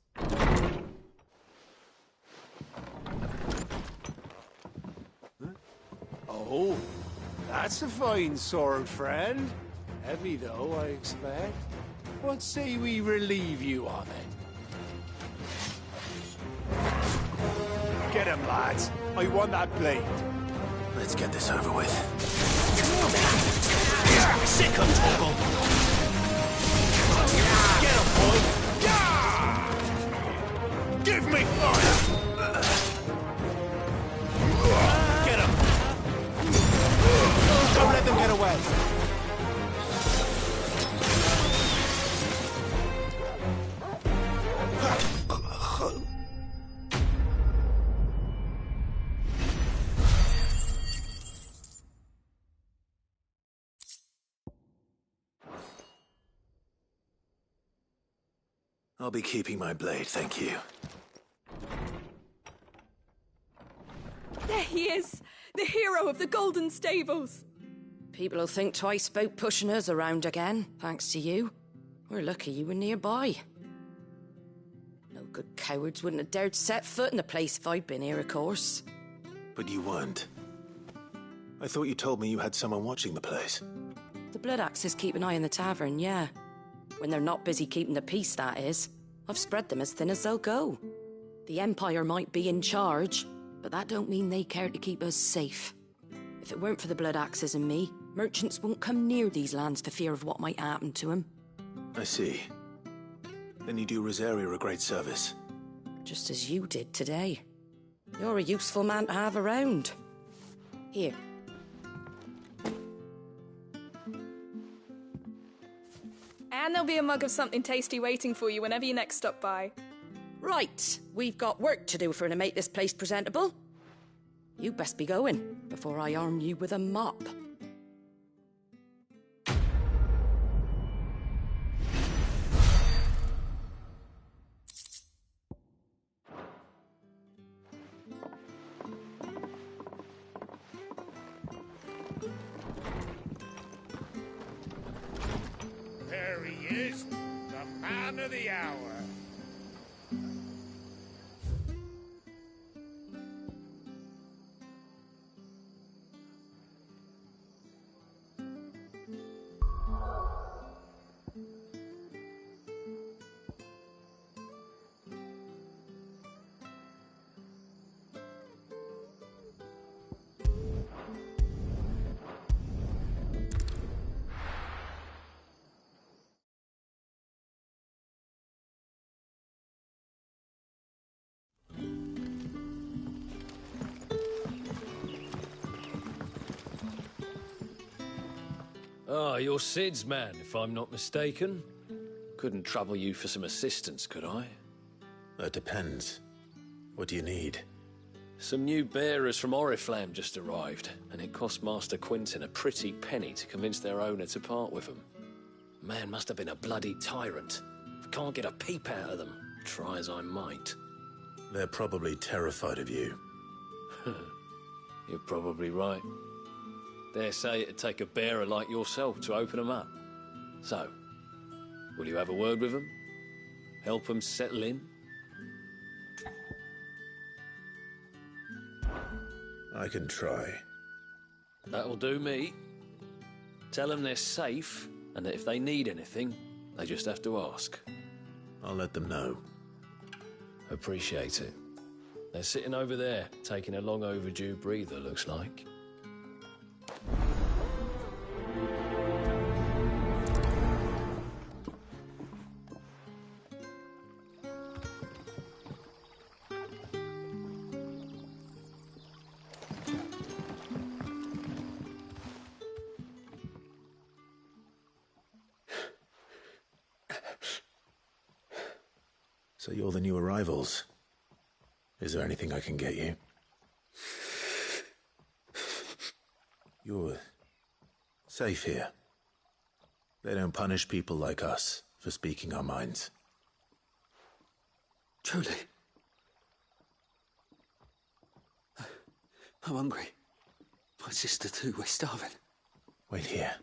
S6: Oh, that's a fine sword, friend. Heavy, though, I expect. What say we relieve you of it? Get him, lads. I want that blade.
S1: Let's get this over with.
S20: Sick of trouble. Get him, boy. Give me fire. Get him. Don't let them get away.
S1: I'll be keeping my blade, thank you.
S8: There he is, the hero of the Golden Stables.
S16: People'll think twice about pushing us around again, thanks to you. We're lucky you were nearby. No good cowards wouldn't have dared set foot in the place if I'd been here, of course.
S1: But you weren't. I thought you told me you had someone watching the place.
S16: The Blood Axes keep an eye on the tavern, yeah. When they're not busy keeping the peace, that is. I've spread them as thin as they'll go. The Empire might be in charge, but that don't mean they care to keep us safe. If it weren't for the Blood Axes and me, merchants won't come near these lands for fear of what might happen to them.
S1: I see. Then you do Rosaria a great service.
S16: Just as you did today. You're a useful man to have around. Here.
S8: And there'll be a mug of something tasty waiting for you whenever you next stop by.
S16: Right, we've got work to do for to make this place presentable. You best be going, before I arm you with a mop.
S7: There he is, the man of the hour.
S10: Ah, you're Sid's man, if I'm not mistaken. Couldn't trouble you for some assistance, could I?
S1: That depends. What do you need?
S10: Some new bearers from Oriflamme just arrived, and it cost Master Quinton a pretty penny to convince their owner to part with them. Man must have been a bloody tyrant. I can't get a peep out of them, try as I might.
S1: They're probably terrified of you.
S10: You're probably right. Dare say it'd take a bearer like yourself to open them up. So, will you have a word with them? Help them settle in?
S1: I can try.
S10: That'll do me. Tell them they're safe, and that if they need anything, they just have to ask.
S1: I'll let them know.
S10: Appreciate it. They're sitting over there, taking a long overdue breather, looks like.
S1: So you're the new arrivals. Is there anything I can get you? You're safe here. They don't punish people like us for speaking our minds.
S19: Truly. I'm hungry. My sister too, we're starving.
S1: Wait here.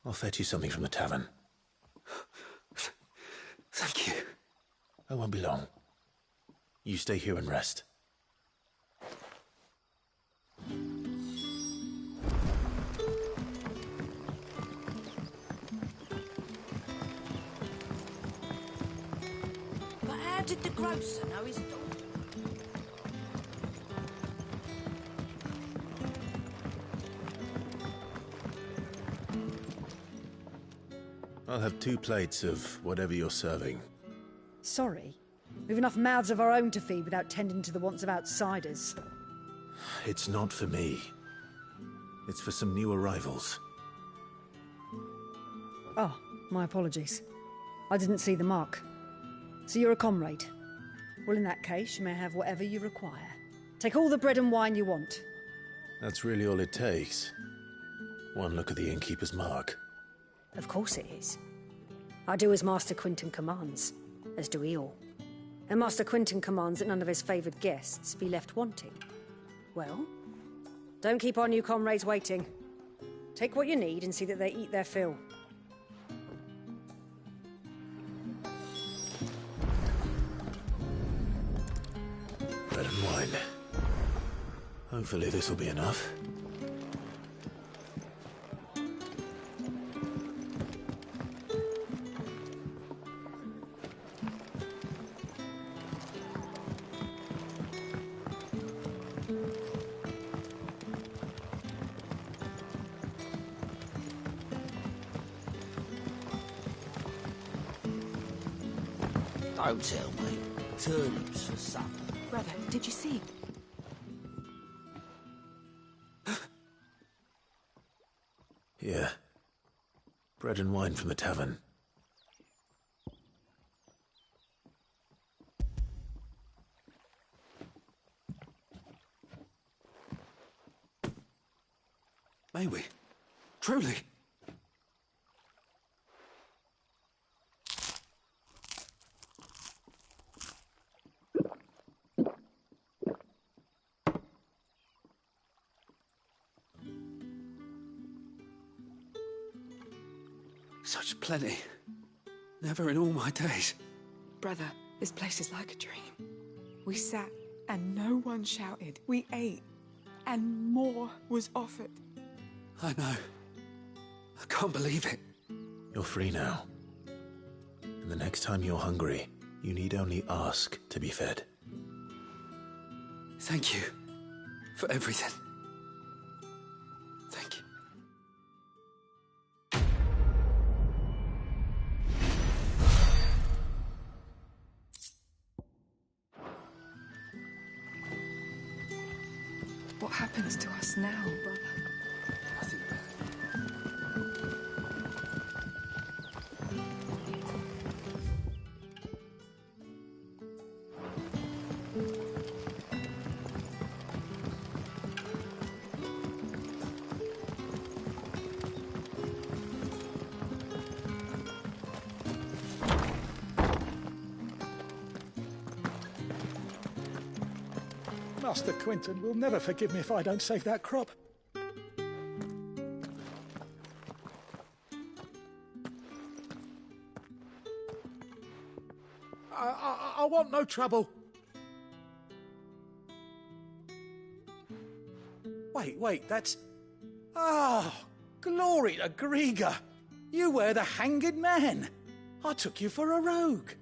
S1: I'll fetch you something from the tavern.
S19: Thank you.
S1: I won't be long. You stay here and rest.
S16: But how did the grocer know his daughter?
S1: I'll have 2 plates of whatever you're serving.
S21: Sorry. We've enough mouths of our own to feed without tending to the wants of outsiders.
S1: It's not for me. It's for some new arrivals.
S21: Oh, my apologies. I didn't see the mark. So you're a comrade. Well, in that case, you may have whatever you require. Take all the bread and wine you want.
S1: That's really all it takes. One look at the innkeeper's mark.
S21: Of course it is. I do as Master Quinton commands, as do we all. And Master Quinton commands that none of his favoured guests be left wanting. Well, don't keep our new comrades waiting. Take what you need and see that they eat their fill.
S1: Bread and wine. Hopefully this will be enough.
S11: Don't tell me. Turnips for supper.
S9: Brother, did you see?
S1: Here. Bread and wine from the tavern.
S19: May we? Truly? Such plenty. Never in all my days.
S9: Brother, this place is like a dream. We sat and no one shouted. We ate and more was offered.
S19: I know. I can't believe it.
S1: You're free now. And the next time you're hungry, you need only ask to be fed.
S19: Thank you for everything. Thank you.
S9: What happens to us now, brother?
S19: Nothing
S3: Master Quinton will never forgive me if I don't save that crop. I want no trouble. Wait, that's... Oh, glory to Grieger. You were the hanged man. I took you for a rogue.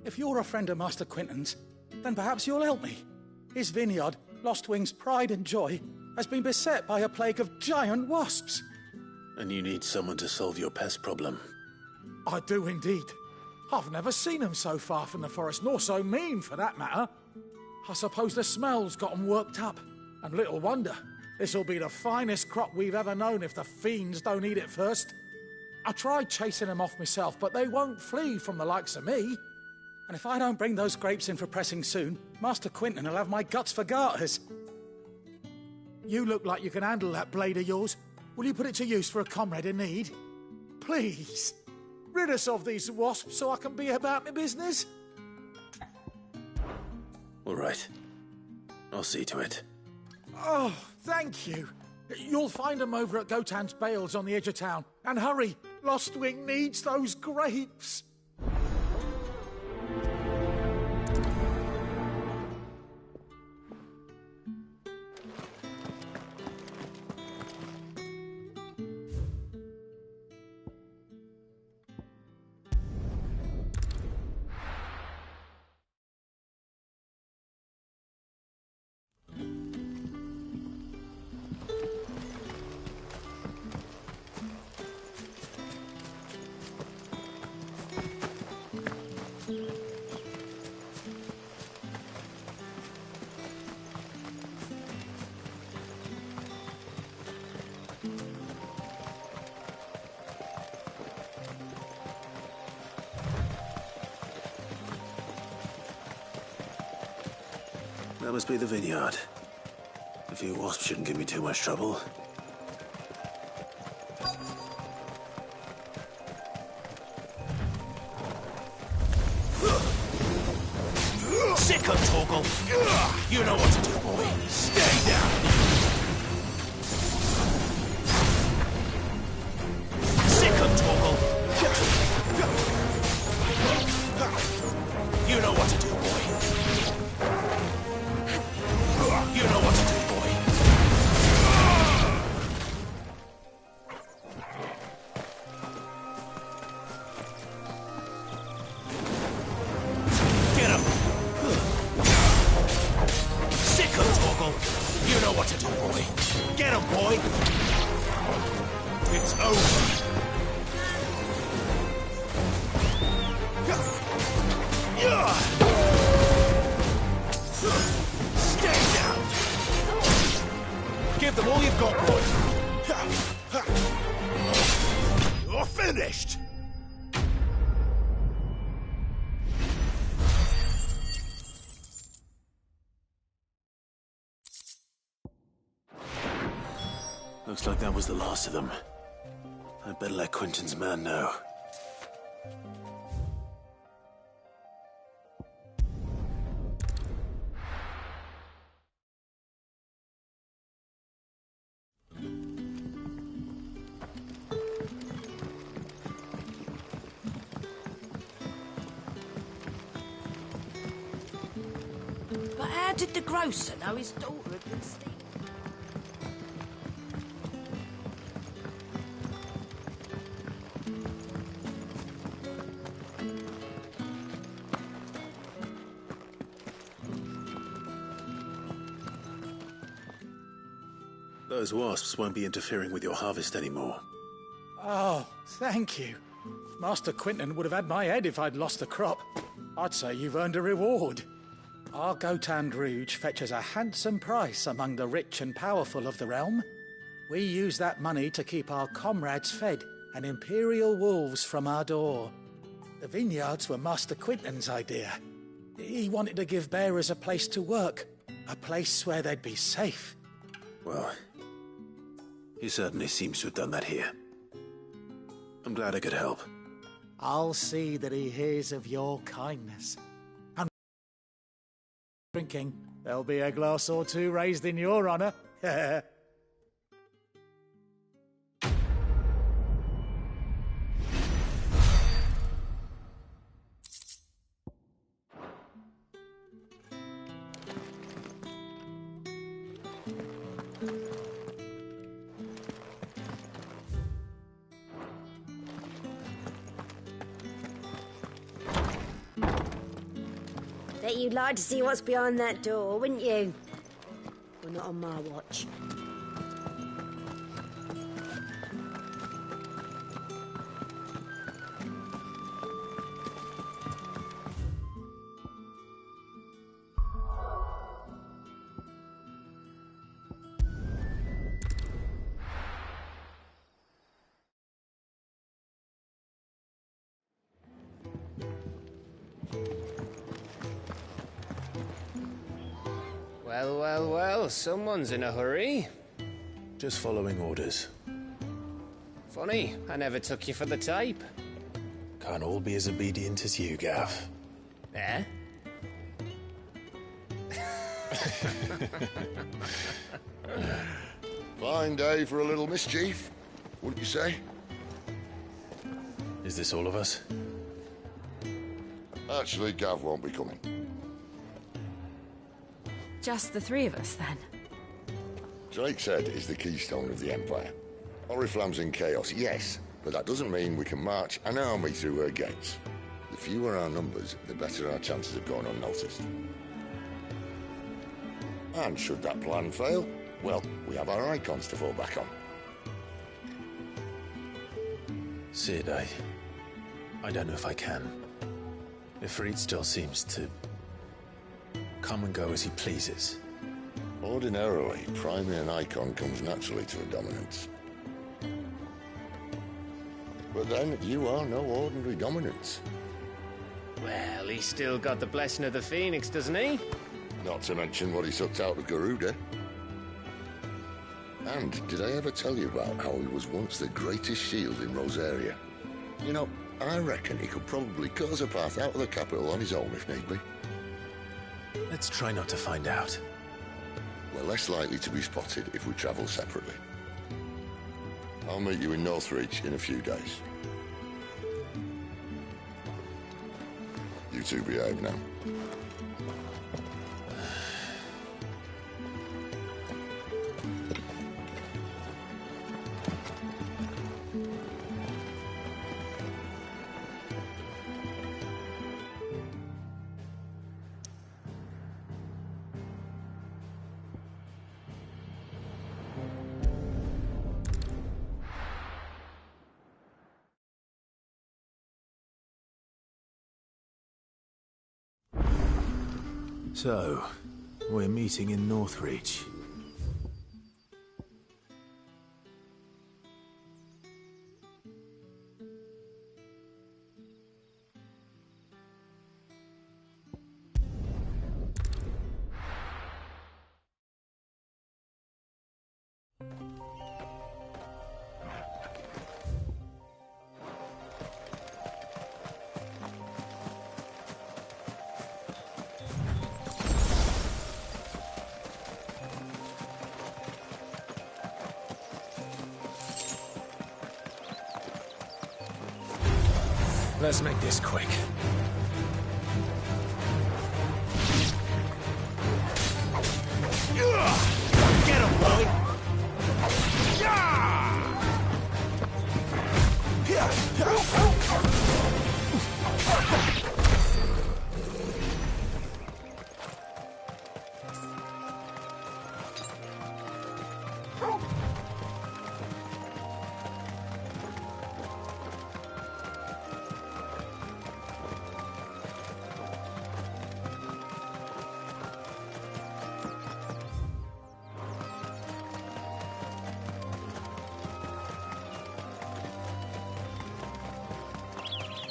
S3: If you're a friend of Master Quinton's, then perhaps you'll help me. His vineyard, Lostwing's pride and joy, has been beset by a plague of giant wasps.
S1: And you need someone to solve your pest problem.
S3: I do indeed. I've never seen them so far from the forest, nor so mean, for that matter. I suppose the smell's got them worked up. And little wonder. This'll be the finest crop we've ever known if the fiends don't eat it first. I tried chasing them off myself, but they won't flee from the likes of me. And if I don't bring those grapes in for pressing soon, Master Quinton will have my guts for garters. You look like you can handle that blade of yours. Will you put it to use for a comrade in need? Please, rid us of these wasps so I can be about my business.
S1: All right. I'll see to it.
S3: Oh, thank you. You'll find them over at Gotan's Bales on the edge of town. And hurry, Lostwing needs those grapes.
S1: That must be the vineyard. A few wasps shouldn't give me too much trouble.
S20: Sick of Torgal! You know what to do, boy. Stay down! what to do, boy. Get him, boy! It's over. Stay down! Give them all you've got, boy. You're finished!
S1: Looks like that was the last of them. I'd better let Quentin's man know.
S16: But how did the grocer know his daughter had been stealing?
S1: Those wasps won't be interfering with your harvest anymore.
S3: Oh, thank you. Master Quentin would have had my head if I'd lost the crop. I'd say you've earned a reward. Our Gotand Rouge fetches a handsome price among the rich and powerful of the realm. We use that money to keep our comrades fed and imperial wolves from our door. The vineyards were Master Quentin's idea. He wanted to give bearers a place to work, a place where they'd be safe.
S1: Well, he certainly seems to have done that here. I'm glad I could help.
S3: I'll see that he hears of your kindness. And drinking, there'll be a glass or two raised in your honour.
S17: Bet you'd like to see what's behind that door, wouldn't you? Well, not on my watch.
S10: Well, well, well, someone's in a hurry.
S1: Just following orders.
S10: Funny, I never took you for the type.
S1: Can't all be as obedient as you, Gav.
S10: Eh?
S18: Fine day for a little mischief, wouldn't you say?
S1: Is this all of us?
S18: Actually, Gav won't be coming.
S4: Just the three of us, then?
S18: Drake's Head is the keystone of the Empire. Oriflamme's in chaos, yes, but that doesn't mean we can march an army through her gates. The fewer our numbers, the better our chances of going unnoticed. And should that plan fail, well, we have our icons to fall back on.
S1: Sid, I don't know if I can. Ifrit still seems to come and go as he pleases.
S18: Ordinarily, priming an icon comes naturally to a dominance. But then, you are no ordinary dominance.
S10: Well, he's still got the blessing of the Phoenix, doesn't he?
S18: Not to mention what he sucked out of Garuda. And did I ever tell you about how he was once the greatest shield in Rosaria? You know, I reckon he could probably cut us a path out of the capital on his own if need be.
S1: Let's try not to find out.
S18: We're less likely to be spotted if we travel separately. I'll meet you in Northreach in a few days. You two behave now.
S1: So, we're meeting in Northreach.
S10: Let's make this quick.
S20: Get him, boy!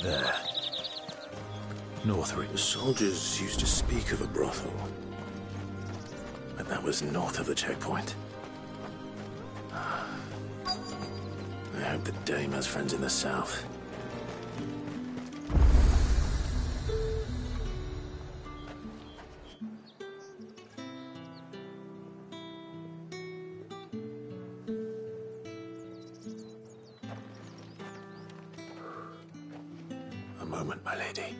S1: There. Northreach. The soldiers used to speak of a brothel. But that was north of the checkpoint. I hope the dame has friends in the south. A moment, my lady.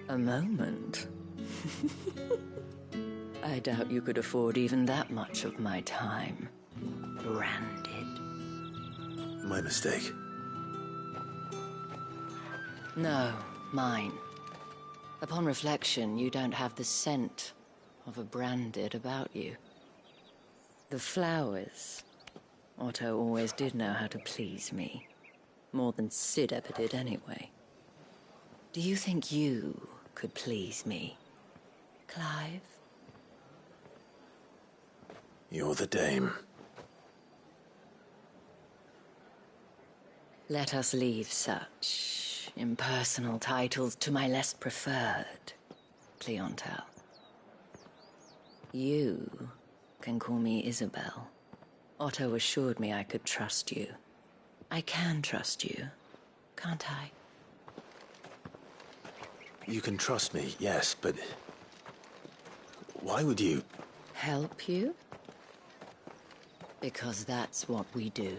S16: A moment? I doubt you could afford even that much of my time. Branded.
S1: My mistake.
S16: No, mine. Upon reflection, you don't have the scent of a branded about you. The flowers. Otto always did know how to please me. More than Sid ever did anyway. Do you think you could please me, Clive?
S1: You're the dame.
S16: Let us leave such impersonal titles to my less preferred clientele. You can call me Isabel. Otto assured me I could trust you. I can trust you, can't I?
S1: You can trust me, yes, but... why would you...
S16: Help you? Because that's what we do.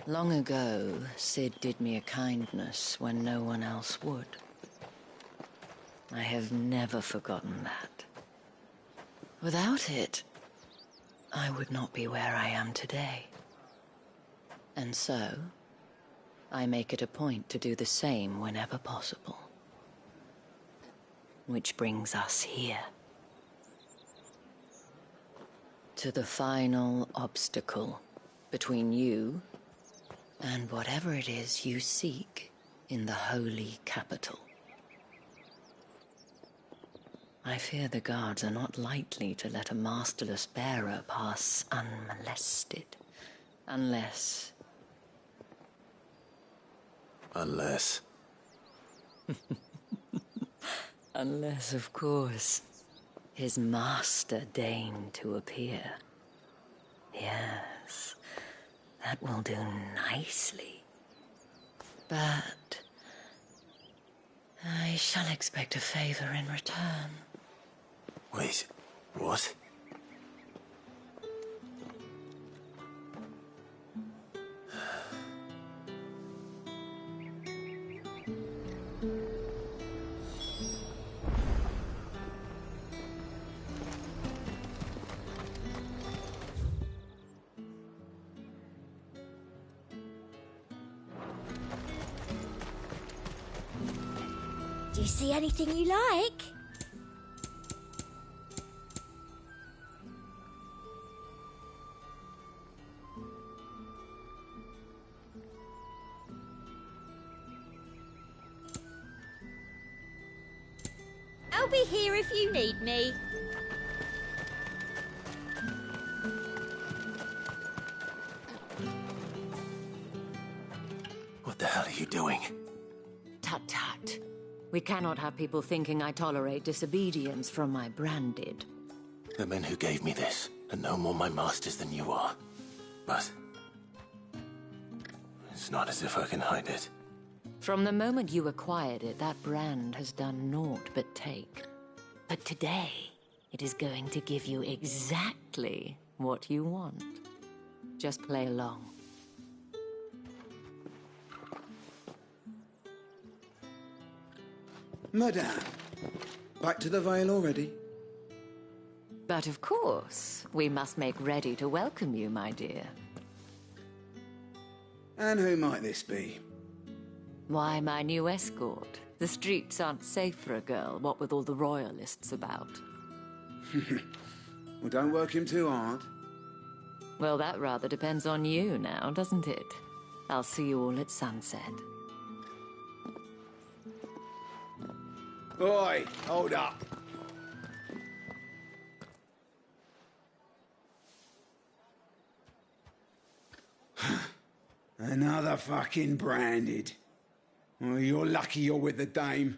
S16: Long ago, Sid did me a kindness when no one else would. I have never forgotten that. Without it, I would not be where I am today. And so, I make it a point to do the same whenever possible. Which brings us here. To the final obstacle between you and whatever it is you seek in the holy capital. I fear the guards are not likely to let a masterless bearer pass unmolested. Unless...
S1: Unless...
S16: Unless, of course, his master deigned to appear. Yes, that will do nicely. But I shall expect a favor in return.
S1: Wait, what?
S17: Do you see anything you like? I'll be here if you need me.
S1: What the hell are you doing?
S5: Tut tut. We cannot have people thinking I tolerate disobedience from my branded.
S1: The men who gave me this are no more my masters than you are. But it's not as if I can hide it.
S5: From the moment you acquired it, that brand has done naught but take. But today, it is going to give you exactly what you want. Just play along.
S22: Madame, back to the Vale already?
S5: But of course, we must make ready to welcome you, my dear.
S22: And who might this be?
S5: Why, my new escort. The streets aren't safe for a girl, what with all the royalists about.
S22: Well, don't work him too hard.
S5: Well, that rather depends on you now, doesn't it? I'll see you all at sunset.
S22: Oi, hold up. Another fucking branded. Well, you're lucky you're with the dame.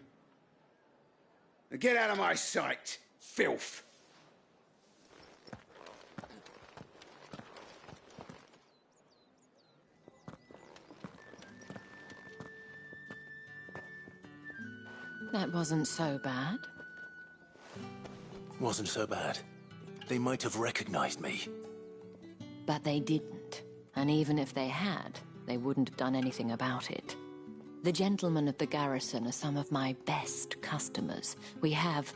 S22: Now get out of my sight, filth.
S5: That wasn't so bad.
S1: Wasn't so bad. They might have recognized me.
S5: But they didn't. And even if they had, they wouldn't have done anything about it. The gentlemen of the garrison are some of my best customers. We have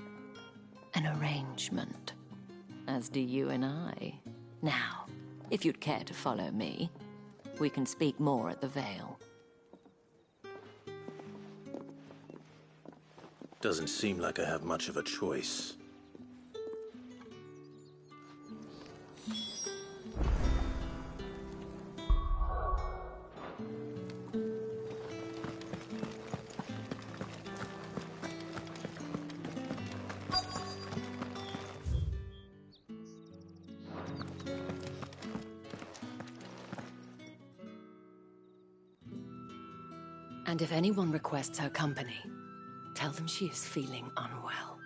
S5: an arrangement, as do you and I. Now, if you'd care to follow me, we can speak more at the Vale.
S1: Doesn't seem like I have much of a choice.
S5: And if anyone requests her company, tell them she is feeling unwell.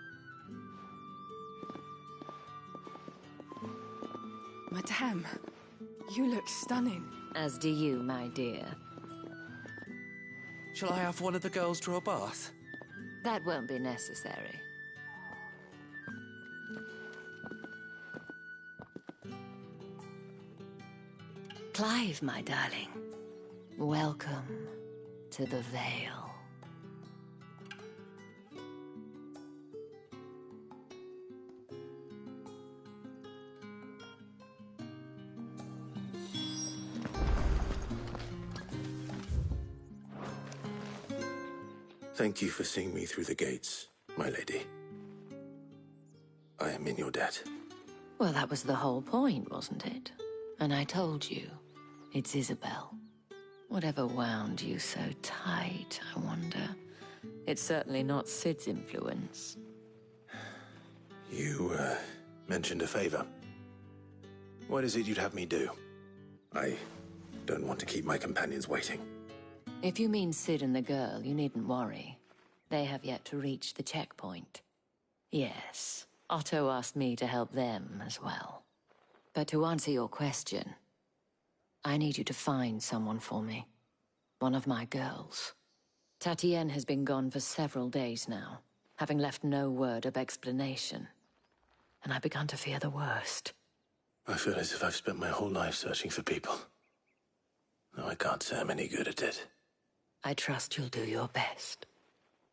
S9: Madame, you look stunning.
S5: As do you, my dear.
S23: Shall I have one of the girls draw a bath?
S5: That won't be necessary. Clive, my darling. Welcome to the Vale.
S1: Thank you for seeing me through the gates, my lady. I am in your debt.
S5: Well, that was the whole point, wasn't it? And I told you, it's Isabel. Whatever wound you so tight, I wonder. It's certainly not Sid's influence.
S1: You, mentioned a favor. What is it you'd have me do? I don't want to keep my companions waiting.
S5: If you mean Sid and the girl, you needn't worry. They have yet to reach the checkpoint. Yes, Otto asked me to help them as well. But to answer your question, I need you to find someone for me. One of my girls. Tatienne has been gone for several days now, having left no word of explanation. And I've begun to fear the worst.
S1: I feel as if I've spent my whole life searching for people. No, I can't say I'm any good at it.
S5: I trust you'll do your best.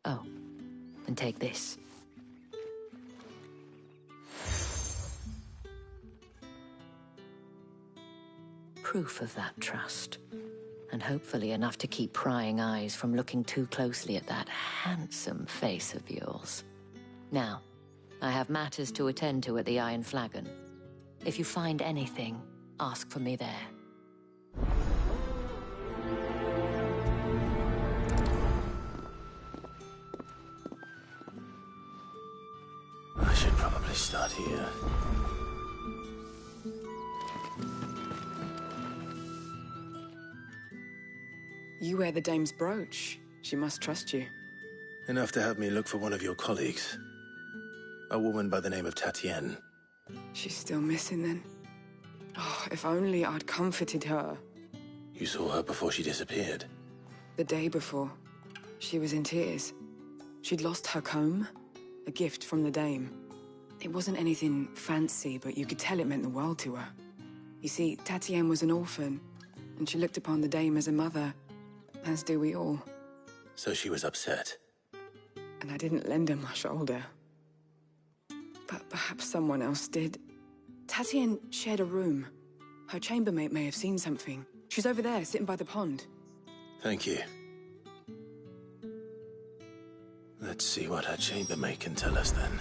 S5: Oh, and take this. Proof of that trust. And hopefully enough to keep prying eyes from looking too closely at that handsome face of yours. Now, I have matters to attend to at the Iron Flagon. If you find anything, ask for me there.
S9: You wear the dame's brooch. She must trust you.
S1: Enough to have me look for one of your colleagues. A woman by the name of Tatienne.
S9: She's still missing then. Oh, if only I'd comforted her.
S1: You saw her before she disappeared?
S9: The day before. She was in tears. She'd lost her comb, a gift from the dame. It wasn't anything fancy, but you could tell it meant the world to her. You see, Tatienne was an orphan, and she looked upon the dame as a mother, as do we all.
S1: So she was upset.
S9: And I didn't lend her my shoulder. But perhaps someone else did. Tatienne shared a room. Her chambermaid may have seen something. She's over there, sitting by the pond.
S1: Thank you. Let's see what her chambermaid can tell us then.